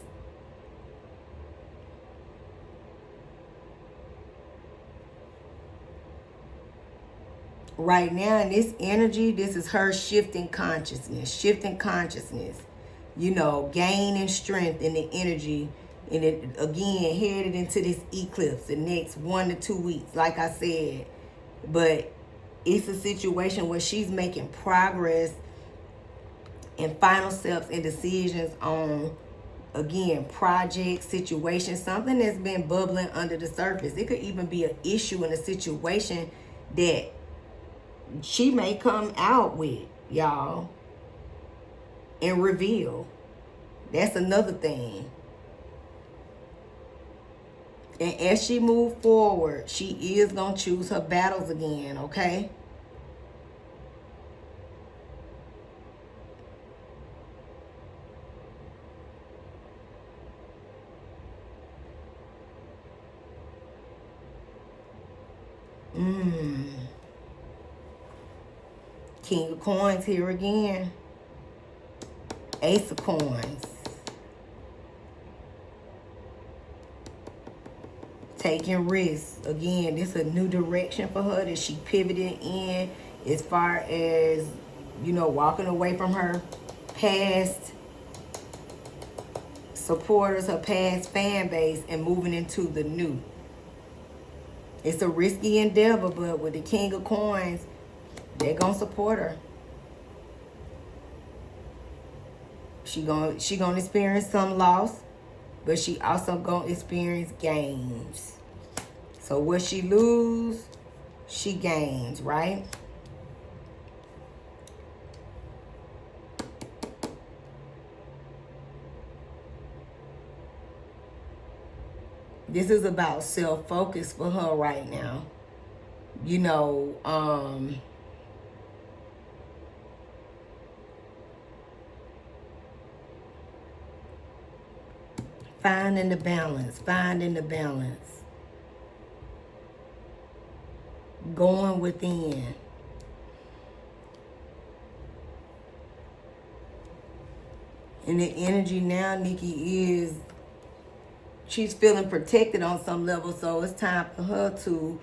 Right now in this energy, this is her shifting consciousness, gaining strength in the energy. And it again headed into this eclipse the next 1 to 2 weeks, like I said. But it's a situation where she's making progress and final steps and decisions on, again, projects, situations, something that's been bubbling under the surface. It could even be an issue in a situation that she may come out with, y'all, and reveal. That's another thing. And as she moves forward, she is going to choose her battles again, okay? King of Coins here again. Ace of Coins. Taking risks. Again, this is a new direction for her that she pivoted in as far as, you know, walking away from her past supporters, her past fan base, and moving into the new. It's a risky endeavor, but with the King of Coins, they're going to support her. She gonna experience some loss, but she also gonna experience gains. So what she lose, she gains, right? This is about self-focus for her right now. You know, finding the balance, going within. And the energy now, Nicki, is she's feeling protected on some level, so it's time for her to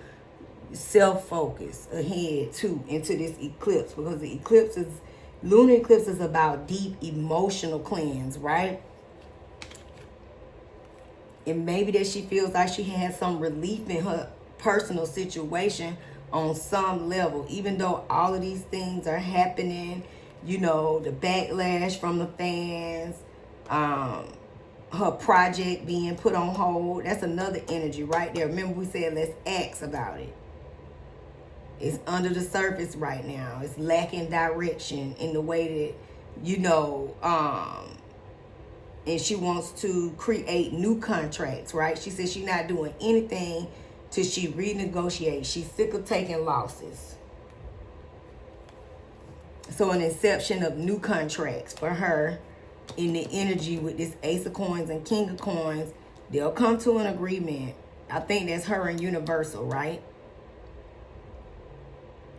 self-focus ahead too into this eclipse, because the eclipse is, lunar eclipse is about deep emotional cleanse, right? And maybe that she feels like she has some relief in her personal situation on some level, even though all of these things are happening, you know, the backlash from the fans, her project being put on hold. That's another energy right there. Remember we said let's ask about it. It's under the surface right now. It's lacking direction in the way that, you know, and she wants to create new contracts, right? She says she's not doing anything till she renegotiates. She's sick of taking losses. So an inception of new contracts for her in the energy with this Ace of Coins and King of Coins. They'll come to an agreement. I think that's her and Universal, right?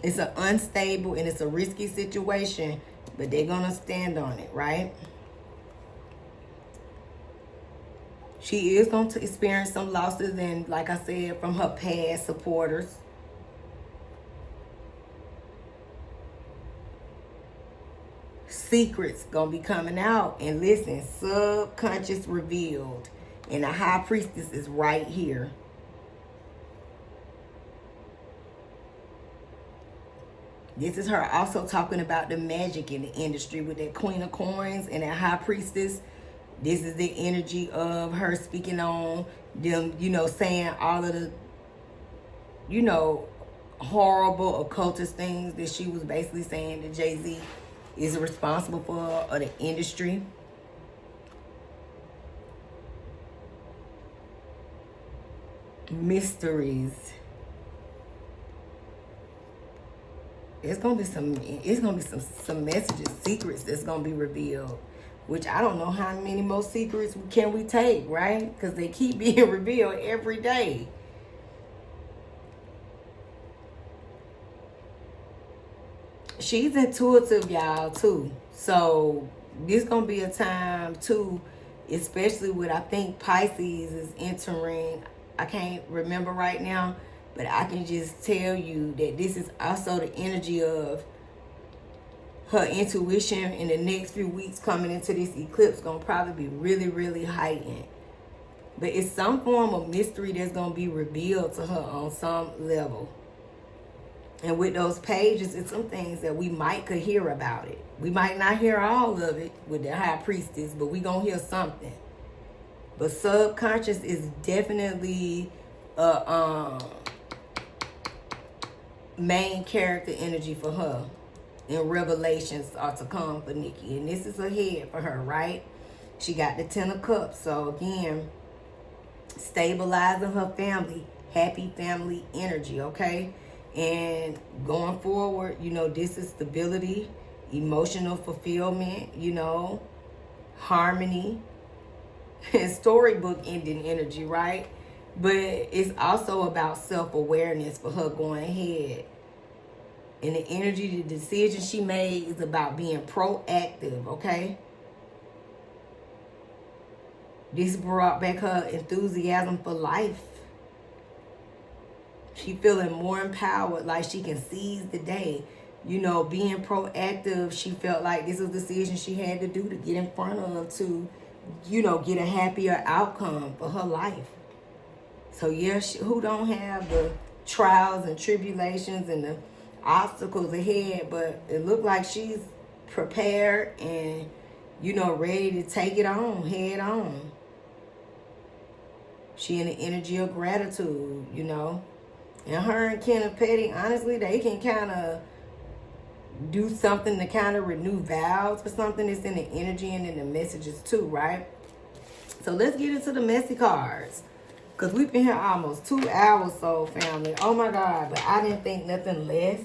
It's an unstable and it's a risky situation, but they're going to stand on it, right? She is going to experience some losses, and like I said, from her past supporters. Secrets going to be coming out. And listen, subconscious revealed. And the High Priestess is right here. This is her also talking about the magic in the industry with that Queen of Coins and that High Priestess. This is the energy of her speaking on them, you know, saying all of the, you know, horrible occultist things that she was basically saying that Jay-Z is responsible for, or the industry. Mysteries. It's gonna be some messages, secrets that's gonna be revealed. Which I don't know how many more secrets can we take, right? Because they keep being revealed every day. She's intuitive, y'all, too. So this gonna be a time too, especially with, I think Pisces is entering. I can't remember right now, but I can just tell you that this is also the energy of her intuition in the next few weeks coming into this eclipse gonna probably be really, really heightened. But it's some form of mystery that's gonna be revealed to her on some level. And with those pages, it's some things that we might could hear about it. We might not hear all of it with the High Priestess, but we gonna hear something. But subconscious is definitely a main character energy for her. And revelations are to come for Nicki. And this is ahead for her, right? She got the 10 of Cups. So again, stabilizing her family, happy family energy, okay? And going forward, you know, this is stability, emotional fulfillment, you know, harmony, and storybook ending energy, right? But it's also about self-awareness for her going ahead. And the energy, the decision she made is about being proactive, okay? This brought back her enthusiasm for life. She feeling more empowered, like she can seize the day. You know, being proactive, she felt like this was a decision she had to do to get in front of, to, you know, get a happier outcome for her life. So yeah, who don't have the trials and tribulations and the obstacles ahead, but it looked like she's prepared and, you know, ready to take it on, head on. She in the energy of gratitude, you know. And her and Kenneth Petty, honestly, they can kind of do something to kind of renew vows or something. It's in the energy and in the messages too, right? So let's get into the messy cards. Because we've been here almost 2 hours, soul family. Oh my God, but I didn't think nothing less.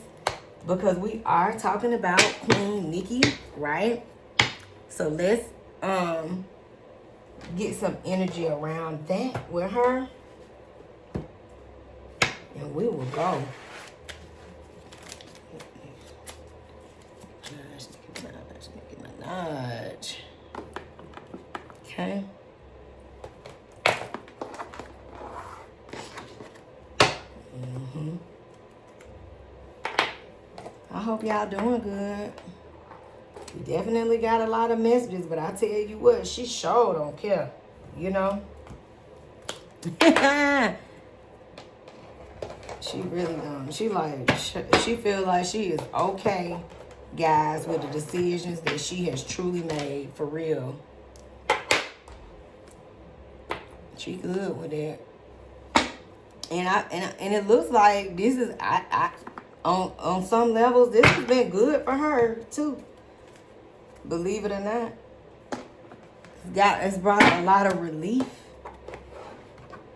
Because we are talking about Queen Nicki, right? So let's get some energy around that with her. And we will go. Nicki Minaj. Okay. I hope y'all doing good. We definitely got a lot of messages, but I tell you what, she sure don't care, you know? She really don't. She feel like she is okay, guys, with the decisions that she has truly made, for real. She good with that. And it looks like this is on some levels, this has been good for her too. Believe it or not. It's brought a lot of relief,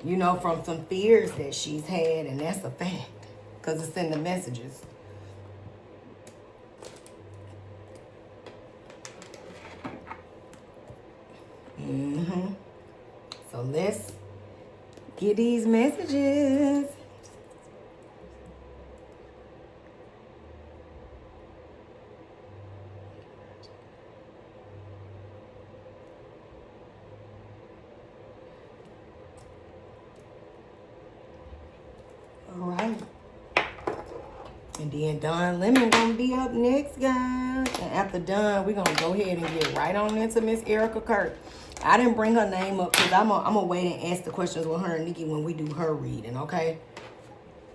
you know, from some fears that she's had, and that's a fact. Because it's in the messages. So let's get these messages. All right. And then Dawn Lemon gonna be up next, guys. And after Dawn, we're gonna go ahead and get right on into Miss Erika Kirk. I didn't bring her name up because I'm gonna wait and ask the questions with her and Nicki when we do her reading, okay?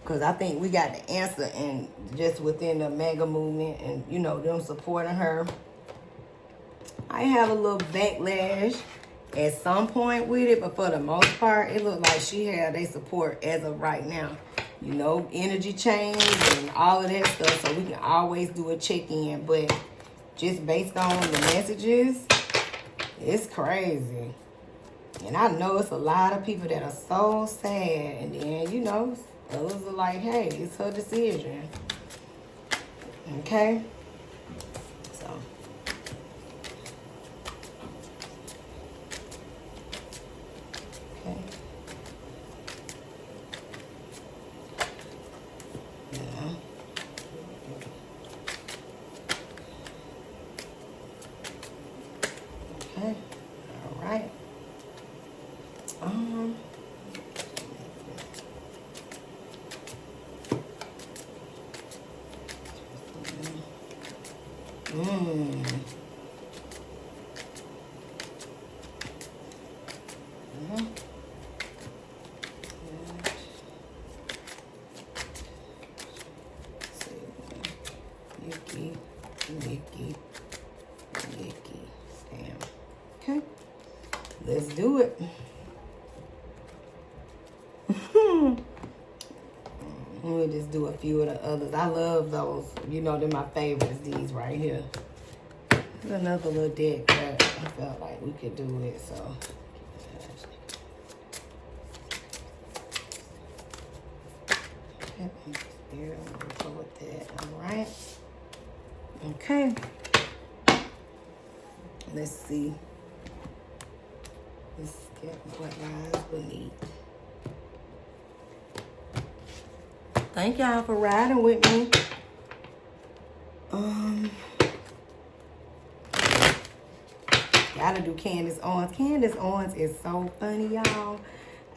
Because I think we got the answer, and just within the MAGA movement and, you know, them supporting her. I have a little backlash at some point with it, but for the most part, it looked like she had their support as of right now. You know, energy change and all of that stuff, so we can always do a check-in. But just based on the messages, it's crazy. And I know it's a lot of people that are so sad. And then, you know, others are like, hey, it's her decision. Okay? So. Okay. Yeah. Okay. All right. Nicki. Damn. Okay. Let's do it. We'll just do a few of the others. I love those. You know, they're my favorites, these right here. There's another little deck that I felt like we could do it, so. Okay, here, I'm gonna go with that. All right. Okay. Let's see. Let's get what lies beneath. Thank y'all for riding with me. Gotta do Candace Owens. Candace Owens is so funny, y'all.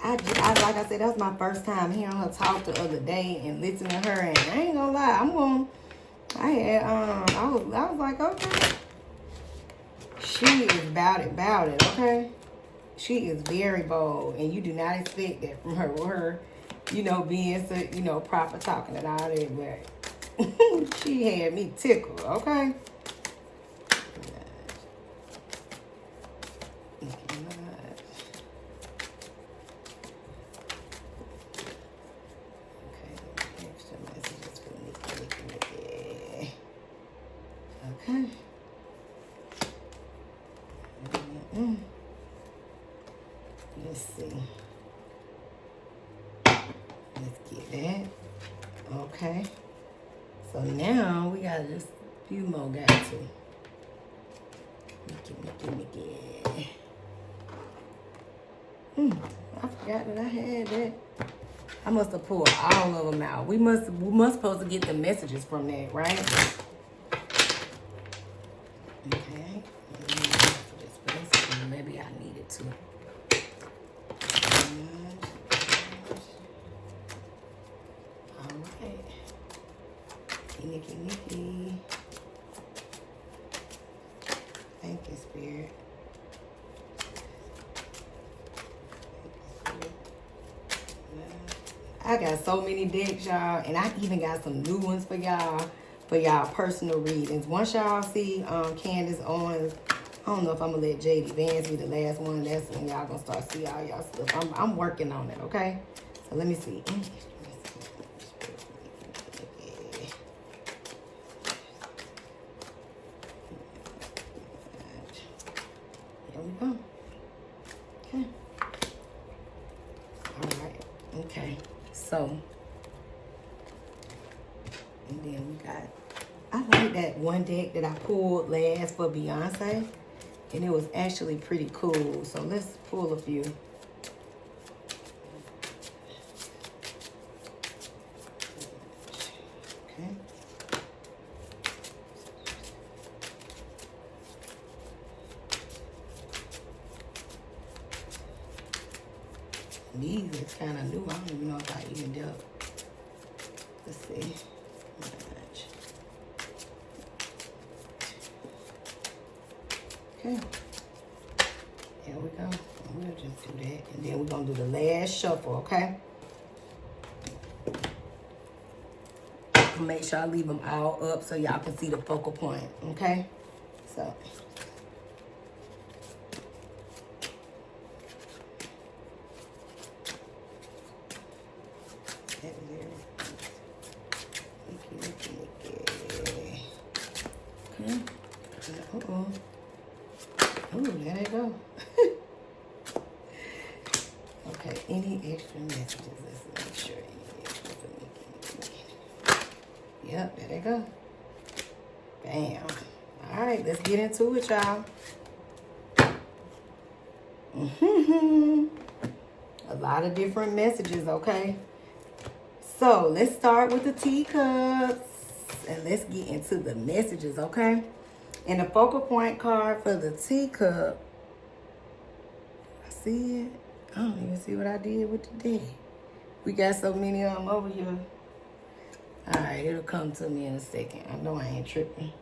I like I said, that was my first time hearing her talk the other day and listening to her. And I ain't gonna lie, I was like, okay. She is about it, okay? She is very bold, and you do not expect that from her. With her, being so, proper talking and all that, but she had me tickled, okay? Okay. Let's see. Let's get that. Okay. So now we got just a few more got to. Mickey. I forgot that I had that. I must have pulled all of them out. We must supposed to get the messages from that, right? Okay. Maybe I needed to. Okay. Nicki. Thank you, Spirit. I got so many decks, y'all, and I even got some new ones for y'all personal readings. Once y'all see Candace Owens, I don't know if I'm gonna let JD Vance be the last one. That's when y'all gonna start see all y'all stuff. I'm working on it, okay? So let me see. There we go. Okay. All right. Okay. So, and then we got, I like that one deck that I pulled last for Beyonce, and it was actually pretty cool. So let's pull a few. Okay. These is kind of new. I don't even know if I even dealt. Let's see. Okay. There we go. We'll just do that. And then we're going to do the last shuffle, okay? Make sure I leave them all up so y'all can see the focal point, okay? So. Oh, there they go. Okay, any extra messages? Let's make sure. Yep, there they go. Bam. All right, let's get into it, y'all. A lot of different messages, okay? So let's start with the teacups and let's get into the messages, okay? And the focal point card for the teacup, I see it. I don't even see what I did with the deck. We got so many of them over here. All right, it'll come to me in a second. I know I ain't tripping.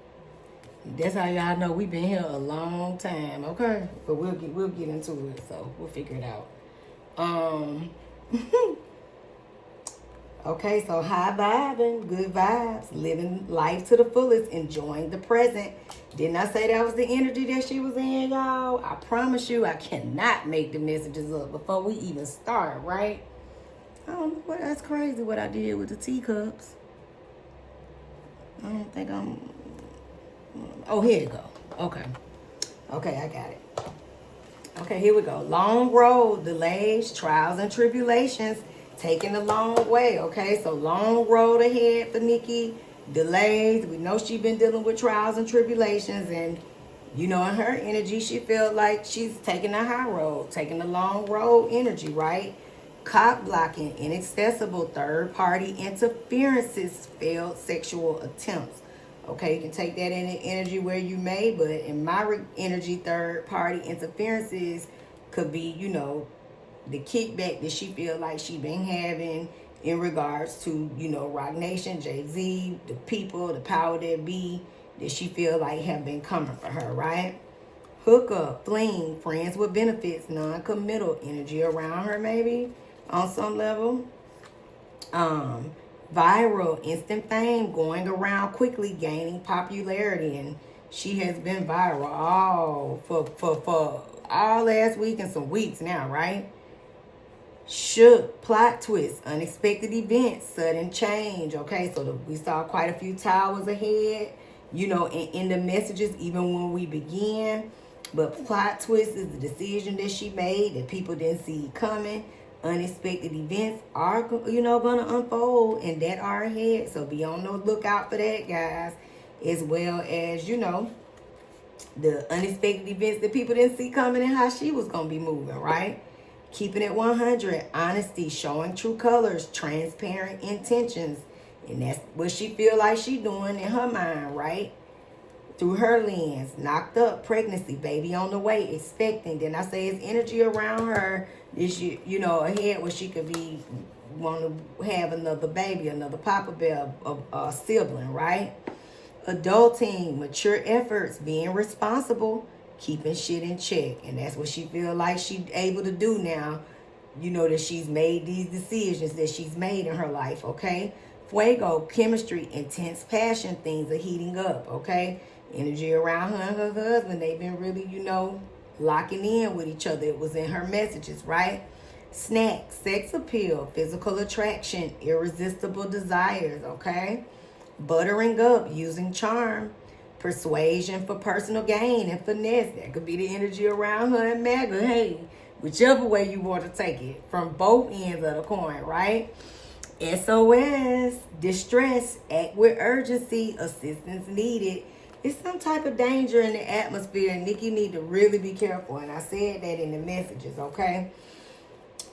That's how y'all know we've been here a long time, okay? But we'll get into it, so we'll figure it out. Okay, so high vibing, good vibes, living life to the fullest, enjoying the present. Didn't I say that was the energy that she was in, y'all? I promise you, I cannot make the messages up before we even start, right? I don't know what, that's crazy what I did with the teacups. I don't think oh, here you go. Okay, I got it. Okay, here we go. Long road, delays, trials, and tribulations. taking a long way, okay? So long road ahead for Nicki. Delays. We know she's been dealing with trials and tribulations, and you know, in her energy, she feels like she's taking the high road, taking the long road energy, right? Cock blocking, inaccessible, third-party interferences, failed sexual attempts. Okay, you can take that in the energy where you may, but in my energy, third-party interferences could be, you know, the kickback that she feel like she been having in regards to, you know, Rock Nation, Jay-Z, the people, the power that be, that she feel like have been coming for her, right? Hookup, fling, friends with benefits, non-committal energy around her maybe on some level. Viral, instant fame, going around quickly, gaining popularity, and she has been viral all for all last week and some weeks now, right? Shook, plot twist, unexpected events, sudden change. Okay, so we saw quite a few towers ahead, you know, in the messages, even when we began. But plot twist is the decision that she made that people didn't see coming. Unexpected events are, you know, going to unfold and that are ahead. So be on the lookout for that, guys. As well as, you know, the unexpected events that people didn't see coming and how she was going to be moving, right? Keeping it 100, honesty, showing true colors, transparent intentions. And that's what she feel like she doing in her mind, right? Through her lens, knocked up, pregnancy, baby on the way, expecting. Then I say it's energy around her, this, you know, ahead where she could be, want to have another baby, another Papa Bear, a sibling, right? Adulting, mature efforts, being responsible, keeping shit in check. And that's what she feel like she's able to do now. You know, that she's made these decisions that she's made in her life, okay? Fuego, chemistry, intense passion, things are heating up, okay? Energy around her and her husband, they've been really, you know, locking in with each other. It was in her messages, right? Snack, sex appeal, physical attraction, irresistible desires, okay? Buttering up, using charm, persuasion for personal gain and finesse. That could be the energy around her and Maga. Hey, whichever way you want to take it, from both ends of the coin, right? SOS, distress, act with urgency, assistance needed. It's some type of danger in the atmosphere, and Nicki need to really be careful. And I said that in the messages, okay?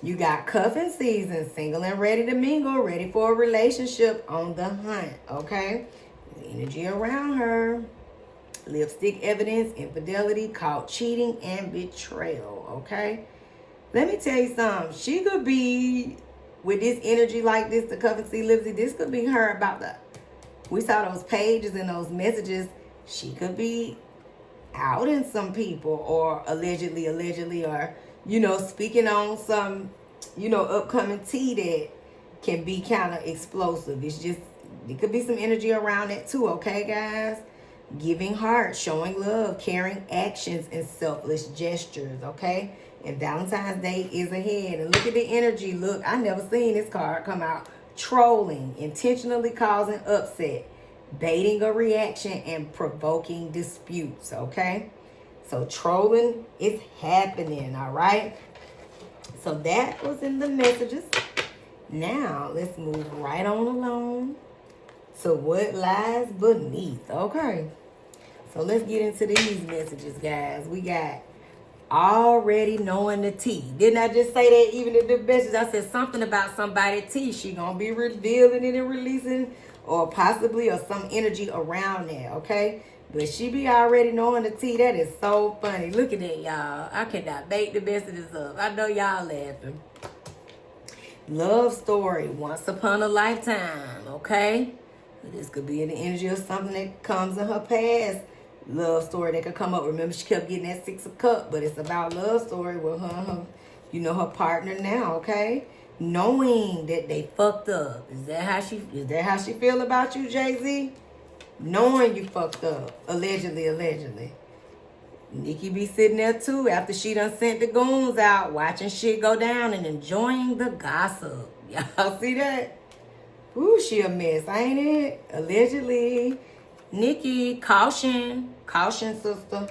You got cuffing season, single and ready to mingle, ready for a relationship, on the hunt, okay? The energy around her. Lipstick evidence, infidelity, caught cheating, and betrayal, okay? Let me tell you something. She could be, with this energy like this, the cuffing see Lipsy, this could be her about the, we saw those pages and those messages. She could be outing some people, or allegedly, or, you know, speaking on some, you know, upcoming tea that can be kind of explosive. It's just, it could be some energy around that too, okay, guys? Giving heart, showing love, caring actions, and selfless gestures, okay? And Valentine's Day is ahead. And look at the energy. Look, I never seen this card come out. Trolling, intentionally causing upset, baiting a reaction, and provoking disputes, okay? So trolling is happening, all right? So that was in the messages. Now, let's move right on along to what lies beneath, okay? So let's get into these messages, guys. We got already knowing the tea. Didn't I just say that even in the message? I said something about somebody's tea. She gonna be revealing it and releasing, or possibly, or some energy around that, okay? But she be already knowing the tea. That is so funny. Look at that, y'all. I cannot make the messages up. I know y'all laughing. Love story, once upon a lifetime, okay? This could be in the energy of something that comes in her past. Love story that could come up. Remember, she kept getting that 6 of Cups, but it's about love story with her, you know, her partner now, okay? Knowing that they fucked up. Is that how she feel about you, Jay-Z? Knowing you fucked up. Allegedly. Nicki be sitting there too after she done sent the goons out, watching shit go down and enjoying the gossip. Y'all see that? Ooh, she a mess, ain't it? Allegedly. Nicki, caution, sister.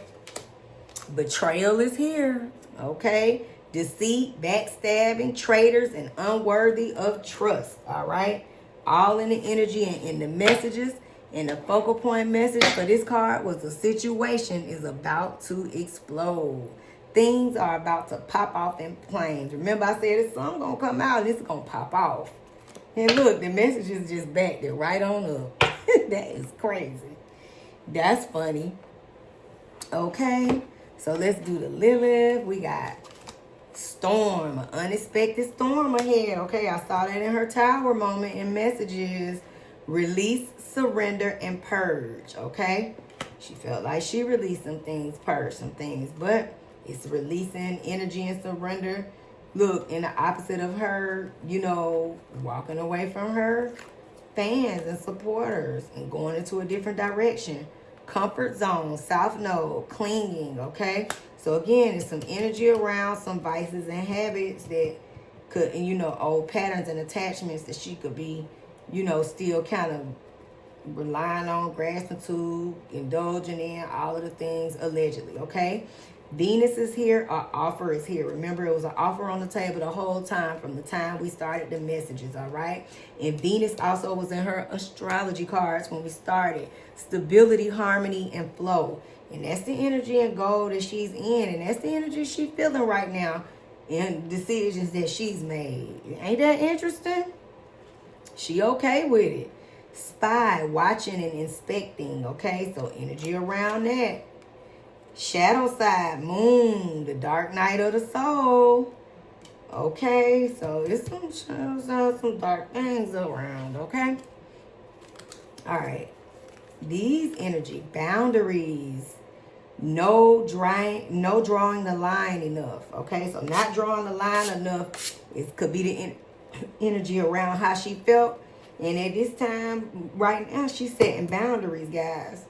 Betrayal is here, okay? deceit, backstabbing, traitors, and unworthy of trust. All right? All in the energy and in the messages. And the focal point message for this card was the situation is about to explode. Things are about to pop off in flames. Remember I said something going to come out and it's going to pop off. And look, the message is just backed it right on up. That is crazy. That's funny. Okay, so let's do the Lilith. We got storm, an unexpected storm ahead. Okay, I saw that in her tower moment in messages. Release, surrender, and purge. Okay, she felt like she released some things, purged some things, but it's releasing energy and surrender. Look, in the opposite of her, you know, walking away from her fans and supporters and going into a different direction. Comfort zone, south node, clinging, okay? So again, it's some energy around some vices and habits that could, and you know, old patterns and attachments that she could be, you know, still kind of relying on, grasping to, indulging in, all of the things allegedly, okay? Venus is here, our offer is here. Remember, it was an offer on the table the whole time from the time we started the messages, all right? And Venus also was in her astrology cards when we started. Stability, harmony, and flow. And that's the energy and goal that she's in. And that's the energy she's feeling right now in decisions that she's made. Ain't that interesting? She okay with it. Spy, watching and inspecting, okay? So energy around that. Shadow side, moon, the dark night of the soul. Okay, so it's some shadows, some dark things around, okay? All right. These energy, boundaries, no drawing the line enough, okay? So not drawing the line enough, it could be the energy around how she felt. And at this time, right now, she's setting boundaries, guys.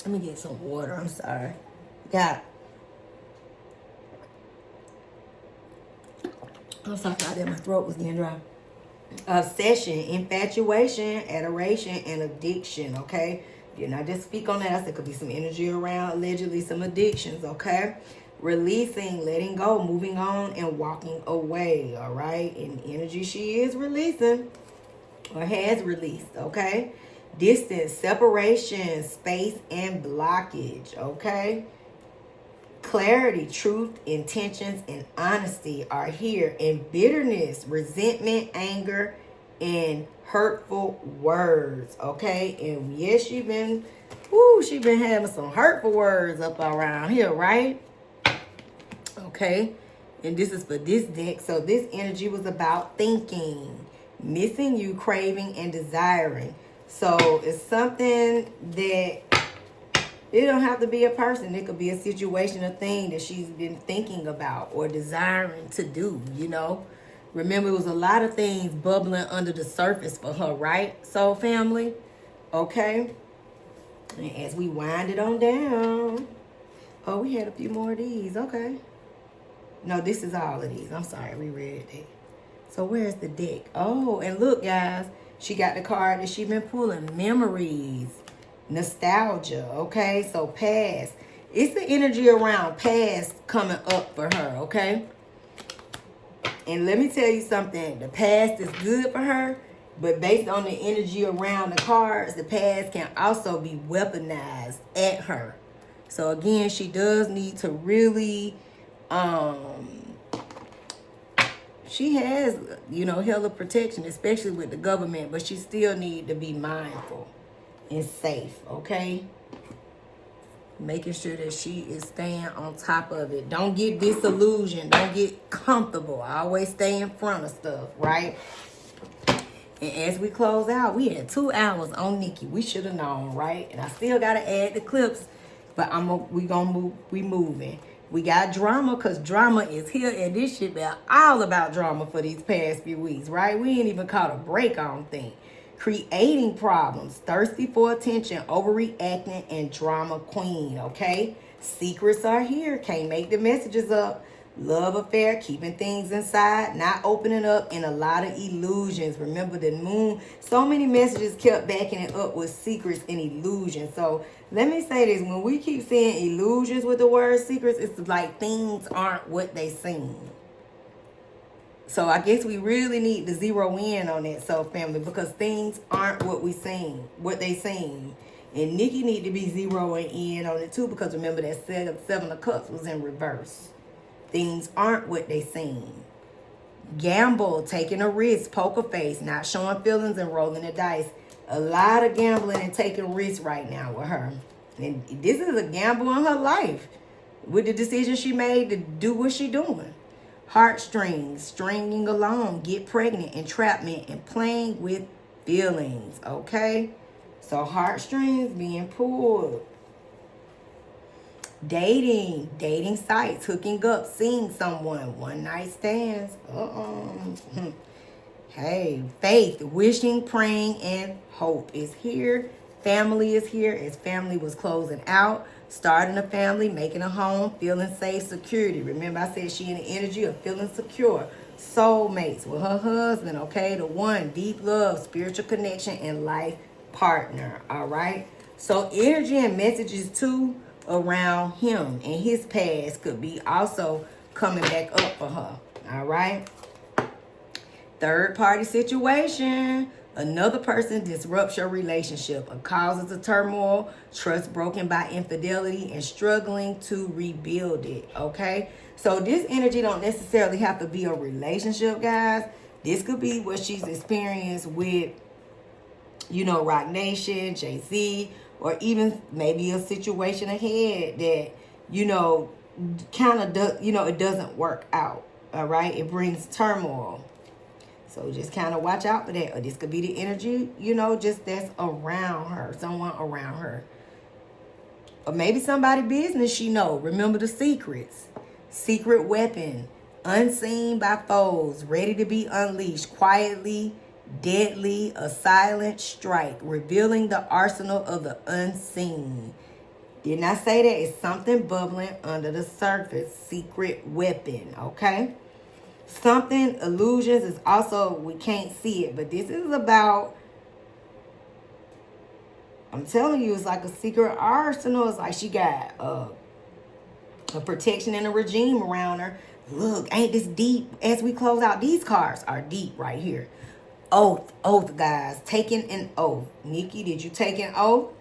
Let me get some water, I'm sorry. Got I'm sorry, I thought that my throat was getting dry. Obsession, infatuation, adoration, and addiction, okay? Did not just speak on that. I said could be some energy around, allegedly some addictions, okay? Releasing, letting go, moving on, and walking away, all right? And energy she is releasing or has released, okay? Distance, separation, space, and blockage, okay? Clarity, truth, intentions, and honesty are here. And bitterness, resentment, anger, and hurtful words, okay? And yes, she been having some hurtful words up around here, right? Okay, and this is for this deck. So this energy was about thinking, missing you, craving, and desiring. So it's something that it don't have to be a person. It could be a situation, a thing that she's been thinking about or desiring to do, you know. Remember, it was a lot of things bubbling under the surface for her, right? So family, okay. And as we wind it on down, oh, we had a few more of these, okay. No, this is all of these. I'm sorry, we read that. So where's the deck? Oh, and look, guys, she got the card that she been pulling. Memories, nostalgia, okay? So past. It's the energy around past coming up for her, okay? And let me tell you something. The past is good for her, but based on the energy around the cards, the past can also be weaponized at her. So again, she does need to really... she has, you know, hella protection, especially with the government, but she still need to be mindful and safe, okay? Making sure that she is staying on top of it. Don't get disillusioned. Don't get comfortable. Always stay in front of stuff, right? And as we close out, we had 2 hours on Nicki. We should have known, right? And I still got to add the clips, but we moving. We got drama because drama is here, and this shit been all about drama for these past few weeks, right? We ain't even caught a break on things. Creating problems, thirsty for attention, overreacting, and drama queen, okay? Secrets are here. Can't make the messages up. Love affair, keeping things inside, not opening up, and a lot of illusions. Remember the moon, so many messages kept backing it up with secrets and illusions. So let me say this, when we keep saying illusions with the word secrets, it's like things aren't what they seem. So I guess we really need to zero in on that, so family, because things aren't what they seem. And Nicki need to be zeroing in on it too, because remember that seven of cups was in reverse. Things aren't what they seem. Gamble, taking a risk, poker face, not showing feelings and rolling the dice. A lot of gambling and taking risks right now with her. And this is a gamble in her life with the decision she made to do what she doing. Heartstrings, stringing along, get pregnant, entrapment, and playing with feelings, okay? So heartstrings being pulled. Dating sites, hooking up, seeing someone, one night stands. Hey, faith, wishing, praying, and hope is here. Family is here, as family was closing out. Starting a family, making a home, feeling safe, security. Remember I said she in the energy of feeling secure. Soulmates with her husband, okay? The one, deep love, spiritual connection, and life partner, all right? So energy and messages too around him and his past could be also coming back up for her, all right? Third party situation. Another person disrupts your relationship or causes a turmoil, trust broken by infidelity, and struggling to rebuild it, okay? So this energy don't necessarily have to be a relationship, guys. This could be what she's experienced with, you know, Rock Nation, Jay-Z, or even maybe a situation ahead that, you know, kind of does, you know, it doesn't work out, all right? It brings turmoil. So just kind of watch out for that. Or this could be the energy, you know, just that's around her. Someone around her. Or maybe somebody business she know. Remember the secrets. Secret weapon. Unseen by foes. Ready to be unleashed. Quietly, deadly, a silent strike. Revealing the arsenal of the unseen. Didn't I say that? It's something bubbling under the surface. Secret weapon. Okay? Something, illusions is also, we can't see it, but this is about, I'm telling you, it's like a secret arsenal. It's like she got a protection and a regime around her. Look, ain't this deep? As we close out, these cards are deep right here. Oath, guys, taking an oath. Nicki, did you take an oath?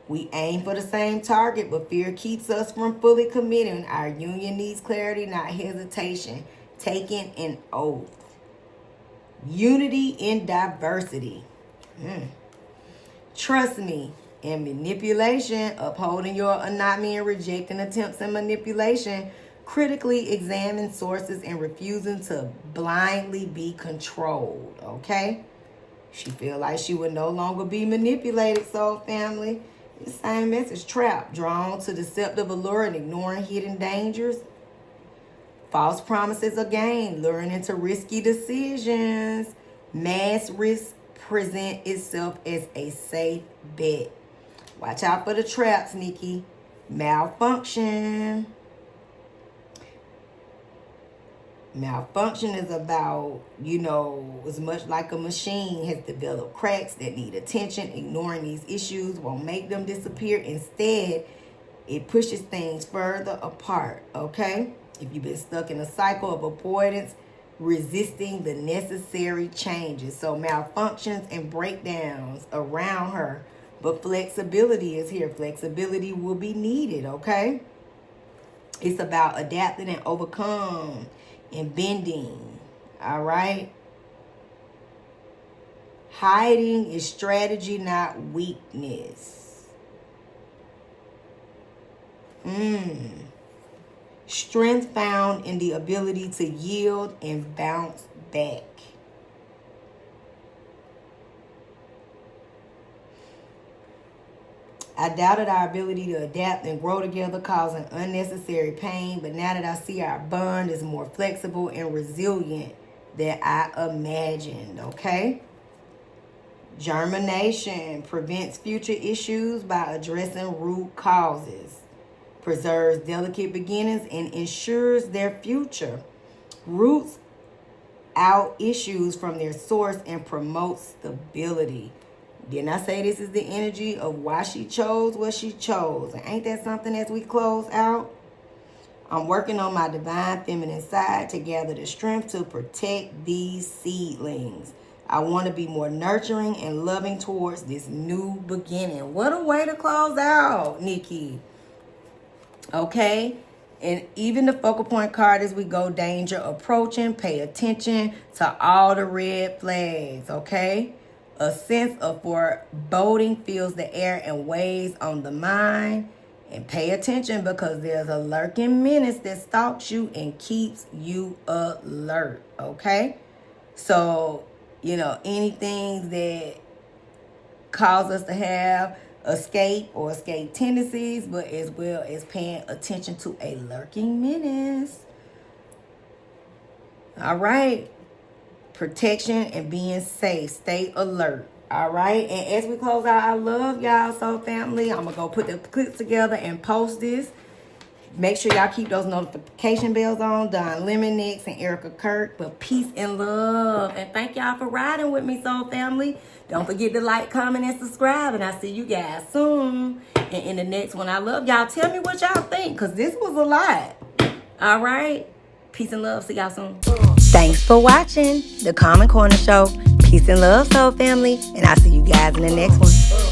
We aim for the same target, but fear keeps us from fully committing. Our union needs clarity, not hesitation. Taking an oath. Unity in diversity. Trust me. And manipulation, upholding your autonomy and rejecting attempts at manipulation. Critically examine sources and refusing to blindly be controlled. Okay? She feel like she would no longer be manipulated, soul family. The same message. Trap. Drawn to deceptive allure and ignoring hidden dangers. False promises are gained, luring into risky decisions. Mass risk present itself as a safe bet. Watch out for the traps, Nicki. Malfunction. Malfunction is about, you know, as much like a machine has developed cracks that need attention. Ignoring these issues won't make them disappear. Instead, it pushes things further apart, okay? If you've been stuck in a cycle of avoidance, resisting the necessary changes. So malfunctions and breakdowns around her. But flexibility is here. Flexibility will be needed, okay? It's about adapting and overcome and bending, all right? Hiding is strategy, not weakness. Strength found in the ability to yield and bounce back. I doubted our ability to adapt and grow together, causing unnecessary pain. But now that I see our bond is more flexible and resilient than I imagined, okay? Germination prevents future issues by addressing root causes. Preserves delicate beginnings and ensures their future. Roots out issues from their source and promotes stability. Didn't I say this is the energy of why she chose what she chose? And ain't that something as we close out? I'm working on my divine feminine side to gather the strength to protect these seedlings. I want to be more nurturing and loving towards this new beginning. What a way to close out, Nicki. Okay? And even the focal point card as we go, danger approaching, pay attention to all the red flags, okay? A sense of foreboding fills the air and weighs on the mind. And pay attention because there's a lurking menace that stalks you and keeps you alert, okay? So, you know, anything that cause us to have escape tendencies, but as well as paying attention to a lurking menace. All right. Protection and being safe. Stay alert. All right. And as we close out, I love y'all, Soul Family. I'm going to go put the clips together and post this. Make sure y'all keep those notification bells on. Don Lemonix and Erika Kirk. But peace and love. And thank y'all for riding with me, Soul Family. Don't forget to like, comment, and subscribe. And I'll see you guys soon. And in the next one, I love y'all. Tell me what y'all think, because this was a lot. All right. Peace and love. See y'all soon. Thanks for watching The Common Corner Show. Peace and love, Soul Family. And I'll see you guys in the next one.